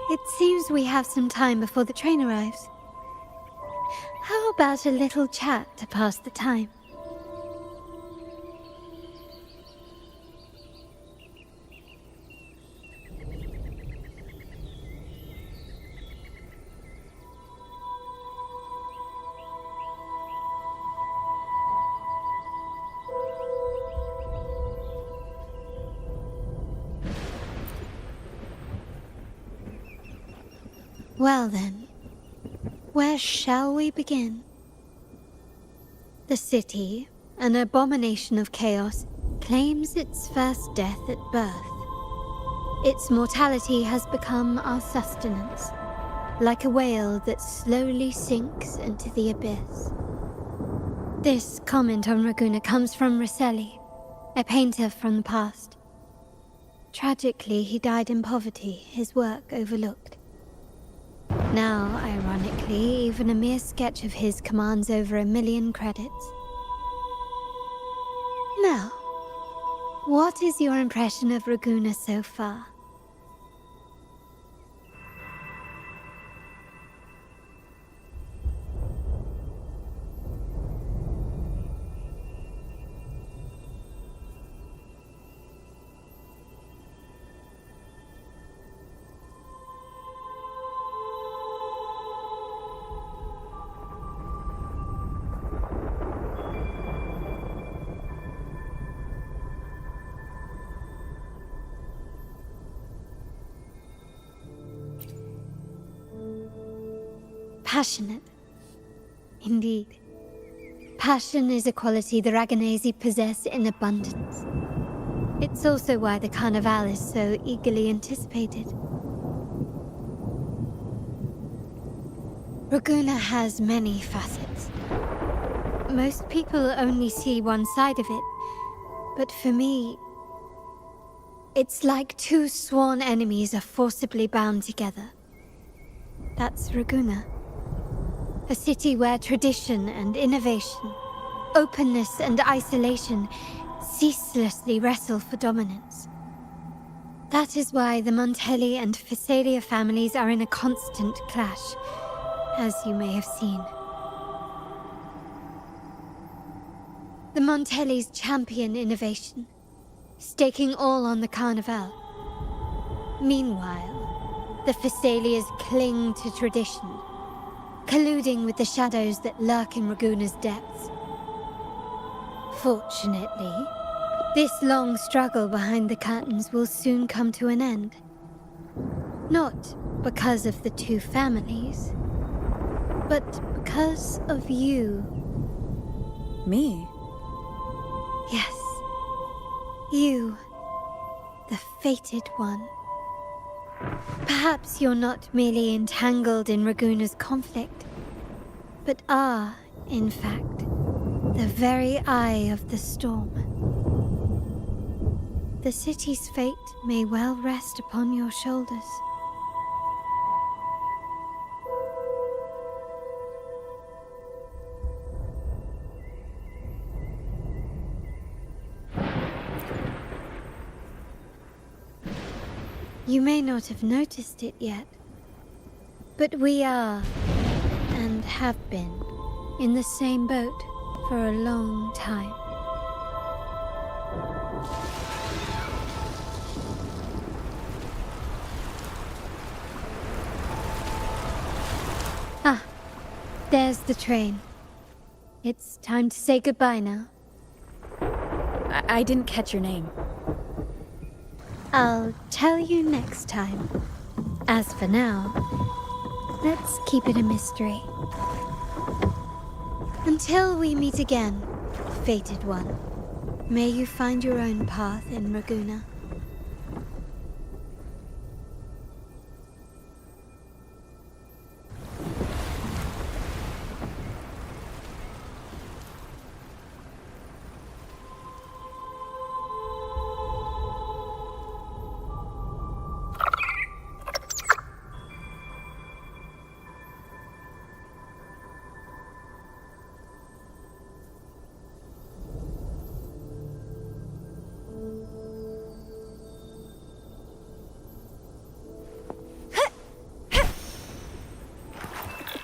It seems we have some time before the train arrives. How about a little chat to pass the time? Well then, where shall we begin? The city, an abomination of chaos, claims its first death at birth. Its mortality has become our sustenance, like a whale that slowly sinks into the abyss. This comment on Raguna comes from Rosselli, a painter from the past. Tragically, he died in poverty, his work overlooked. Now, ironically, even a mere sketch of his commands over 1 million credits. Now, what is your impression of Raguna so far? Passionate. Indeed. Passion is a quality the Raganesi possess in abundance. It's also why the Carnival is so eagerly anticipated. Raguna has many facets. Most people only see one side of it, but for me, it's like two sworn enemies are forcibly bound together. That's Raguna. A city where tradition and innovation, openness and isolation ceaselessly wrestle for dominance. That is why the Montelli and Phasalia families are in a constant clash, as you may have seen. The Montellis champion innovation, staking all on the Carnival. Meanwhile, the Phassalias cling to tradition, colluding with the shadows that lurk in Raguna's depths. Fortunately, this long struggle behind the curtains will soon come to an end. Not because of the two families, but because of you. Me? Yes. You. The fated one. Perhaps you're not merely entangled in Raguna's conflict, but are, in fact, the very eye of the storm. The city's fate may well rest upon your shoulders. You may not have noticed it yet, but we are, and have been, in the same boat for a long time. Ah, there's the train. It's time to say goodbye now. I didn't catch your name. I'll tell you next time. As for now, let's keep it a mystery. Until we meet again, fated one, may you find your own path in Raguna.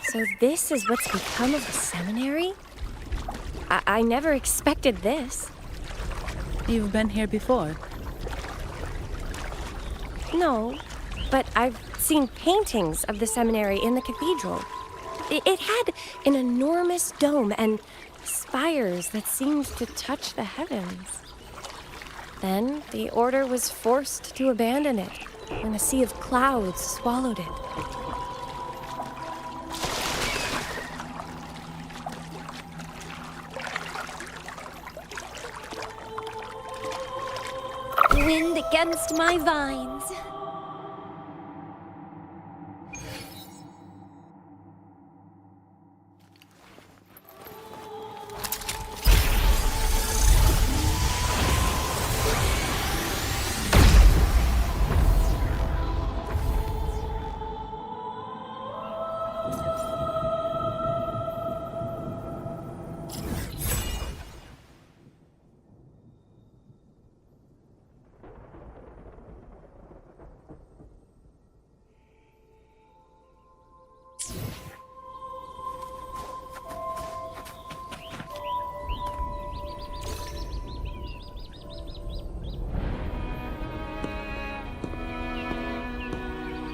So this is what's become of the seminary? I never expected this. You've been here before? No, but I've seen paintings of the seminary in the cathedral. It had an enormous dome and spires that seemed to touch the heavens. Then the order was forced to abandon it when a sea of clouds swallowed it. Wind against my vines.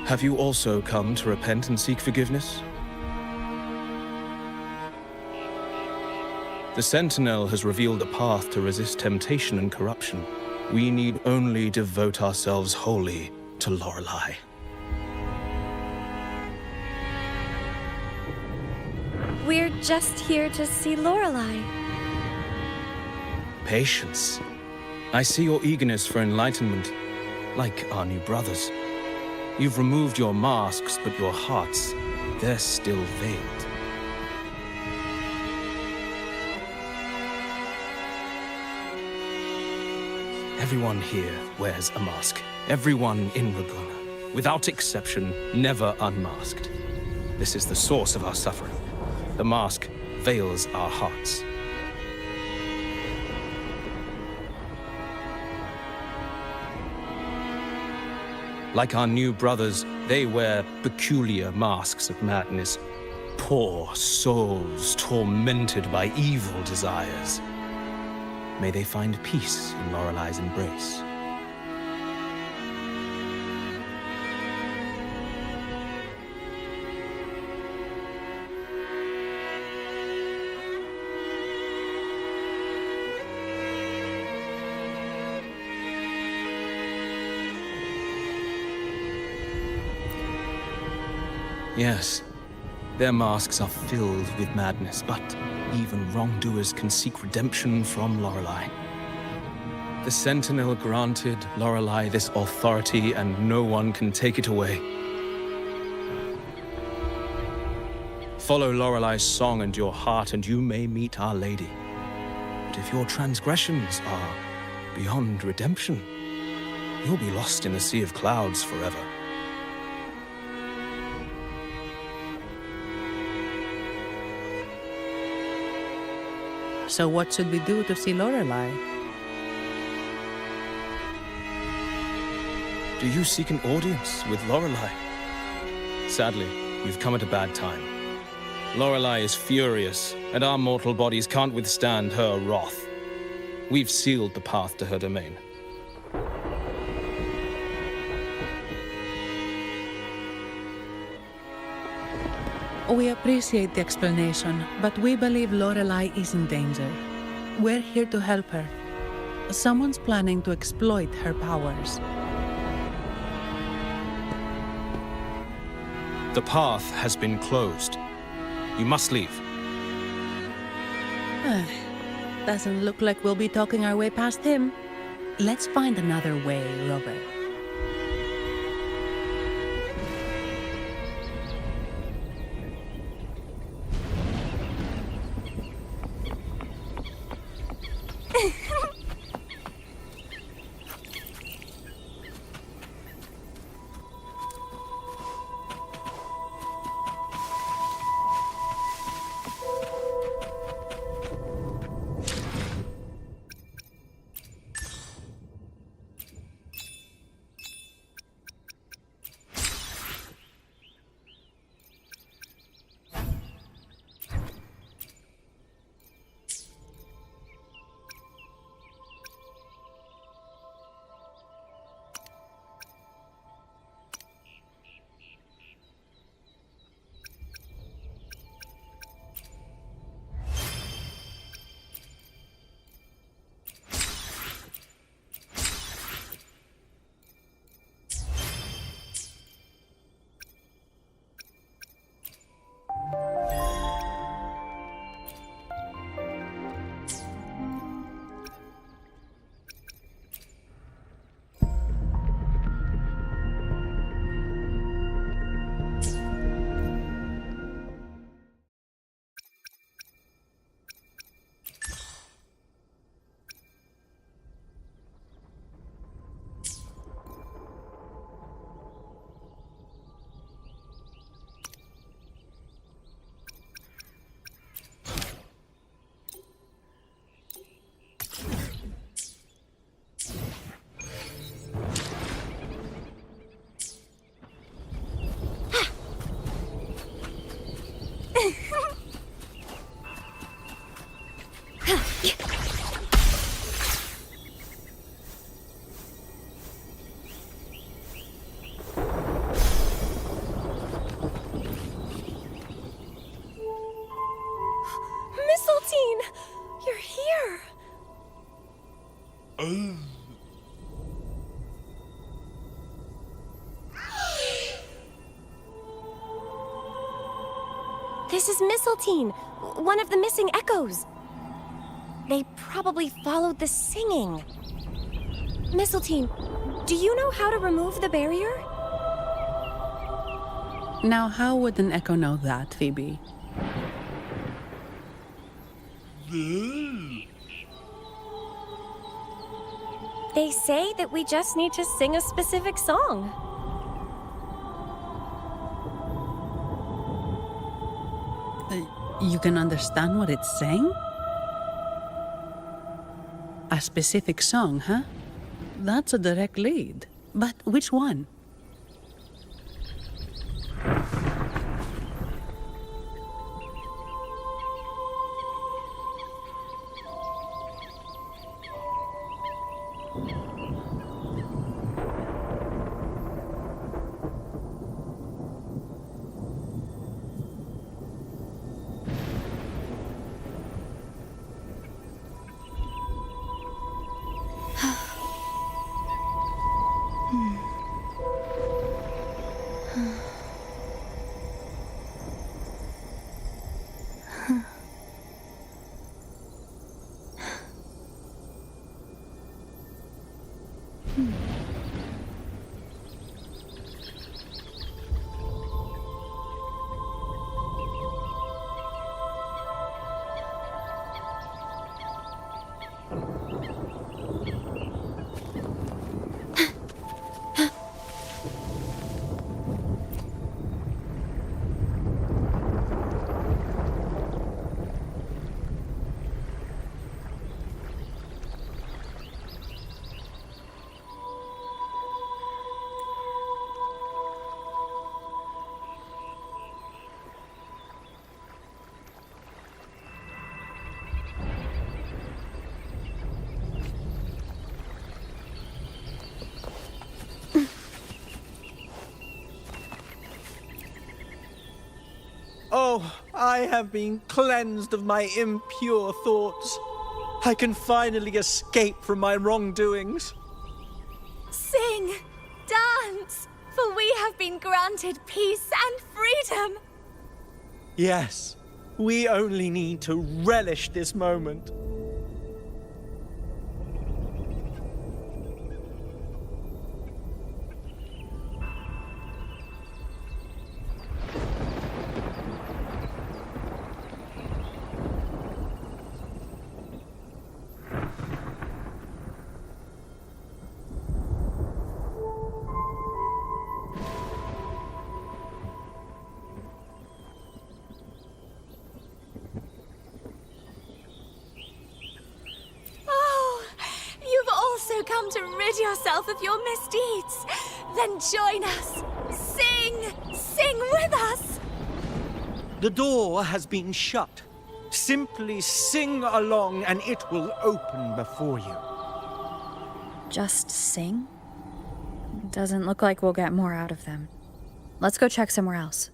Have you also come to repent and seek forgiveness? The Sentinel has revealed a path to resist temptation and corruption. We need only devote ourselves wholly to Lorelei. We're just here to see Lorelei. Patience. I see your eagerness for enlightenment, like our new brothers. You've removed your masks, but your hearts, they're still veiled. Everyone here wears a mask. Everyone in Raguna, without exception, never unmasked. This is the source of our suffering. The mask veils our hearts. Like our new brothers, they wear peculiar masks of madness. Poor souls tormented by evil desires. may they find peace in Lorelai's embrace. Yes, their masks are filled with madness, but even wrongdoers can seek redemption from Lorelai. The Sentinel granted Lorelai this authority, and no one can take it away. Follow Lorelai's song and your heart, and you may meet Our Lady. But if your transgressions are beyond redemption, you'll be lost in the sea of clouds forever. So what should we do to see Lorelai? Do you seek an audience with Lorelai? Sadly, we've come at a bad time. Lorelai is furious, and our mortal bodies can't withstand her wrath. We've sealed the path to her domain. We appreciate the explanation, but we believe Lorelai is in danger. We're here to help her. Someone's planning to exploit her powers. The path has been closed. You must leave. Doesn't look like we'll be talking our way past him. Let's find another way, Robert. You're here! This is Mistletoe, one of the missing echoes. They probably followed the singing. Mistletoe, do you know how to remove the barrier? Now, how would an echo know that, Phoebe? They say that we just need to sing a specific song. You can understand what it's saying? A specific song, huh? That's a direct lead. But which one? Oh, I have been cleansed of my impure thoughts. I can finally escape from my wrongdoings. Sing, dance, for we have been granted peace and freedom. Yes, we only need to relish this moment. Come to rid yourself of your misdeeds. Then join us. Sing with us. The door has been shut. Simply sing along and it will open before you. Just sing? Doesn't look like we'll get more out of them. Let's go check somewhere else.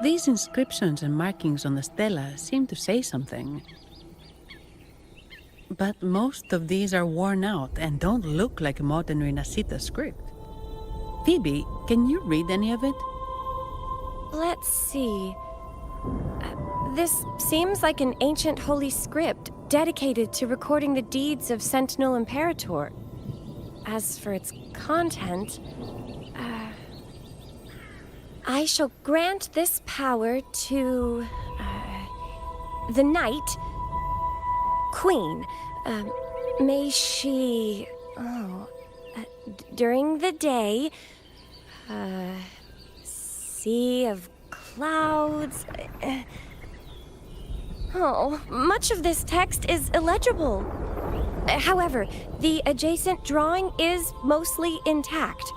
These inscriptions and markings on the stela seem to say something. But most of these are worn out and don't look like a modern Rinascita script. Phoebe, can you read any of it? Let's see. This seems like an ancient holy script dedicated to recording the deeds of Sentinel Imperator. As for its content, I shall grant this power to the Knight Queen. May she, during the day, sea of clouds. Much of this text is illegible. However, the adjacent drawing is mostly intact.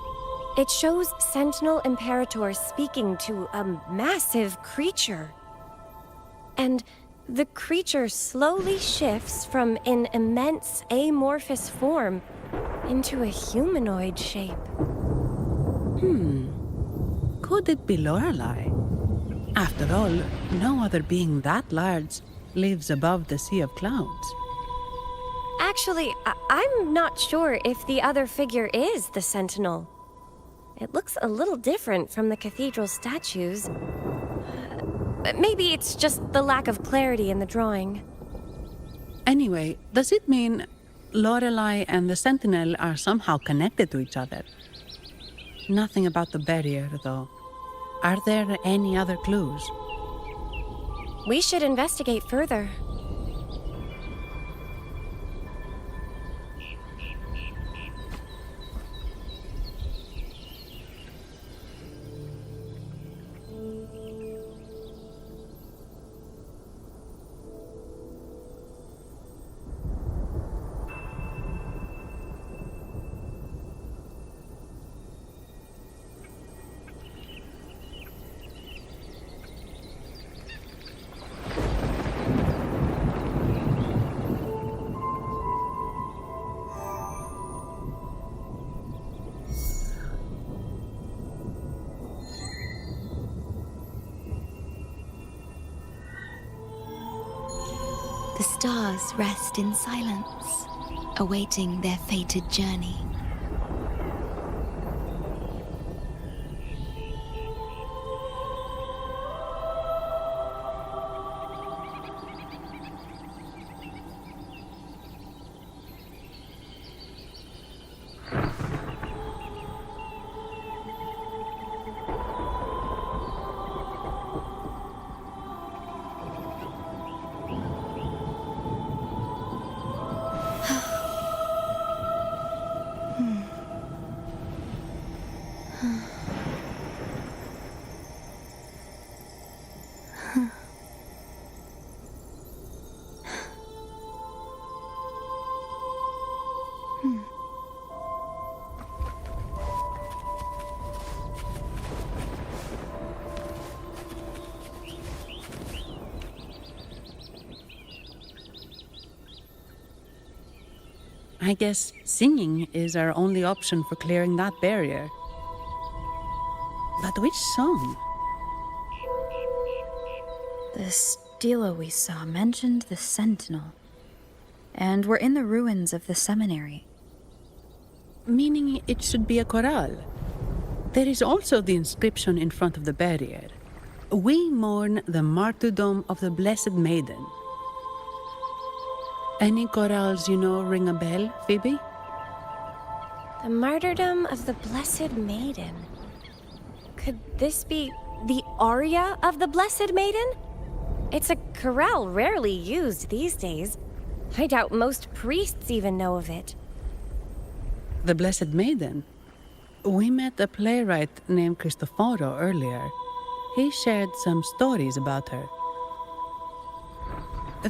It shows Sentinel Imperator speaking to a massive creature. And the creature slowly shifts from an immense amorphous form into a humanoid shape. Could it be Lorelei? After all, no other being that large lives above the sea of clouds. Actually, I'm not sure if the other figure is the Sentinel. It looks a little different from the cathedral statues. Maybe it's just the lack of clarity in the drawing. Anyway, does it mean Lorelei and the Sentinel are somehow connected to each other? Nothing about the barrier, though. Are there any other clues? We should investigate further. The stars rest in silence, awaiting their fated journey. I guess singing is our only option for clearing that barrier. But which song? The stela we saw mentioned the Sentinel. And we're in the ruins of the seminary. Meaning it should be a chorale. There is also the inscription in front of the barrier. We mourn the martyrdom of the Blessed Maiden. Any chorales you know ring a bell, Phoebe? The martyrdom of the Blessed Maiden. Could this be the aria of the Blessed Maiden? It's a chorale rarely used these days. I doubt most priests even know of it. The Blessed Maiden? We met a playwright named Cristoforo earlier. He shared some stories about her.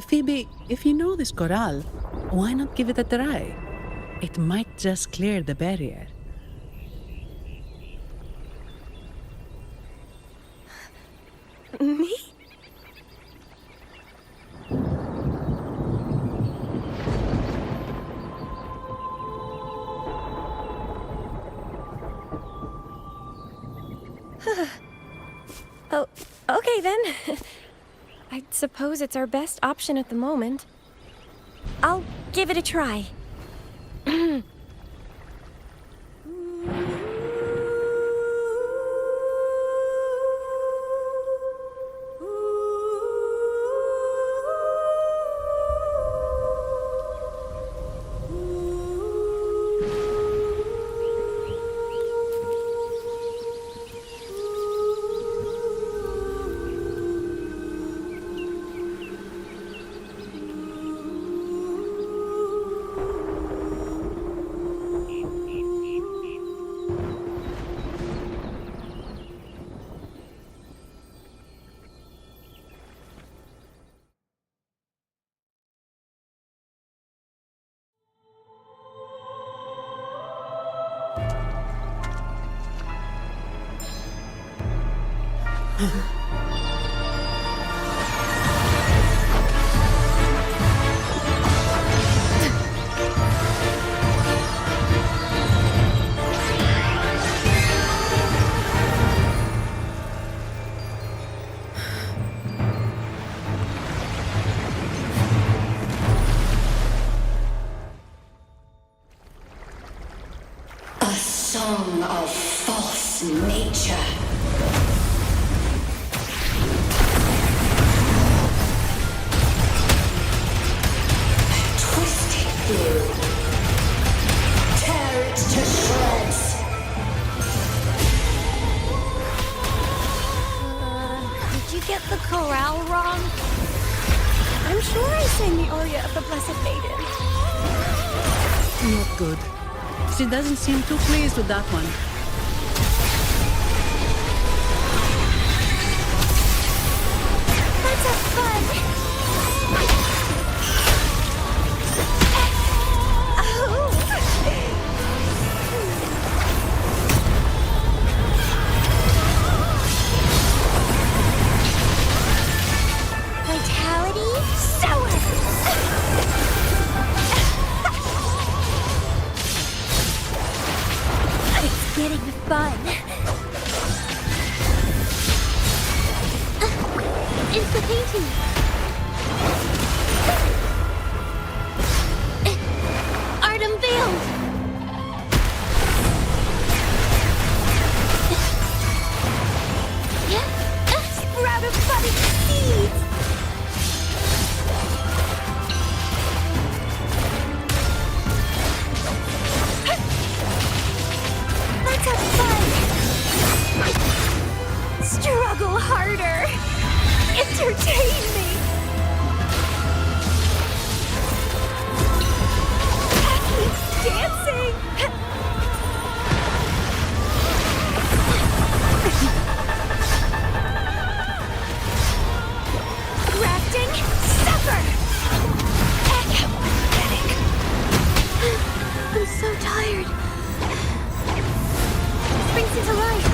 Phoebe, if you know this chorale, why not give it a try? It might just clear the barrier. Me? Oh, okay then. I suppose it's our best option at the moment. I'll give it a try. A song of false nature. Twisted blue. Tear it to shreds. Did you get the chorale wrong? I'm sure I sang the aria of the Blessed Maiden. Not good. She doesn't seem too pleased with that one. Let's have fun! Vitality sour! It's getting fun. It's the painting. Art unveiled. Sprout of budding seeds. Let's have fun! Struggle harder! Entertain me! Keep dancing! Grafting, suffer! Pathetic! I'm so tired. Springs into life.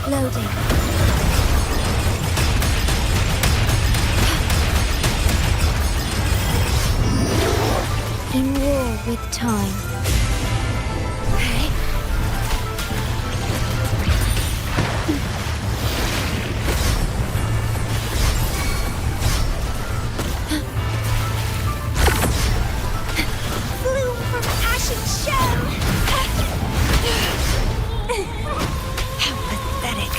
Loading. time. Bloom from ashen shell! How pathetic.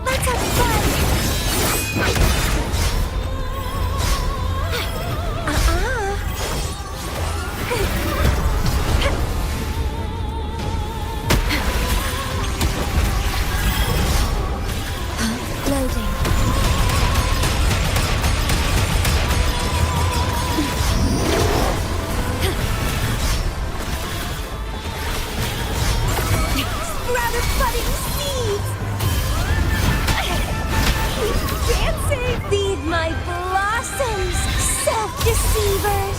Let's have fun! Loading. Rather budding seeds! Keep dancing! Feed my blossoms, self-deceivers!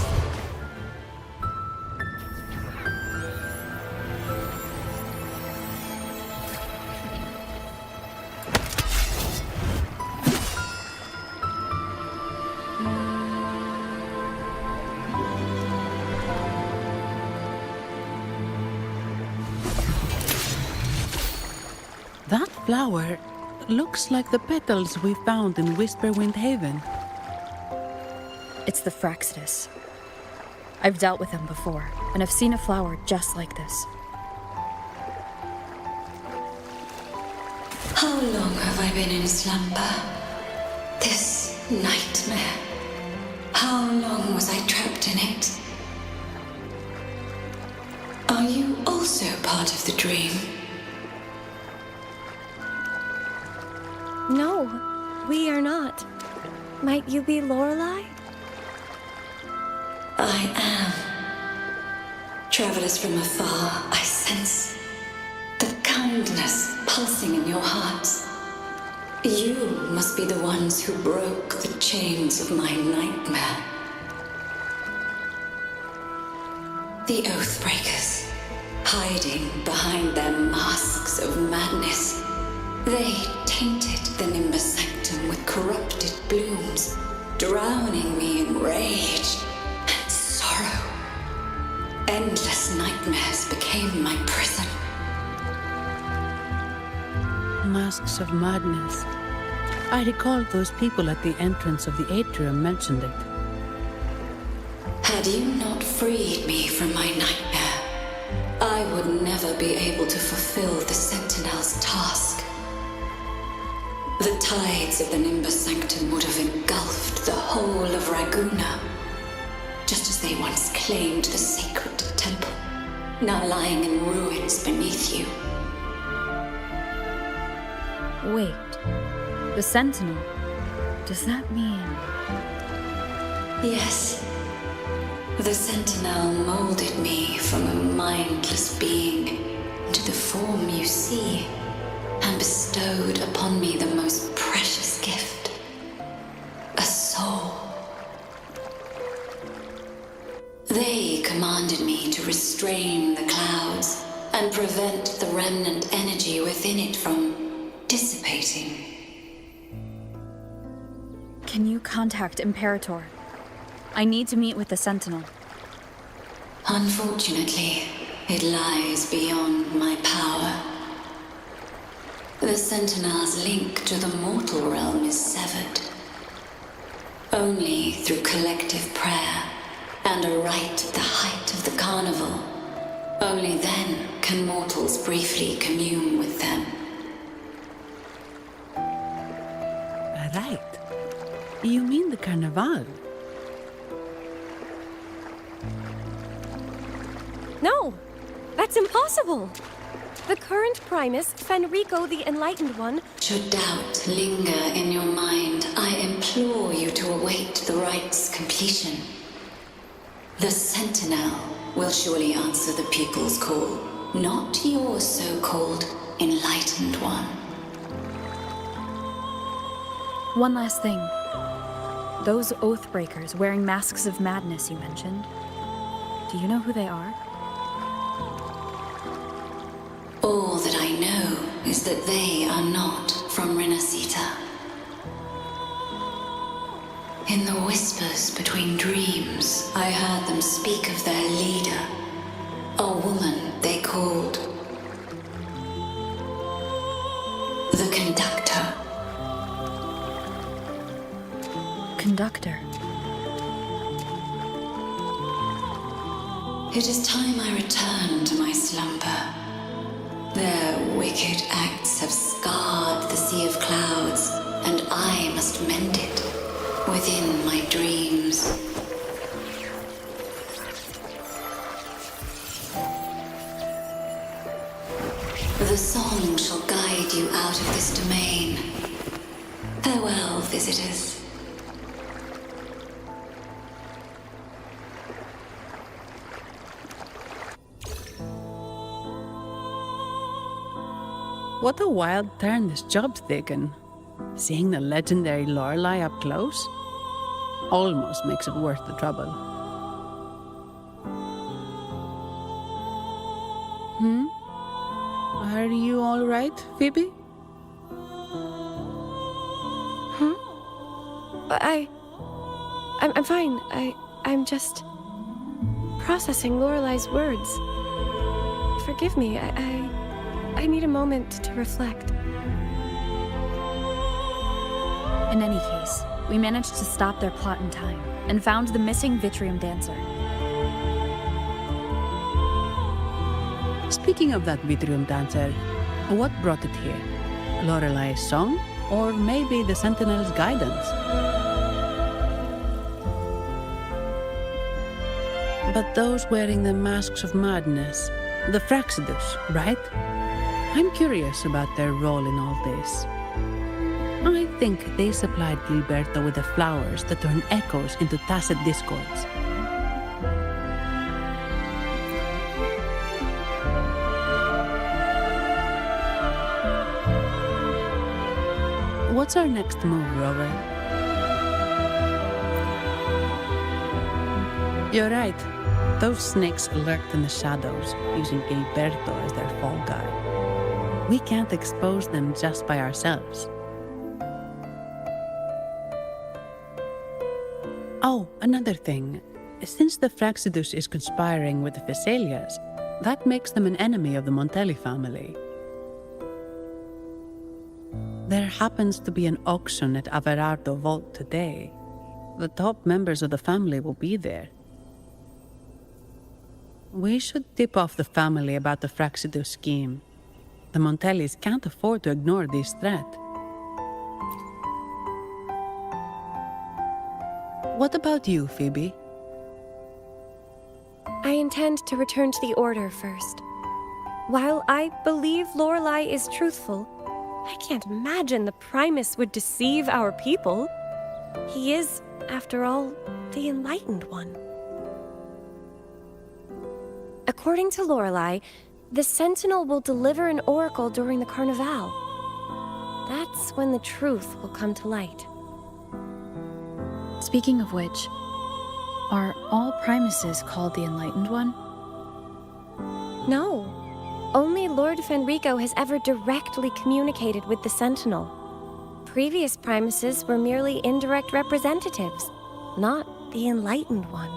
That flower looks like the petals we found in Whisperwind Haven. It's the Fraxidus. I've dealt with them before, and I've seen a flower just like this. How long have I been in slumber? This nightmare. How long was I trapped in it? Are you also part of the dream? No, we are not. Might you be Lorelei? I am. Travelers from afar, I sense the kindness pulsing in your hearts. You must be the ones who broke the chains of my nightmare. The Oathbreakers, hiding behind their masks of madness. They tainted the Nimbus Sanctum with corrupted blooms, drowning me in rage and sorrow. Endless nightmares became my prison. Masks of madness. I recall those people at the entrance of the atrium mentioned it. Had you not freed me from my nightmare, I would never be able to fulfill the Sentinel's task. The tides of the Nimbus Sanctum would have engulfed the whole of Raguna, just as they once claimed the sacred temple, now lying in ruins beneath you. Wait, the Sentinel? Does that mean... Yes. The Sentinel molded me from a mindless being into the form you see, and bestowed upon me the most precious gift, a soul. They commanded me to restrain the clouds and prevent the remnant energy within it from dissipating. Can you contact Imperator? I need to meet with the Sentinel. Unfortunately, it lies beyond my power. The Sentinel's link to the mortal realm is severed. Only through collective prayer and a rite at the height of the carnival, only then can mortals briefly commune with them. Right. You mean the carnival? No, that's impossible. The current Primus, Fenrico the Enlightened One... Should doubt linger in your mind, I implore you to await the rite's completion. The Sentinel will surely answer the people's call, not your so-called Enlightened One. One last thing. Those Oathbreakers wearing masks of madness you mentioned, do you know who they are? All that I know is that they are not from Rinascita. In the whispers between dreams, I heard them speak of their leader, a woman they called the Conductor. Conductor. It is time I return to my slumber. Their wicked acts have scarred the sea of clouds, and I must mend it within my dreams. The song shall guide you out of this domain. Farewell, visitors. What a wild turn this job's taken. Seeing the legendary Lorelei up close almost makes it worth the trouble. Are you all right, Phoebe? I'm fine. I'm just processing Lorelei's words. Forgive me. I need a moment to reflect. In any case, we managed to stop their plot in time and found the missing Vitrium dancer. Speaking of that Vitrium dancer, what brought it here? Lorelei's song? Or maybe the Sentinel's guidance? But those wearing the masks of madness, the Fraxidus, right? I'm curious about their role in all this. I think they supplied Gilberto with the flowers that turn echoes into tacit discords. What's our next move, Rover? You're right. Those snakes lurked in the shadows, using Gilberto as their fall guy. We can't expose them just by ourselves. Oh, another thing. Since the Fraxidus is conspiring with the Thessalias, that makes them an enemy of the Montelli family. There happens to be an auction at Averardo Vault today. The top members of the family will be there. We should tip off the family about the Fraxidus scheme. The Montellis can't afford to ignore this threat. What about you, Phoebe? I intend to return to the Order first. While I believe Lorelei is truthful, I can't imagine the Primus would deceive our people. He is, after all, the Enlightened One. According to Lorelei, the Sentinel will deliver an oracle during the Carnival. That's when the truth will come to light. Speaking of which, are all Primuses called the Enlightened One? No. Only Lord Fenrico has ever directly communicated with the Sentinel. Previous Primuses were merely indirect representatives, not the Enlightened One.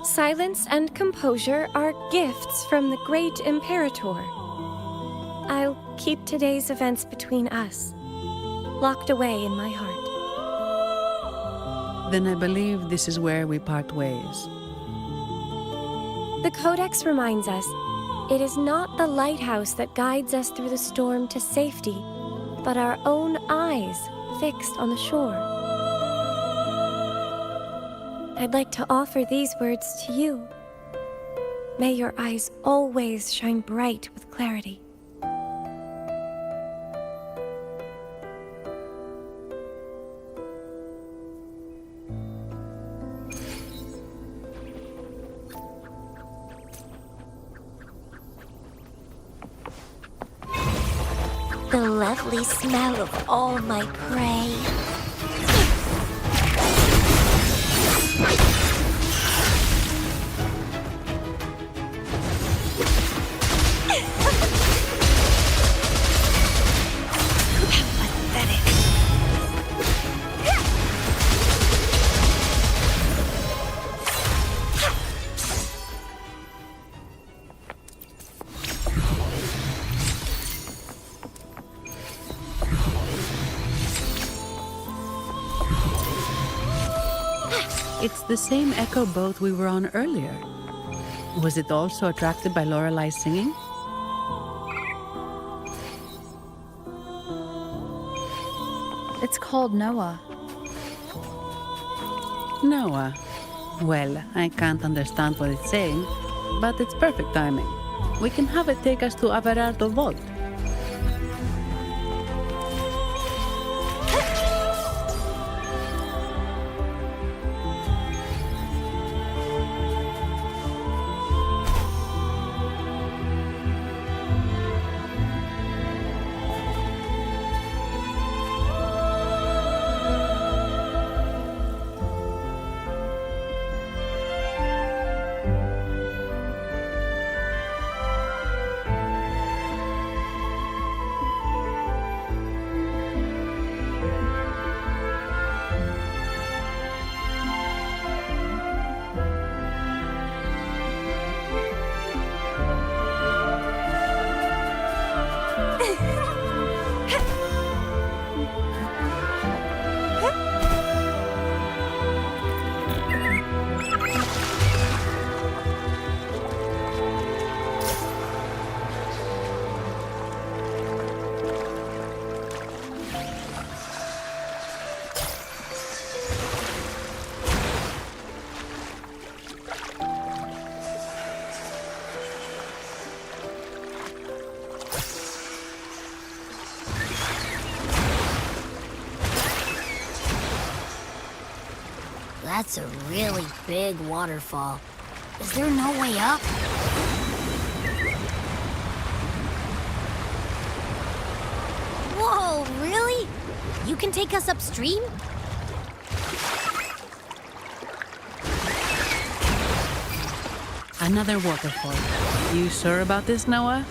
Silence and composure are gifts from the great Imperator. I'll keep today's events between us, locked away in my heart. Then I believe this is where we part ways. The Codex reminds us, it is not the lighthouse that guides us through the storm to safety, but our own eyes fixed on the shore. I'd like to offer these words to you. May your eyes always shine bright with clarity. The lovely smell of all my prey. It's the same echo boat we were on earlier. Was it also attracted by Lorelai's singing? It's called Noah. Noah. Well, I can't understand what it's saying, but it's perfect timing. We can have it take us to Averardo Vault. That's a really big waterfall. Is there no way up? Whoa, really? You can take us upstream? Another waterfall. You sure about this, Noah?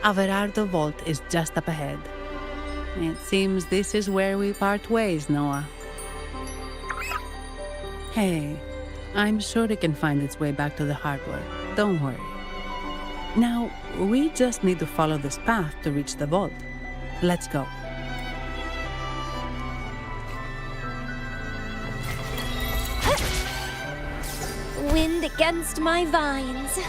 Averardo Vault is just up ahead. It seems this is where we part ways, Noah. Hey, I'm sure it can find its way back to the harbor. Don't worry. Now, we just need to follow this path to reach the vault. Let's go. Wind against my vines.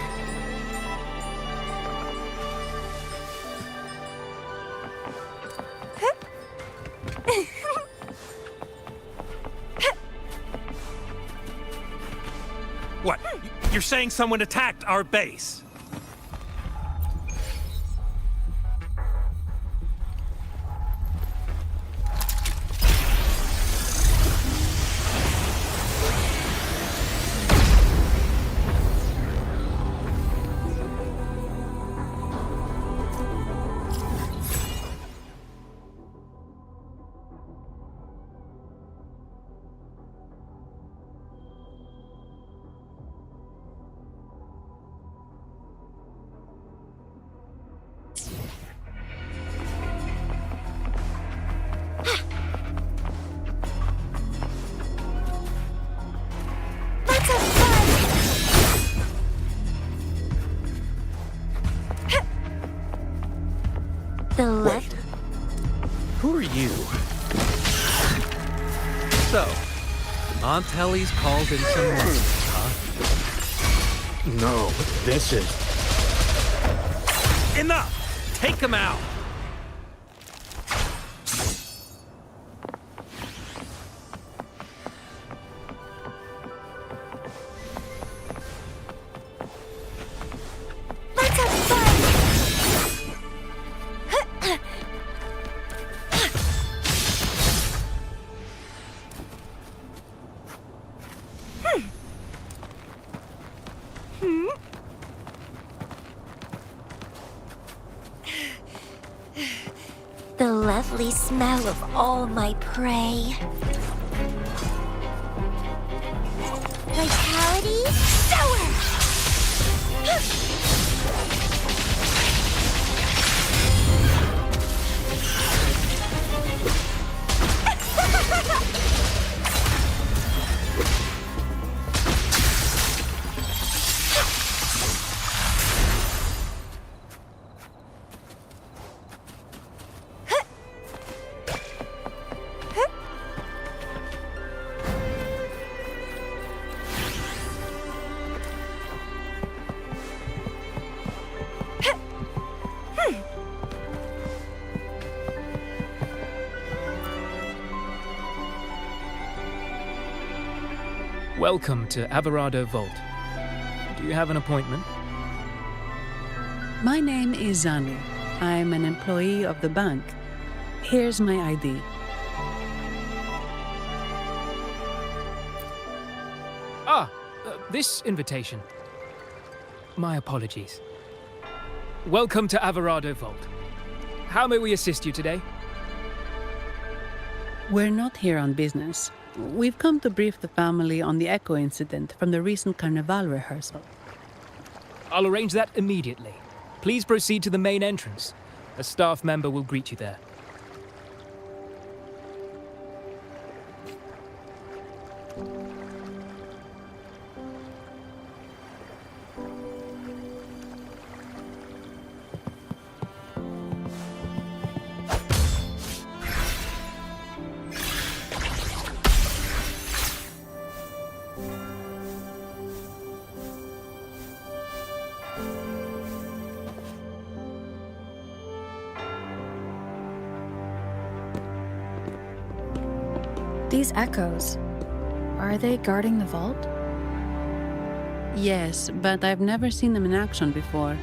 What? You're saying someone attacked our base? The left. Who are you? So, Aunt Helly's called in some monsters, huh? No, this is... Enough! Take them out! The lovely smell of all my prey. Vitality, sour! Welcome to Averado Vault. Do you have an appointment? My name is Zani. I'm an employee of the bank. Here's my ID. This invitation. My apologies. Welcome to Averado Vault. How may we assist you today? We're not here on business. We've come to brief the family on the Echo incident from the recent Carnival rehearsal. I'll arrange that immediately. Please proceed to the main entrance. A staff member will greet you there. These echoes, are they guarding the vault? Yes, but I've never seen them in action before.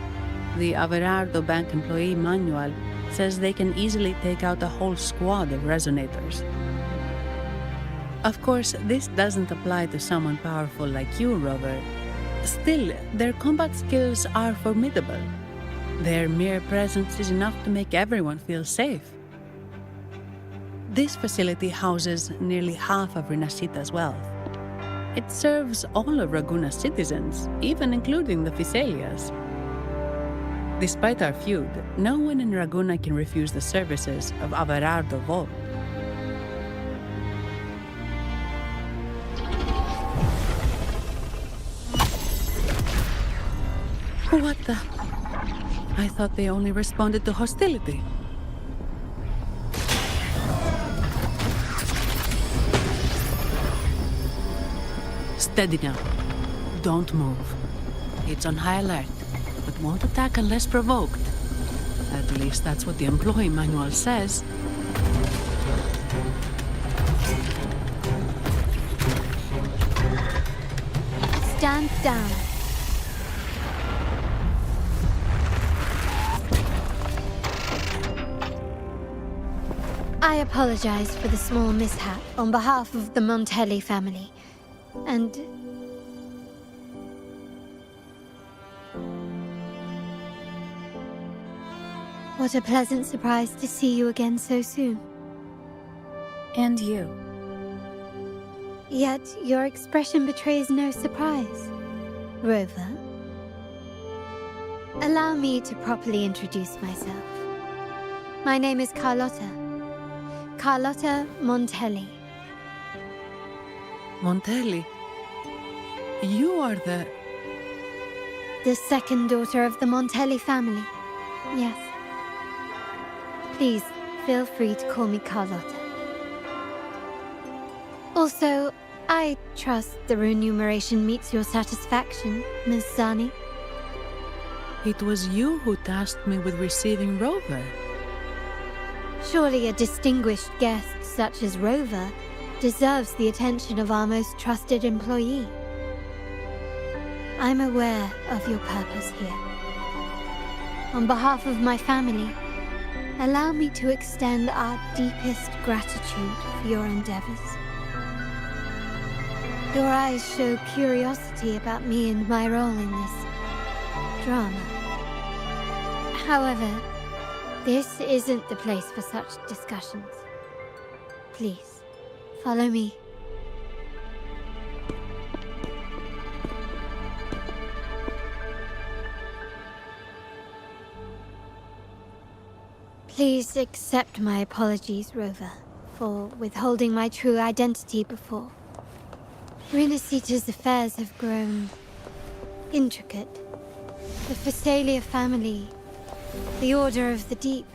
The Averardo Bank employee manual says they can easily take out a whole squad of resonators. Of course, this doesn't apply to someone powerful like you, Rover. Still, their combat skills are formidable. Their mere presence is enough to make everyone feel safe. This facility houses nearly half of Rinascita's wealth. It serves all of Raguna's citizens, even including the Physaelias. Despite our feud, no one in Raguna can refuse the services of Averardo Vault. What the? I thought they only responded to hostility. Steady now. Don't move. It's on high alert, but won't attack unless provoked. At least that's what the employee manual says. Stand down. I apologize for the small mishap on behalf of the Montelli family. And what a pleasant surprise to see you again so soon. And you. Yet your expression betrays no surprise. Rover, allow me to properly introduce myself. My name is Carlotta. Carlotta Montelli. Montelli? You are the second daughter of the Montelli family. Yes. Please, feel free to call me Carlotta. Also, I trust the remuneration meets your satisfaction, Ms. Zani. It was you who tasked me with receiving Rover. Surely a distinguished guest such as Rover deserves the attention of our most trusted employee. I'm aware of your purpose here. On behalf of my family, allow me to extend our deepest gratitude for your endeavors. Your eyes show curiosity about me and my role in this drama. However, this isn't the place for such discussions. Please, follow me. Please accept my apologies, Rover, for withholding my true identity before. Rinascita's affairs have grown intricate. The Physaelia family, the Order of the Deep.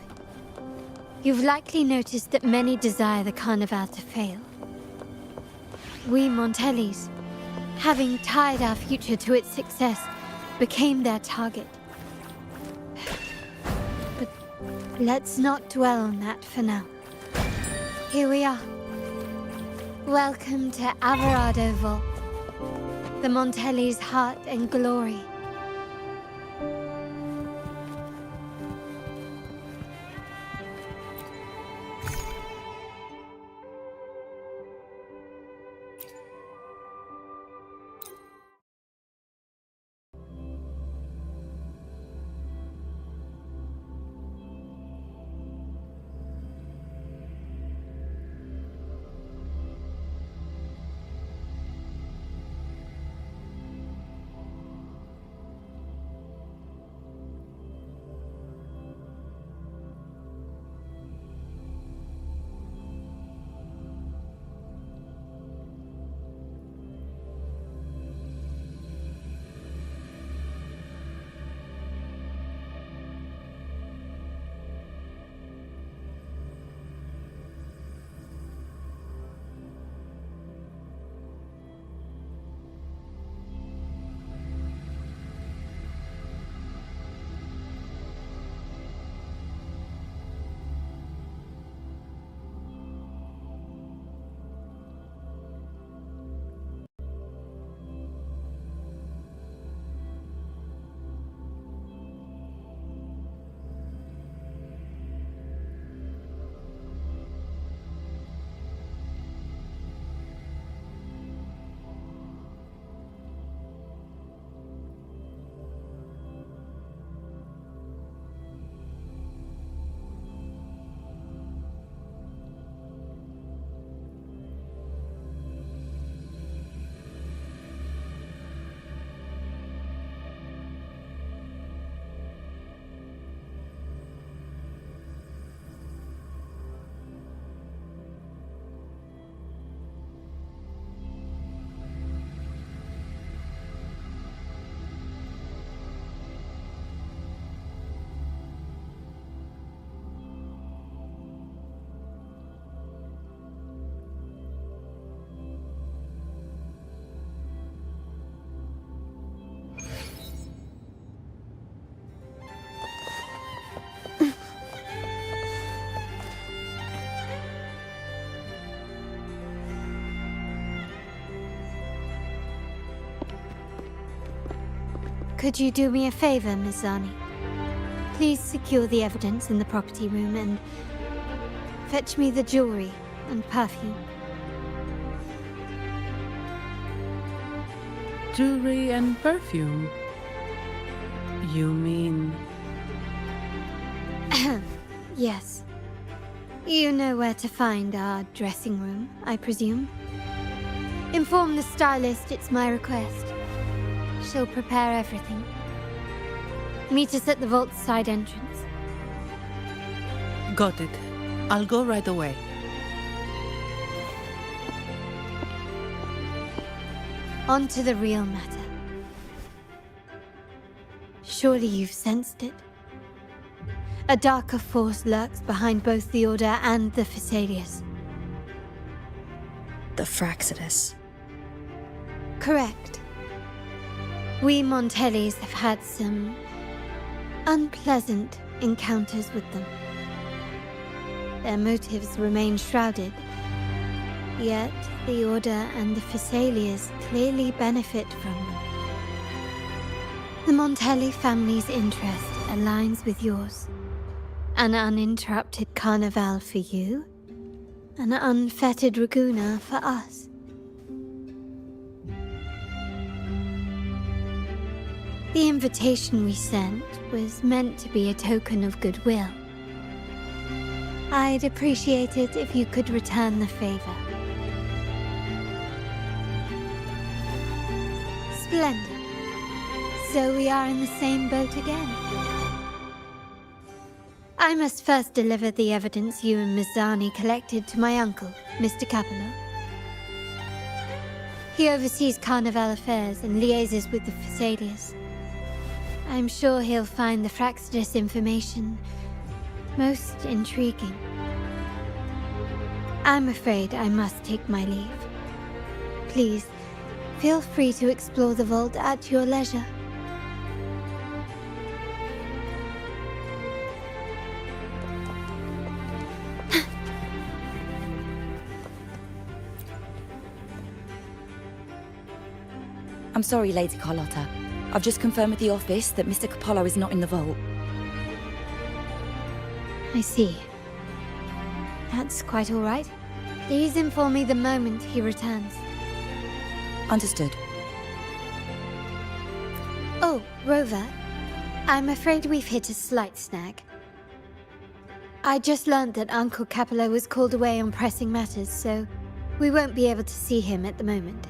You've likely noticed that many desire the Carnival to fail. We Montellis, having tied our future to its success, became their target. But let's not dwell on that for now. Here we are. Welcome to Averado Vault. the Montelli's heart and glory. Could you do me a favor, Miss Zani? Please secure the evidence in the property room and fetch me the jewelry and perfume. Jewelry and perfume? You mean... Yes. You know where to find our dressing room, I presume? Inform the stylist it's my request. She'll prepare everything. Meet us at the vault's side entrance. Got it. I'll go right away. On to the real matter. Surely you've sensed it. A darker force lurks behind both the Order and the Phasaelius. The Fraxidus. Correct. We Montellis have had some unpleasant encounters with them. Their motives remain shrouded, yet the Order and the Phasaelius clearly benefit from them. The Montelli family's interest aligns with yours. An uninterrupted carnival for you, an unfettered Raguna for us. The invitation we sent was meant to be a token of goodwill. I'd appreciate it if you could return the favor. Splendid. So we are in the same boat again. I must first deliver the evidence you and Miss Zani collected to my uncle, Mr. Capello. He oversees Carnival affairs and liaises with the Phasaelius. I'm sure he'll find the Fraxidus information most intriguing. I'm afraid I must take my leave. Please, feel free to explore the vault at your leisure. I'm sorry, Lady Carlotta. I've just confirmed with the office that Mr. Capallo is not in the vault. I see. That's quite all right. Please inform me the moment he returns. Understood. Oh, Rover. I'm afraid we've hit a slight snag. I just learned that Uncle Capello was called away on pressing matters, so we won't be able to see him at the moment.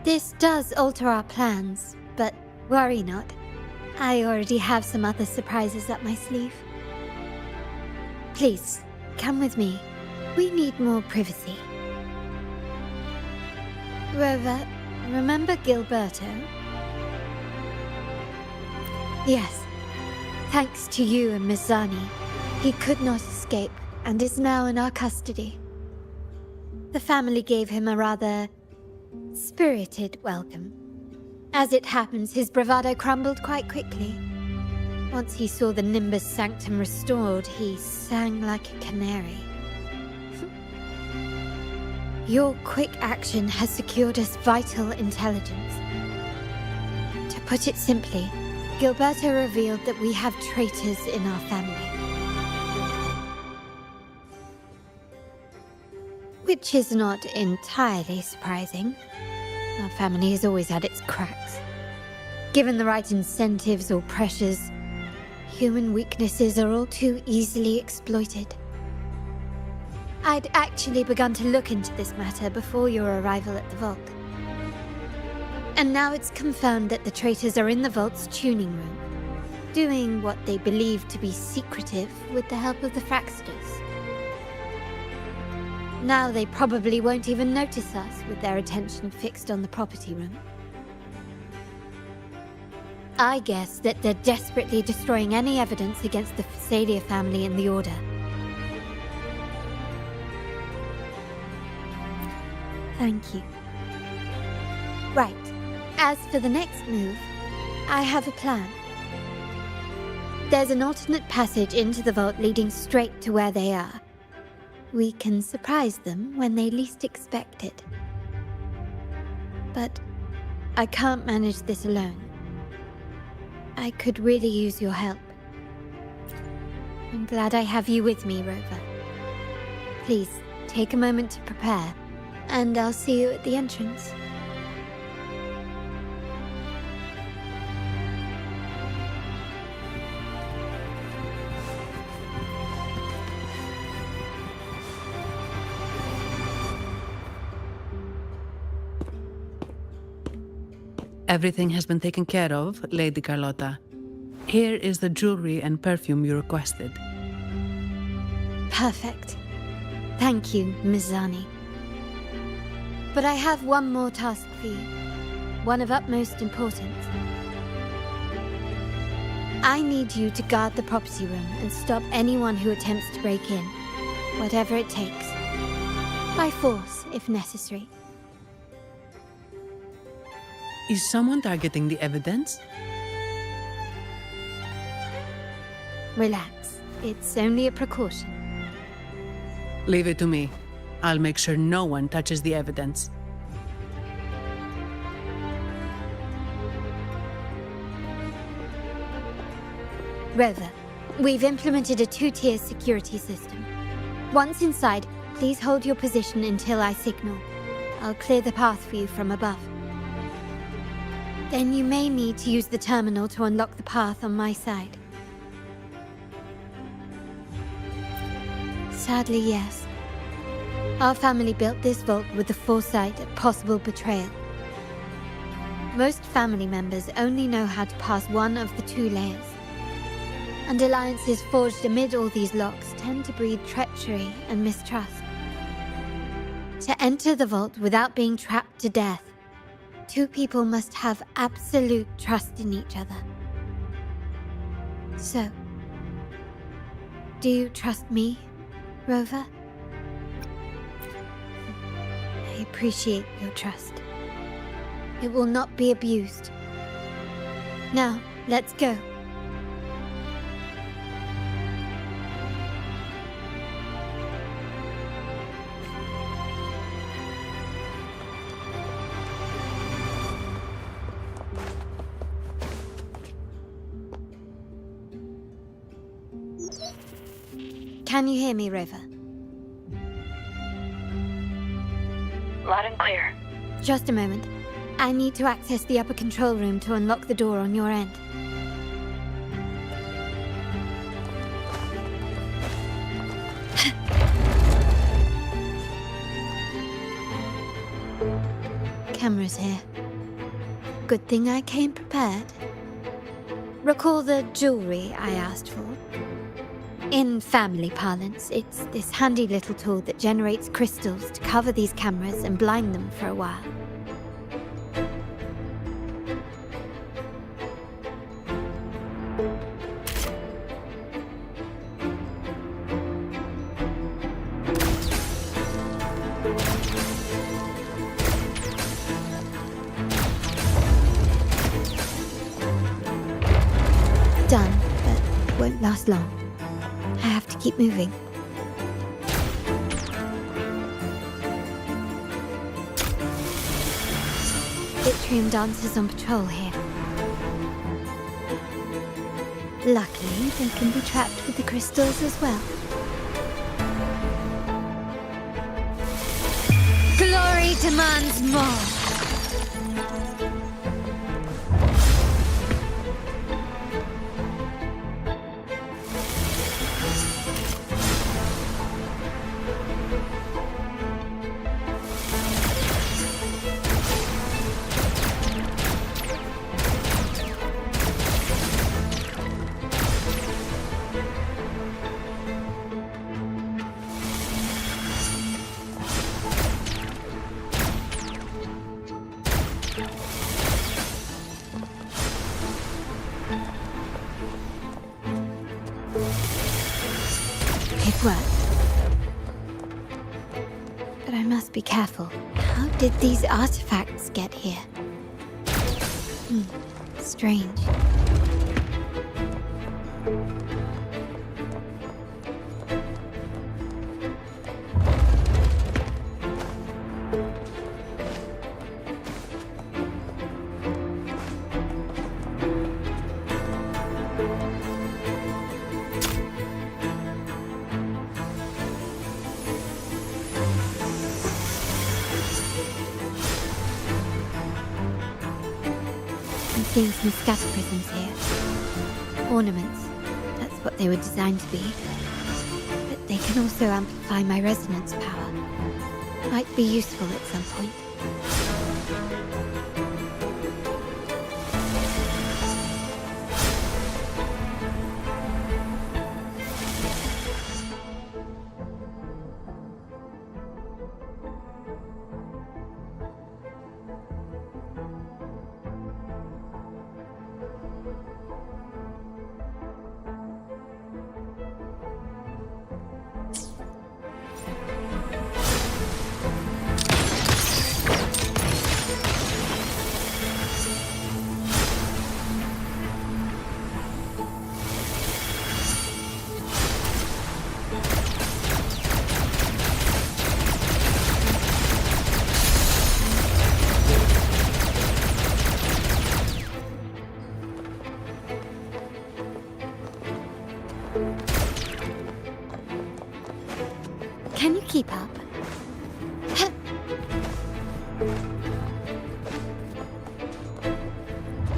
This does alter our plans, but worry not. I already have some other surprises up my sleeve. Please, come with me. We need more privacy. Rover, remember Gilberto? Yes. Thanks to you and Miss Zani, he could not escape and is now in our custody. The family gave him a rather spirited welcome. As it happens, his bravado crumbled quite quickly. Once he saw the Nimbus Sanctum restored, he sang like a canary. Your quick action has secured us vital intelligence. To put it simply, Gilberto revealed that we have traitors in our family. Which is not entirely surprising. Our family has always had its cracks. Given the right incentives or pressures, human weaknesses are all too easily exploited. I'd actually begun to look into this matter before your arrival at the vault. And now it's confirmed that the traitors are in the vault's tuning room, doing what they believe to be secretive with the help of the Fraxters. Now they probably won't even notice us with their attention fixed on the property room. I guess that they're desperately destroying any evidence against the Phasalia family and the Order. Thank you. Right. As for the next move, I have a plan. There's an alternate passage into the vault leading straight to where they are. We can surprise them when they least expect it. But I can't manage this alone. I could really use your help. I'm glad I have you with me, Rover. Please, take a moment to prepare, and I'll see you at the entrance. Everything has been taken care of, Lady Carlotta. Here is the jewelry and perfume you requested. Perfect. Thank you, Miss Zani. But I have one more task for you. One of utmost importance. I need you to guard the property room and stop anyone who attempts to break in, whatever it takes. By force, if necessary. Is someone targeting the evidence? Relax. It's only a precaution. Leave it to me. I'll make sure no one touches the evidence. Rover, we've implemented a two-tier security system. Once inside, please hold your position until I signal. I'll clear the path for you from above. Then you may need to use the terminal to unlock the path on my side. Sadly, yes. Our family built this vault with the foresight of possible betrayal. Most family members only know how to pass one of the two layers. And alliances forged amid all these locks tend to breed treachery and mistrust. To enter the vault without being trapped to death, two people must have absolute trust in each other. So, do you trust me, Rover? I appreciate your trust. It will not be abused. Now, let's go. Can you hear me, River? Loud and clear. Just a moment. I need to access the upper control room to unlock the door on your end. Cameras here. Good thing I came prepared. Recall the jewelry I asked for? In family parlance, it's this handy little tool that generates crystals to cover these cameras and blind them for a while. Done, but won't last long. I have to keep moving. Livestream dancers on patrol here. Luckily, they can be trapped with the crystals as well. Glory demands more! It worked. But I must be careful. How did these artifacts get here? Strange. Seeing some scatter prisms here. Ornaments. That's what they were designed to be. But they can also amplify my resonance power. Might be useful at some point. Can you keep up?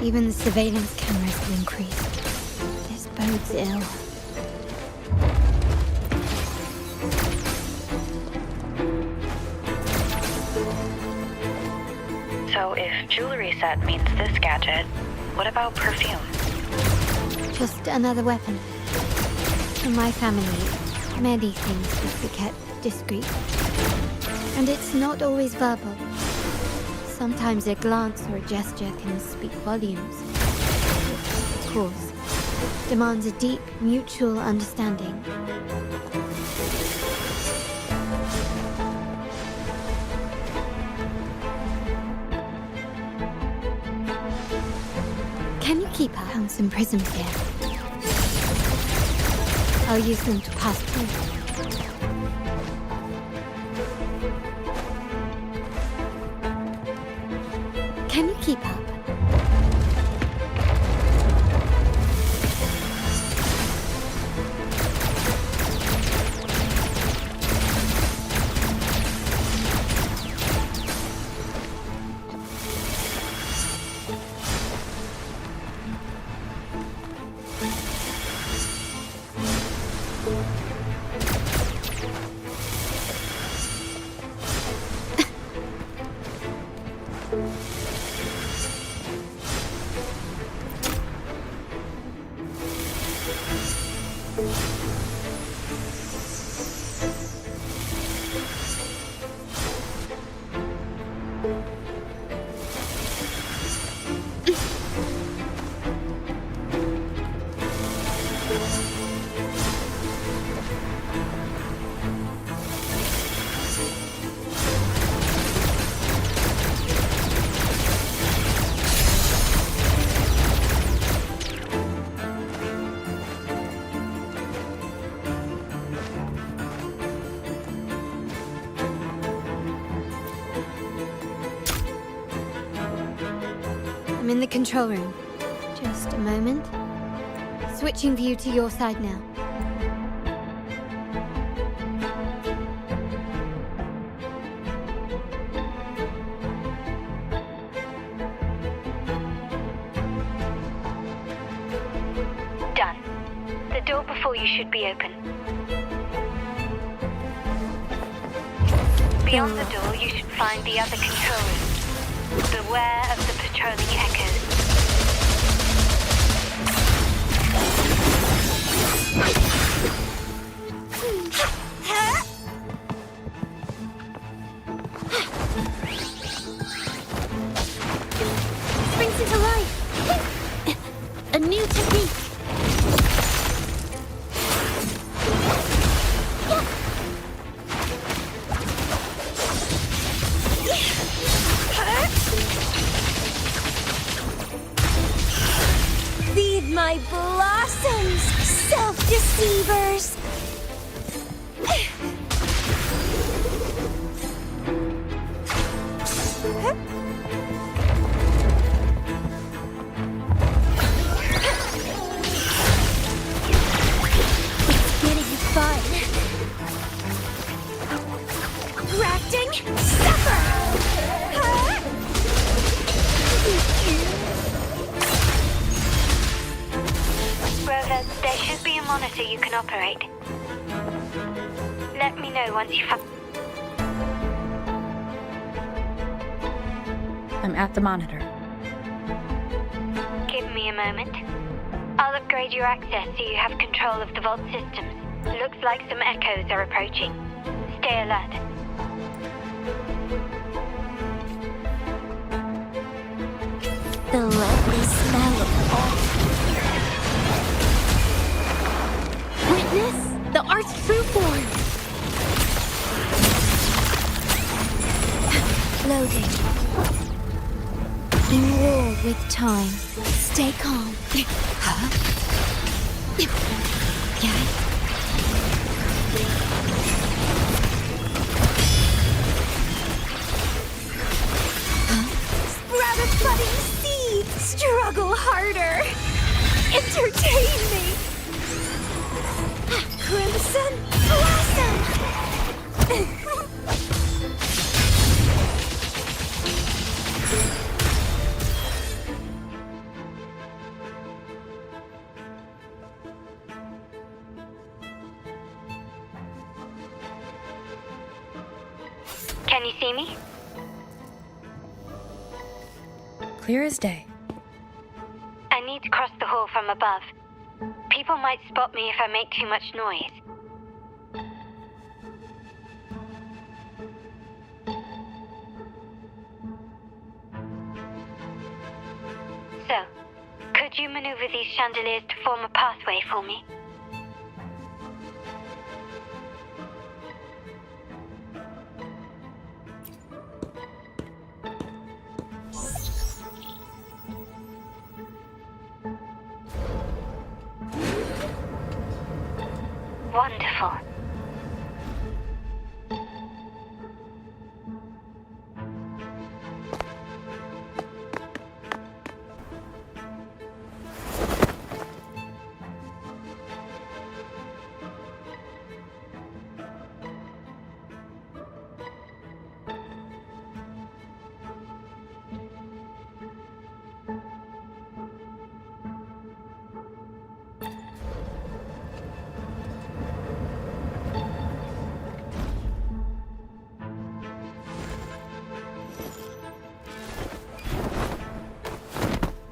Even the surveillance cameras will increase. This bodes ill. So if jewelry set means this gadget, what about perfume? Just another weapon. In my family, many things must be kept discreet. And it's not always verbal. Sometimes a glance or a gesture can speak volumes. Of course, demands a deep mutual understanding. Can you keep up on some prisms here? I'll use them to pass through. Can you keep up? I'm in the control room. Just a moment. Switching view to your side now. Done. The door before you should be open. Beyond the door, you should find the other control room. Beware of the patrolling echoes. Springs into life. A new technique. Feed my blossoms, self-deceivers! It's getting fun. Grafting, suffer! Rover, there should be a monitor you can operate. Let me know once you find... I'm at the monitor. Give me a moment. I'll upgrade your access so you have control of the vault systems. Looks like some echoes are approaching. Stay alert. The lovely smell of all. Witness the art's true form. Loading. In war with time. Stay calm. Huh? Okay. Sprout a budding seed. Struggle harder. Entertain me. Crimson blossom. Can you see me? Clear as day. I need to cross the hall from above. People might spot me if I make too much noise. So, could you maneuver these chandeliers to form a pathway for me? Wonderful.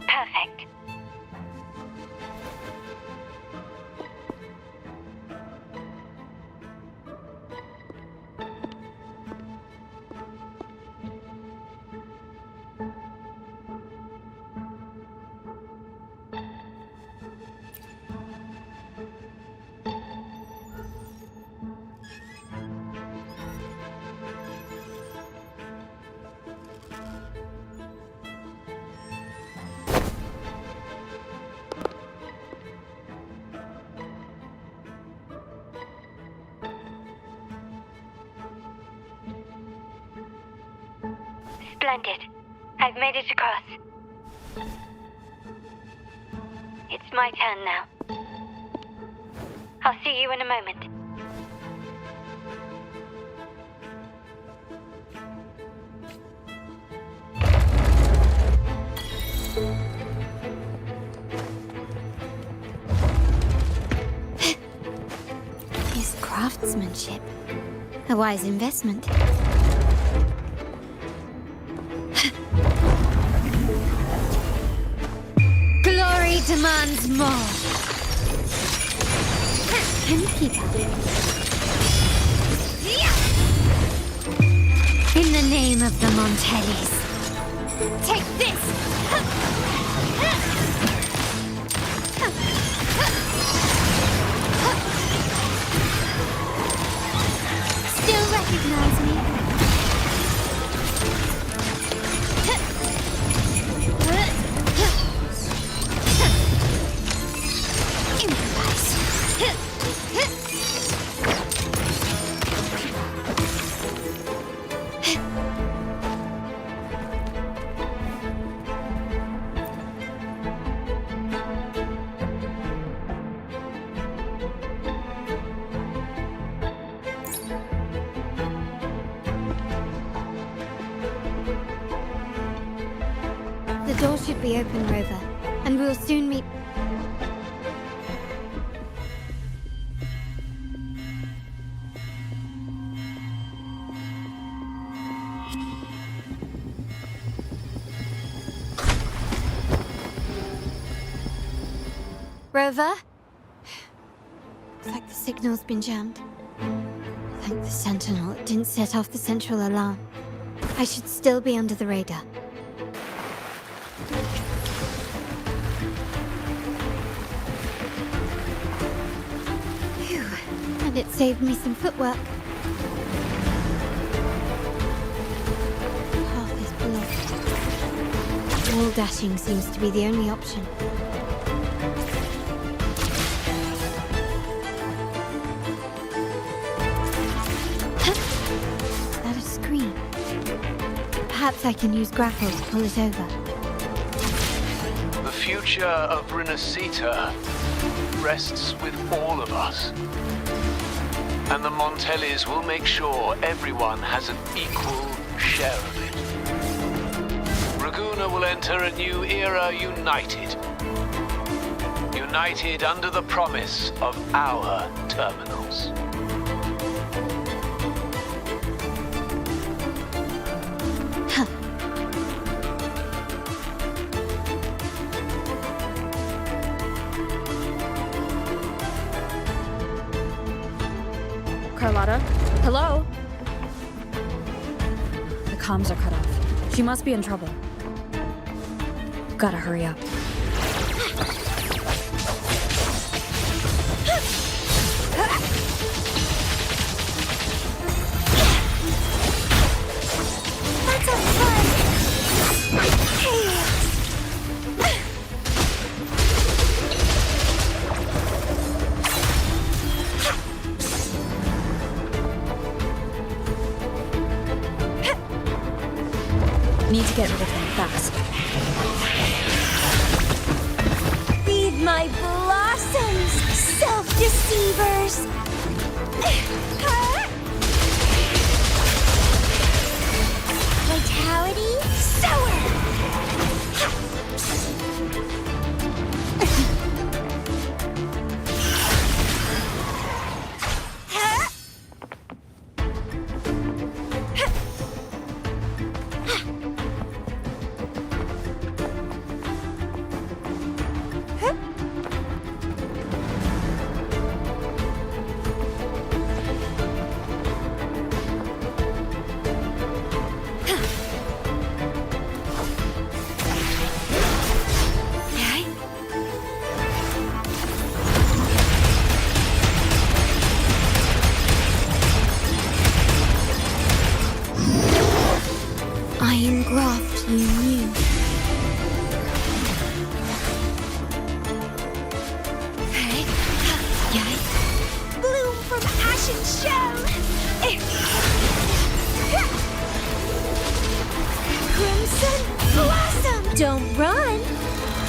Perfect. Splendid. I've made it across. It's my turn now. I'll see you in a moment. His craftsmanship. A wise investment. Glory demands more. In the name of the Montellis, take this! Still recognize me? The door should be open, Rover, and we'll soon meet... Rover? Looks like the signal's been jammed. Thank the Sentinel it didn't set off the central alarm. I should still be under the radar. Phew, and it saved me some footwork. Path is blocked. Wall dashing seems to be the only option. Is that a screen? Perhaps I can use grapple to pull it over. The future of Rinascita rests with all of us. And the Montellis will make sure everyone has an equal share of it. Raguna will enter a new era united. United under the promise of our terminals. Carlotta? Hello? The comms are cut off. She must be in trouble. Gotta hurry up. That's a fun! Need to get rid of them fast. Feed my blossoms, self-deceivers! Vitality, sour! Iron graft you knew. Bloom from ashen shell! Crimson blossom! Don't run!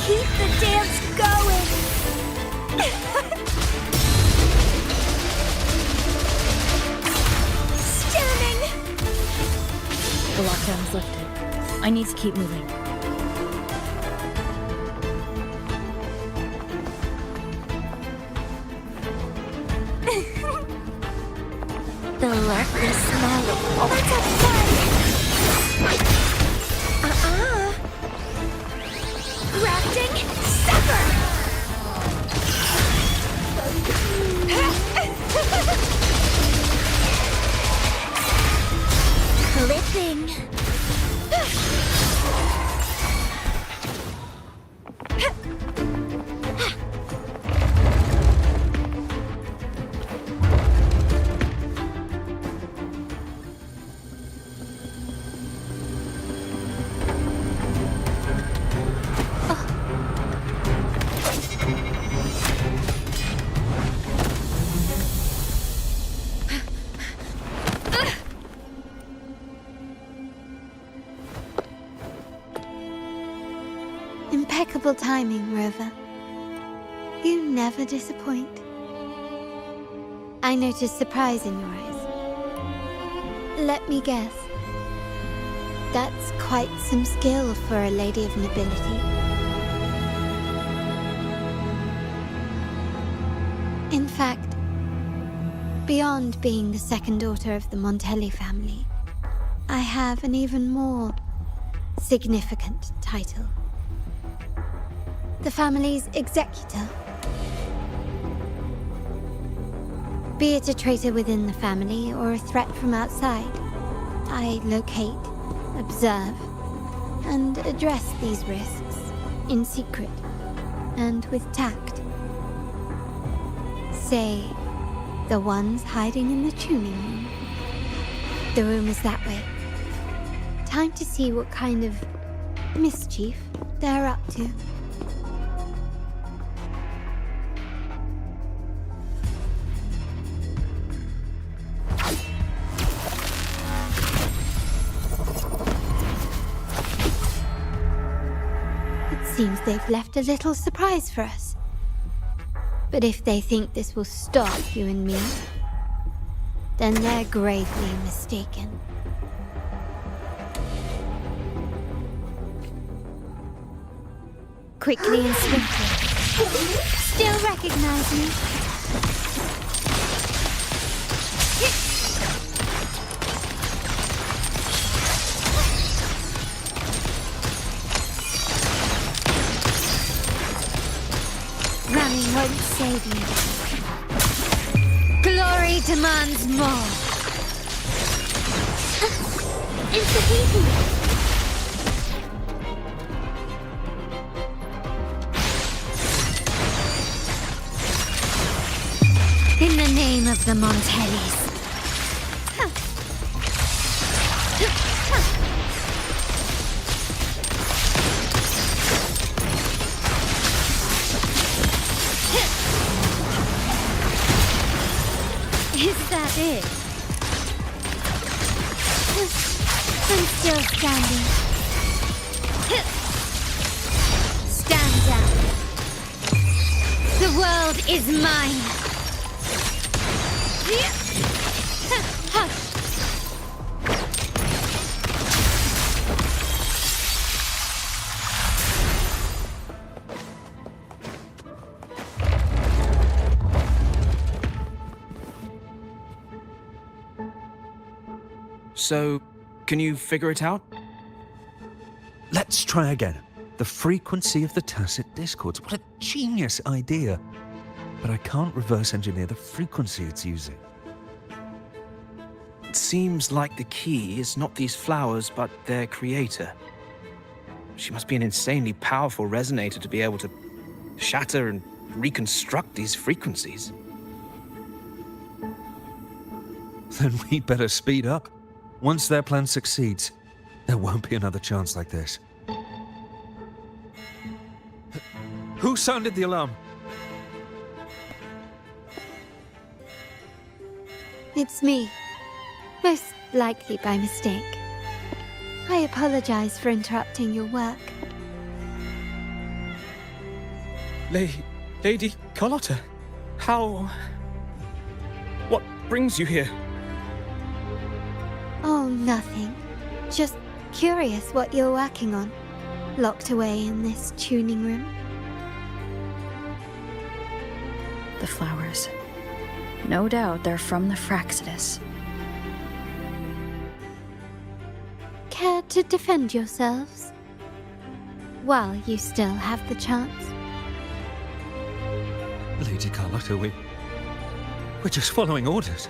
Keep the dance going! Stunning! The lockdown's lifted. I need to keep moving. The lurker smell. Oh, that's a fun! Grafting sucker! Clipping. Impeccable timing, Rover. You never disappoint. I noticed surprise in your eyes. Let me guess. That's quite some skill for a lady of nobility. In fact, beyond being the second daughter of the Montelli family, I have an even more significant title. The family's executor. Be it a traitor within the family or a threat from outside, I locate, observe, and address these risks in secret and with tact. Say, the ones hiding in the tuning room. The room is that way. Time to see what kind of mischief they're up to. Seems they've left a little surprise for us. But if they think this will stop you and me, then they're gravely mistaken. Quickly and swiftly. Still recognize me? Running won't save you. Glory demands more. It's the baby. In the name of the Montellis. Is that it? I'm still standing. Stand down. The world is mine. Hush. So, can you figure it out? Let's try again. The frequency of the tacit discords. What a genius idea. But I can't reverse engineer the frequency it's using. It seems like the key is not these flowers, but their creator. She must be an insanely powerful resonator to be able to shatter and reconstruct these frequencies. Then we better speed up. Once their plan succeeds, there won't be another chance like this. Who sounded the alarm? It's me. Most likely by mistake. I apologize for interrupting your work. Lady Carlotta, how... What brings you here? Oh, nothing. Just curious what you're working on. Locked away in this tuning room. The flowers. No doubt they're from the Fraxidus. Care to defend yourselves? While you still have the chance. Lady Carlotta, we're just following orders.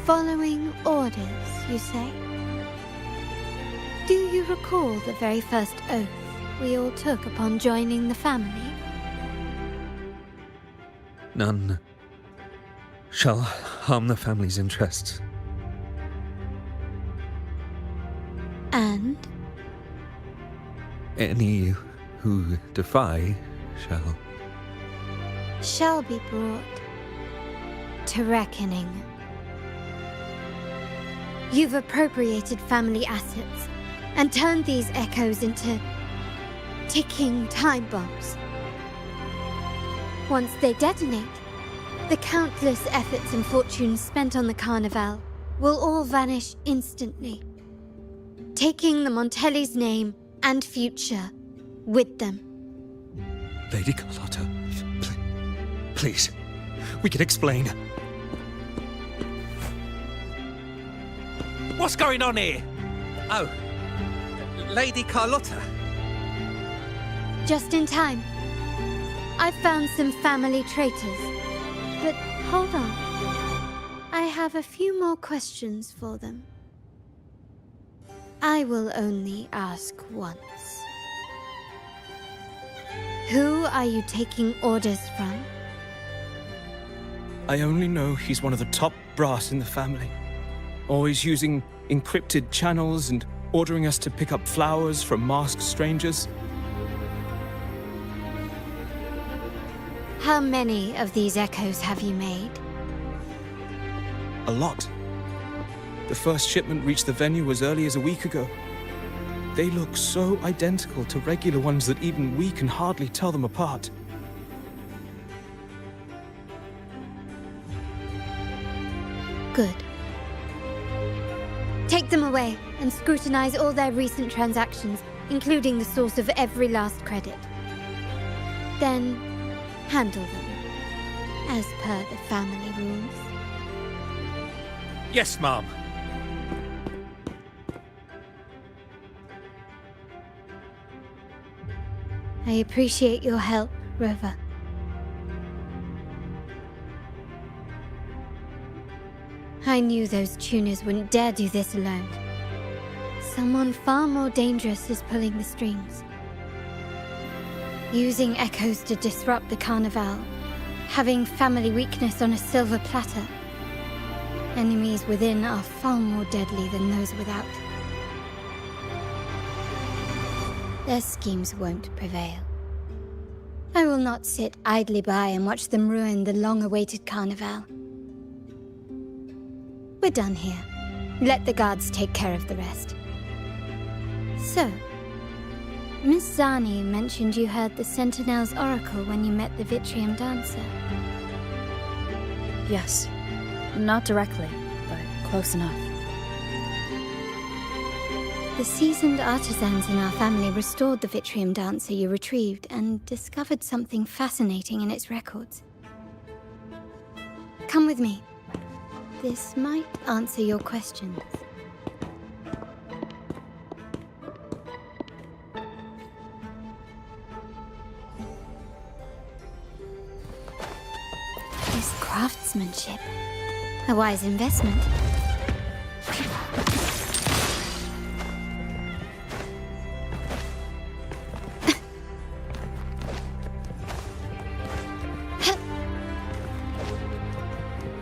Following orders, you say? Do you recall the very first oath we all took upon joining the family? None shall harm the family's interests. And? Any who defy shall be brought to reckoning. You've appropriated family assets and turned these echoes into ticking time bombs. Once they detonate, the countless efforts and fortunes spent on the Carnival will all vanish instantly, taking the Montelli's name and future with them. Lady Carlotta, please, we can explain. What's going on here? Oh, Lady Carlotta. Just in time. I found some family traitors. But hold on. I have a few more questions for them. I will only ask once. Who are you taking orders from? I only know he's one of the top brass in the family. Always using encrypted channels and ordering us to pick up flowers from masked strangers. How many of these echoes have you made? A lot. The first shipment reached the venue as early as a week ago. They look so identical to regular ones that even we can hardly tell them apart. Good. Take them away and scrutinize all their recent transactions, including the source of every last credit. Then, handle them, as per the family rules. Yes, Mom. I appreciate your help, Rover. I knew those tuners wouldn't dare do this alone. Someone far more dangerous is pulling the strings. Using echoes to disrupt the Carnival. Having family weakness on a silver platter. Enemies within are far more deadly than those without. Their schemes won't prevail. I will not sit idly by and watch them ruin the long-awaited Carnival. We're done here. Let the guards take care of the rest. So, Miss Zani mentioned you heard the Sentinel's oracle when you met the Vitrium Dancer. Yes. Not directly, but close enough. The seasoned artisans in our family restored the Vitrium Dancer you retrieved and discovered something fascinating in its records. Come with me. This might answer your questions. This craftsmanship. A wise investment.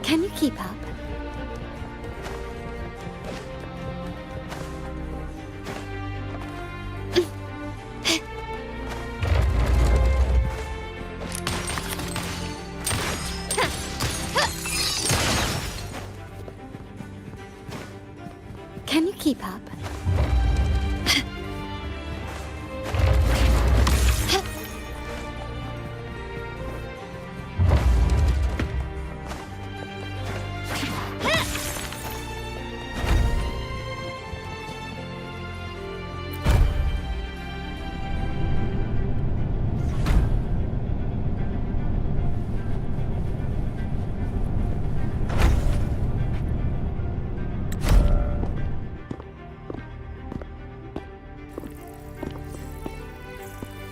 Can you keep up? Can you keep up?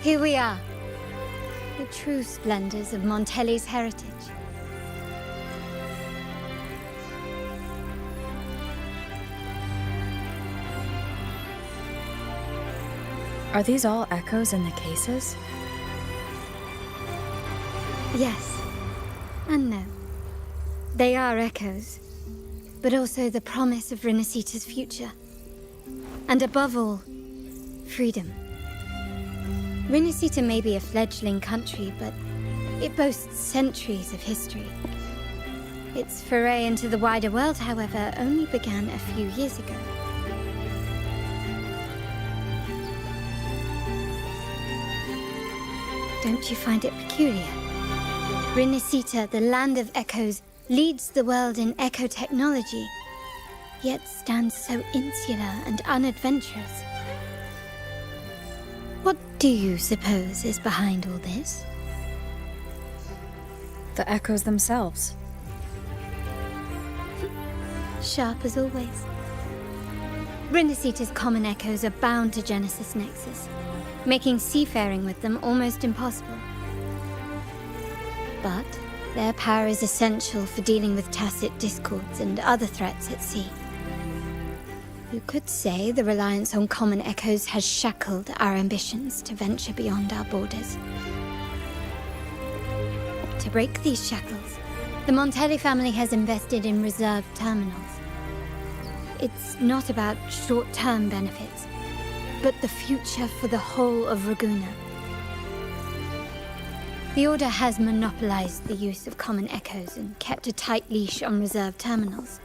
Here we are. The true splendors of Montelli's heritage. Are these all echoes in the cases? Yes. And no. They are echoes, but also the promise of Rinascita's future. And above all, freedom. Rinascita may be a fledgling country, but it boasts centuries of history. Its foray into the wider world, however, only began a few years ago. Don't you find it peculiar? Rinascita, the land of echoes, leads the world in echo technology, yet stands so insular and unadventurous. What do you suppose is behind all this? The echoes themselves. Sharp as always. Rinascita's common echoes are bound to Genesis Nexus, making seafaring with them almost impossible. But their power is essential for dealing with tacit discords and other threats at sea. You could say the reliance on common echoes has shackled our ambitions to venture beyond our borders. To break these shackles, the Montelli family has invested in reserved terminals. It's not about short-term benefits, but the future for the whole of Ragusa. The Order has monopolized the use of common echoes and kept a tight leash on reserved terminals,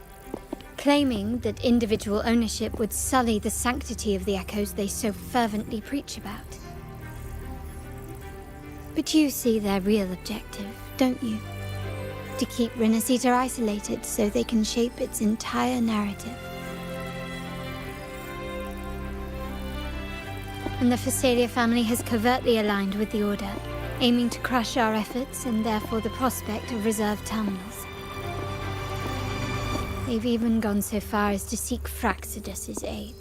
claiming that individual ownership would sully the sanctity of the echoes they so fervently preach about. But you see their real objective, don't you? To keep Rinascita isolated so they can shape its entire narrative. And the Phasalia family has covertly aligned with the Order, aiming to crush our efforts and therefore the prospect of reserved terminals. They've even gone so far as to seek Fraxidus's aid.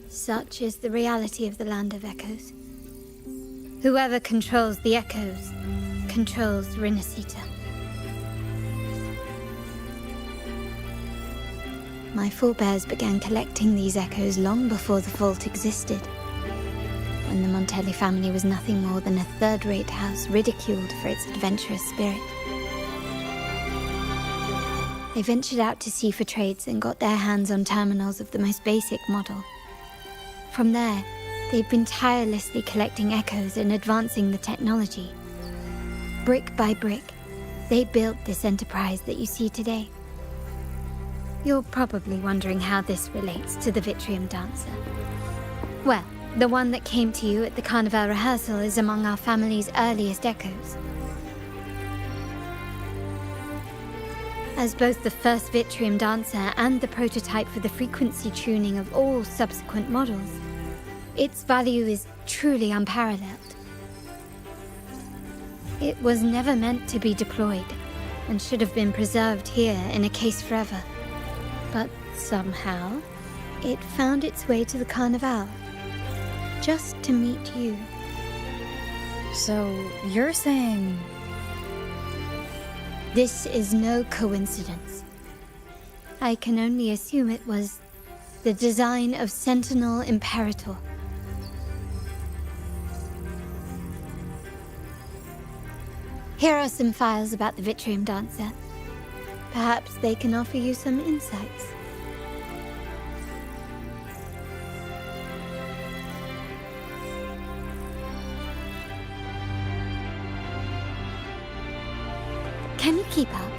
Such is the reality of the Land of Echoes. Whoever controls the Echoes controls Rinascita. My forebears began collecting these echoes long before the vault existed, when the Montelli family was nothing more than a third-rate house ridiculed for its adventurous spirit. They ventured out to sea for trades and got their hands on terminals of the most basic model. From there, they've been tirelessly collecting echoes and advancing the technology. Brick by brick, they built this enterprise that you see today. You're probably wondering how this relates to the Vitrium Dancer. Well, the one that came to you at the Carnival rehearsal is among our family's earliest echoes. As both the first Vitrium Dancer and the prototype for the frequency tuning of all subsequent models, its value is truly unparalleled. It was never meant to be deployed, and should have been preserved here in a case forever. But somehow, it found its way to the Carnival, just to meet you. So, you're saying... This is no coincidence. I can only assume it was the design of Sentinel Imperator. Here are some files about the Vitrium Dancer. Perhaps they can offer you some insights. Can you keep up?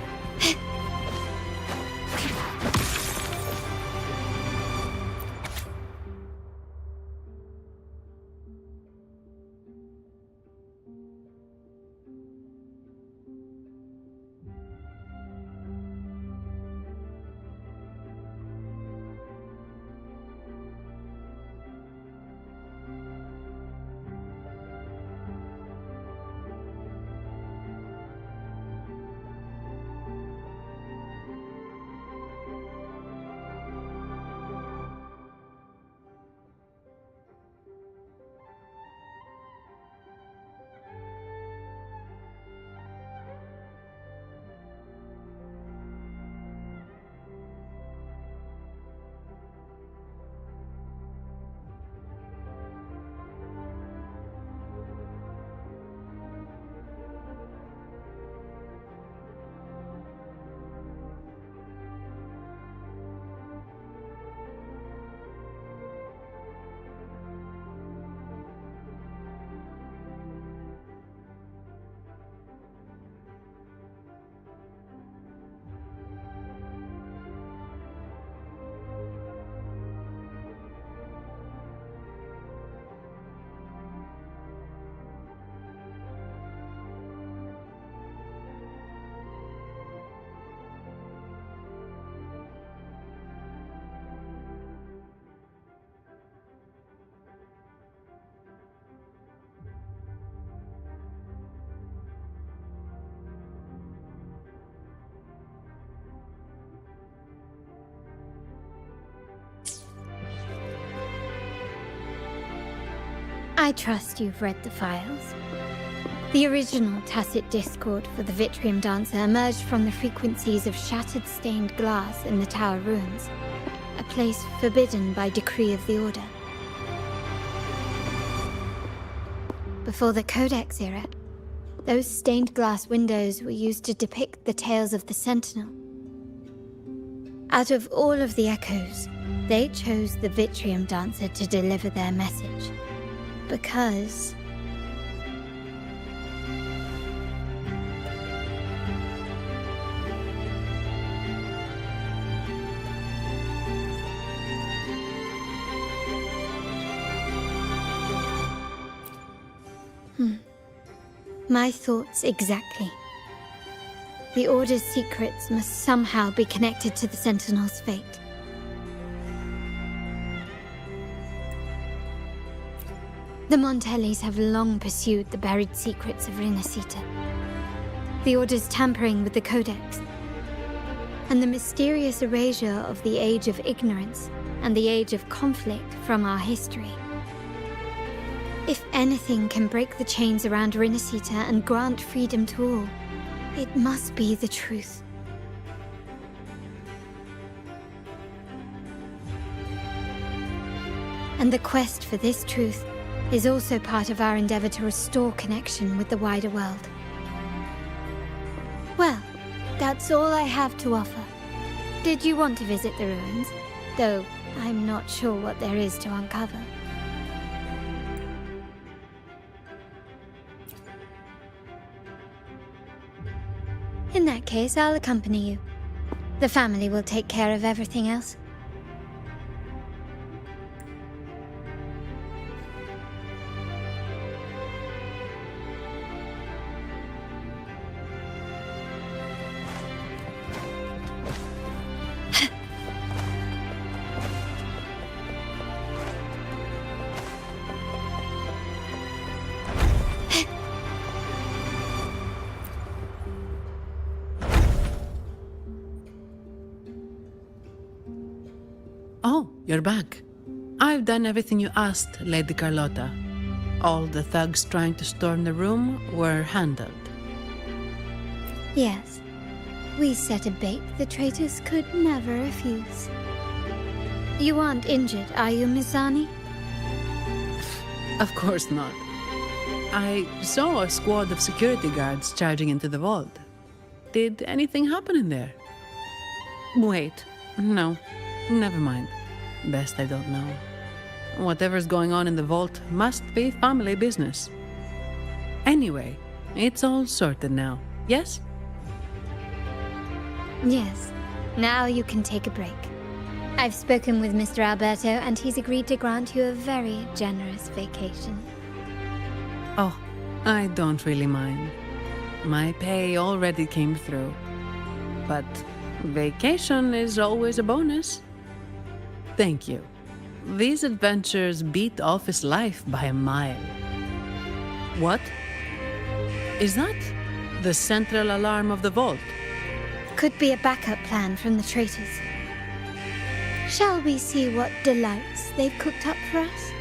I trust you've read the files. The original tacit discord for the Vitrium Dancer emerged from the frequencies of shattered stained glass in the tower ruins, a place forbidden by decree of the Order. Before the Codex era, those stained glass windows were used to depict the tales of the Sentinel. Out of all of the echoes, they chose the Vitrium Dancer to deliver their message. Because... My thoughts exactly. The Order's secrets must somehow be connected to the Sentinel's fate. The Montellis have long pursued the buried secrets of Rinascita. The Order's tampering with the Codex, and the mysterious erasure of the Age of Ignorance and the Age of Conflict from our history. If anything can break the chains around Rinascita and grant freedom to all, it must be the truth. And the quest for this truth is also part of our endeavor to restore connection with the wider world. Well, that's all I have to offer. Did you want to visit the ruins? Though I'm not sure what there is to uncover. In that case, I'll accompany you. The family will take care of everything else. Oh, you're back. I've done everything you asked, Lady Carlotta. All the thugs trying to storm the room were handled. Yes. We set a bait the traitors could never refuse. You aren't injured, are you, Mizani? Of course not. I saw a squad of security guards charging into the vault. Did anything happen in there? Wait, no, never mind. Best I don't know. Whatever's going on in the vault must be family business. Anyway, it's all sorted now, yes? Yes. Now you can take a break. I've spoken with Mr. Alberto, and he's agreed to grant you a very generous vacation. Oh, I don't really mind. My pay already came through. But vacation is always a bonus. Thank you. These adventures beat office life by a mile. What? Is that the central alarm of the vault? Could be a backup plan from the traitors. Shall we see what delights they've cooked up for us?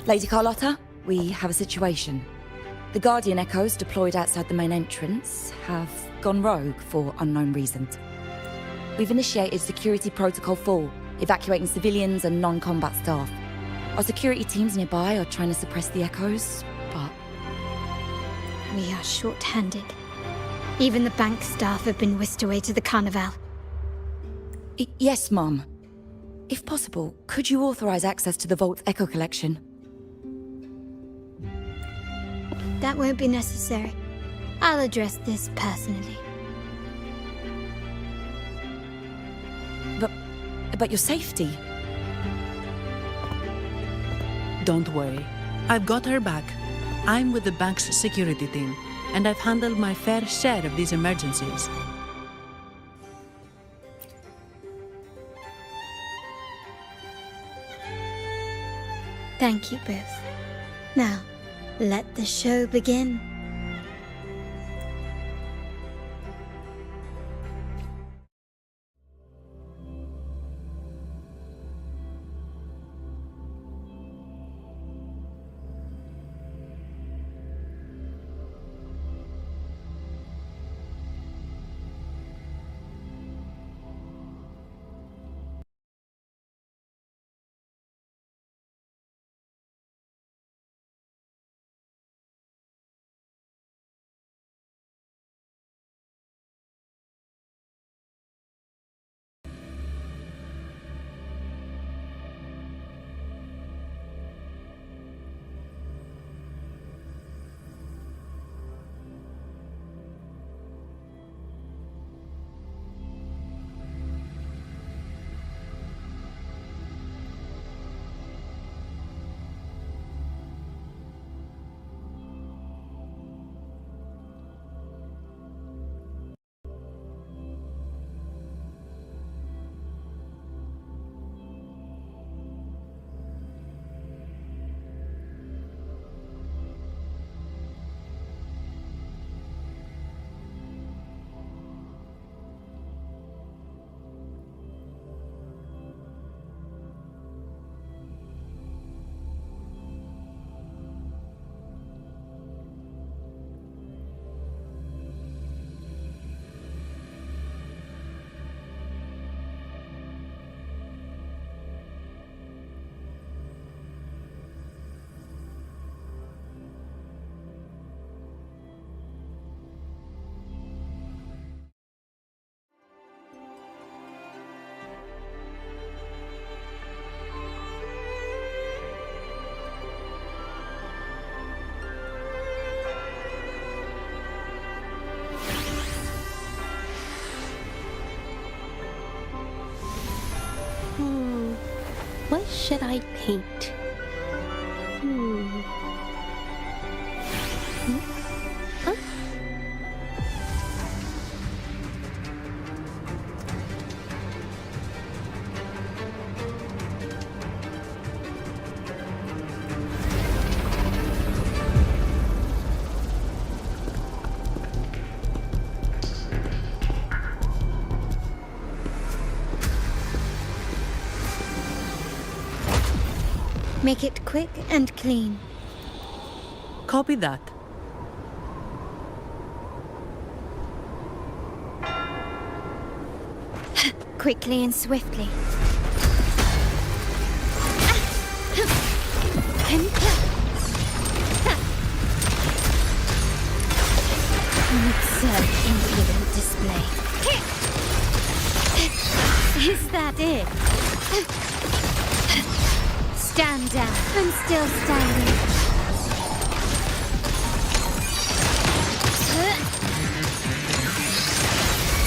Lady Carlotta, we have a situation. The Guardian Echoes deployed outside the main entrance have gone rogue for unknown reasons. We've initiated Security Protocol 4, evacuating civilians and non-combat staff. Our security teams nearby are trying to suppress the Echoes, but... We are short-handed. Even the bank staff have been whisked away to the Carnival. Yes, Mum. If possible, could you authorize access to the Vault's Echo collection? That won't be necessary. I'll address this personally. But your safety? Don't worry. I've got her back. I'm with the bank's security team, and I've handled my fair share of these emergencies. Thank you both. Now, let the show begin. What should I paint? Huh? Make it quick and clean. Copy that. Quickly and swiftly. Absurd, impudent display. Is that it? Stand down. I'm still standing.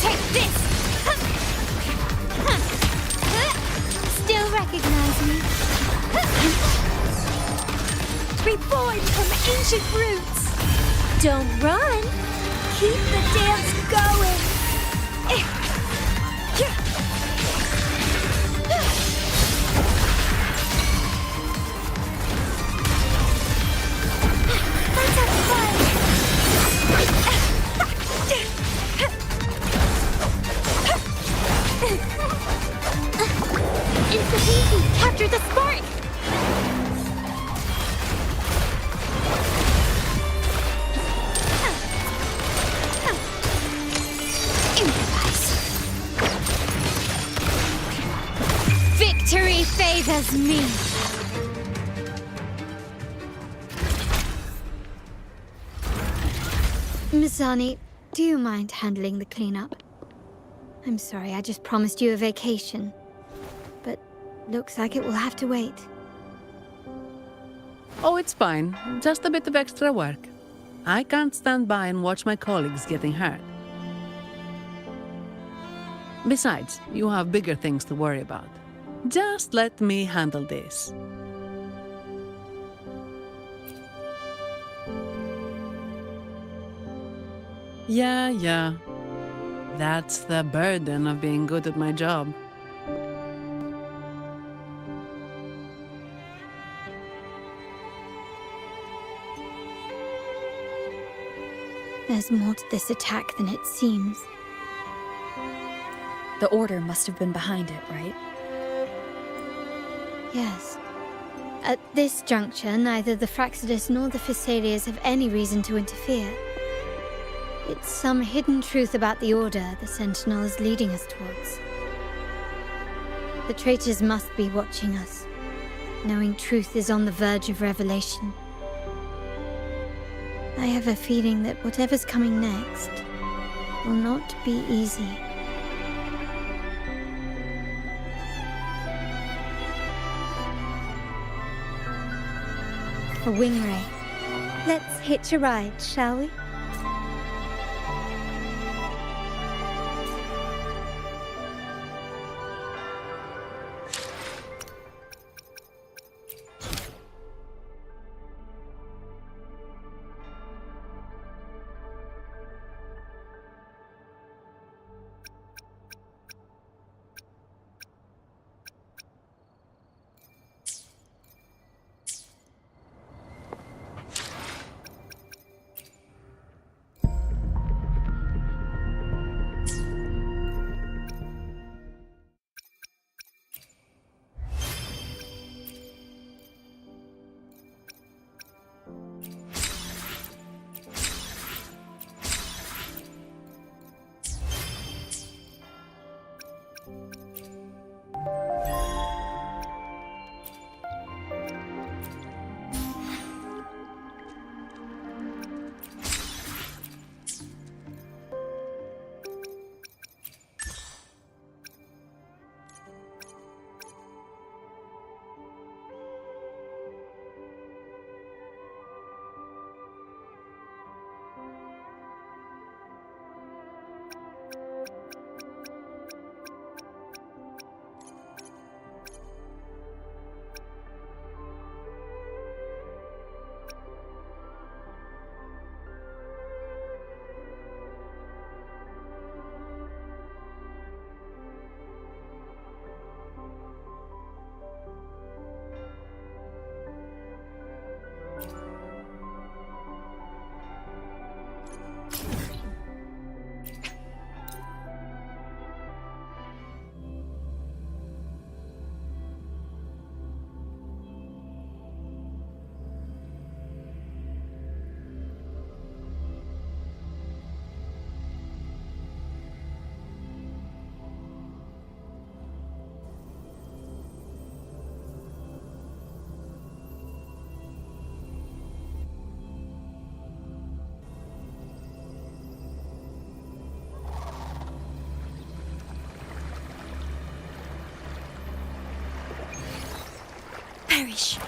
Take this! Still recognize me? Reborn from ancient roots! Don't run! Keep the dance going! Capture the spark! Improvise. Victory favors me! Misani, do you mind handling the cleanup? I'm sorry, I just promised you a vacation. But looks like it will have to wait. Oh, it's fine. Just a bit of extra work. I can't stand by and watch my colleagues getting hurt. Besides, you have bigger things to worry about. Just let me handle this. Yeah. That's the burden of being good at my job. There's more to this attack than it seems. The Order must have been behind it, right? Yes. At this juncture, neither the Fraxidus nor the Phassalias have any reason to interfere. It's some hidden truth about the Order the Sentinel is leading us towards. The traitors must be watching us, knowing truth is on the verge of revelation. I have a feeling that whatever's coming next will not be easy. For Wingray, let's hitch a ride, shall we? Perish.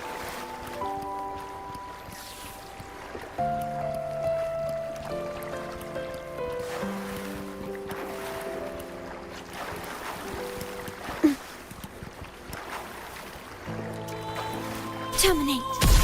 Terminate.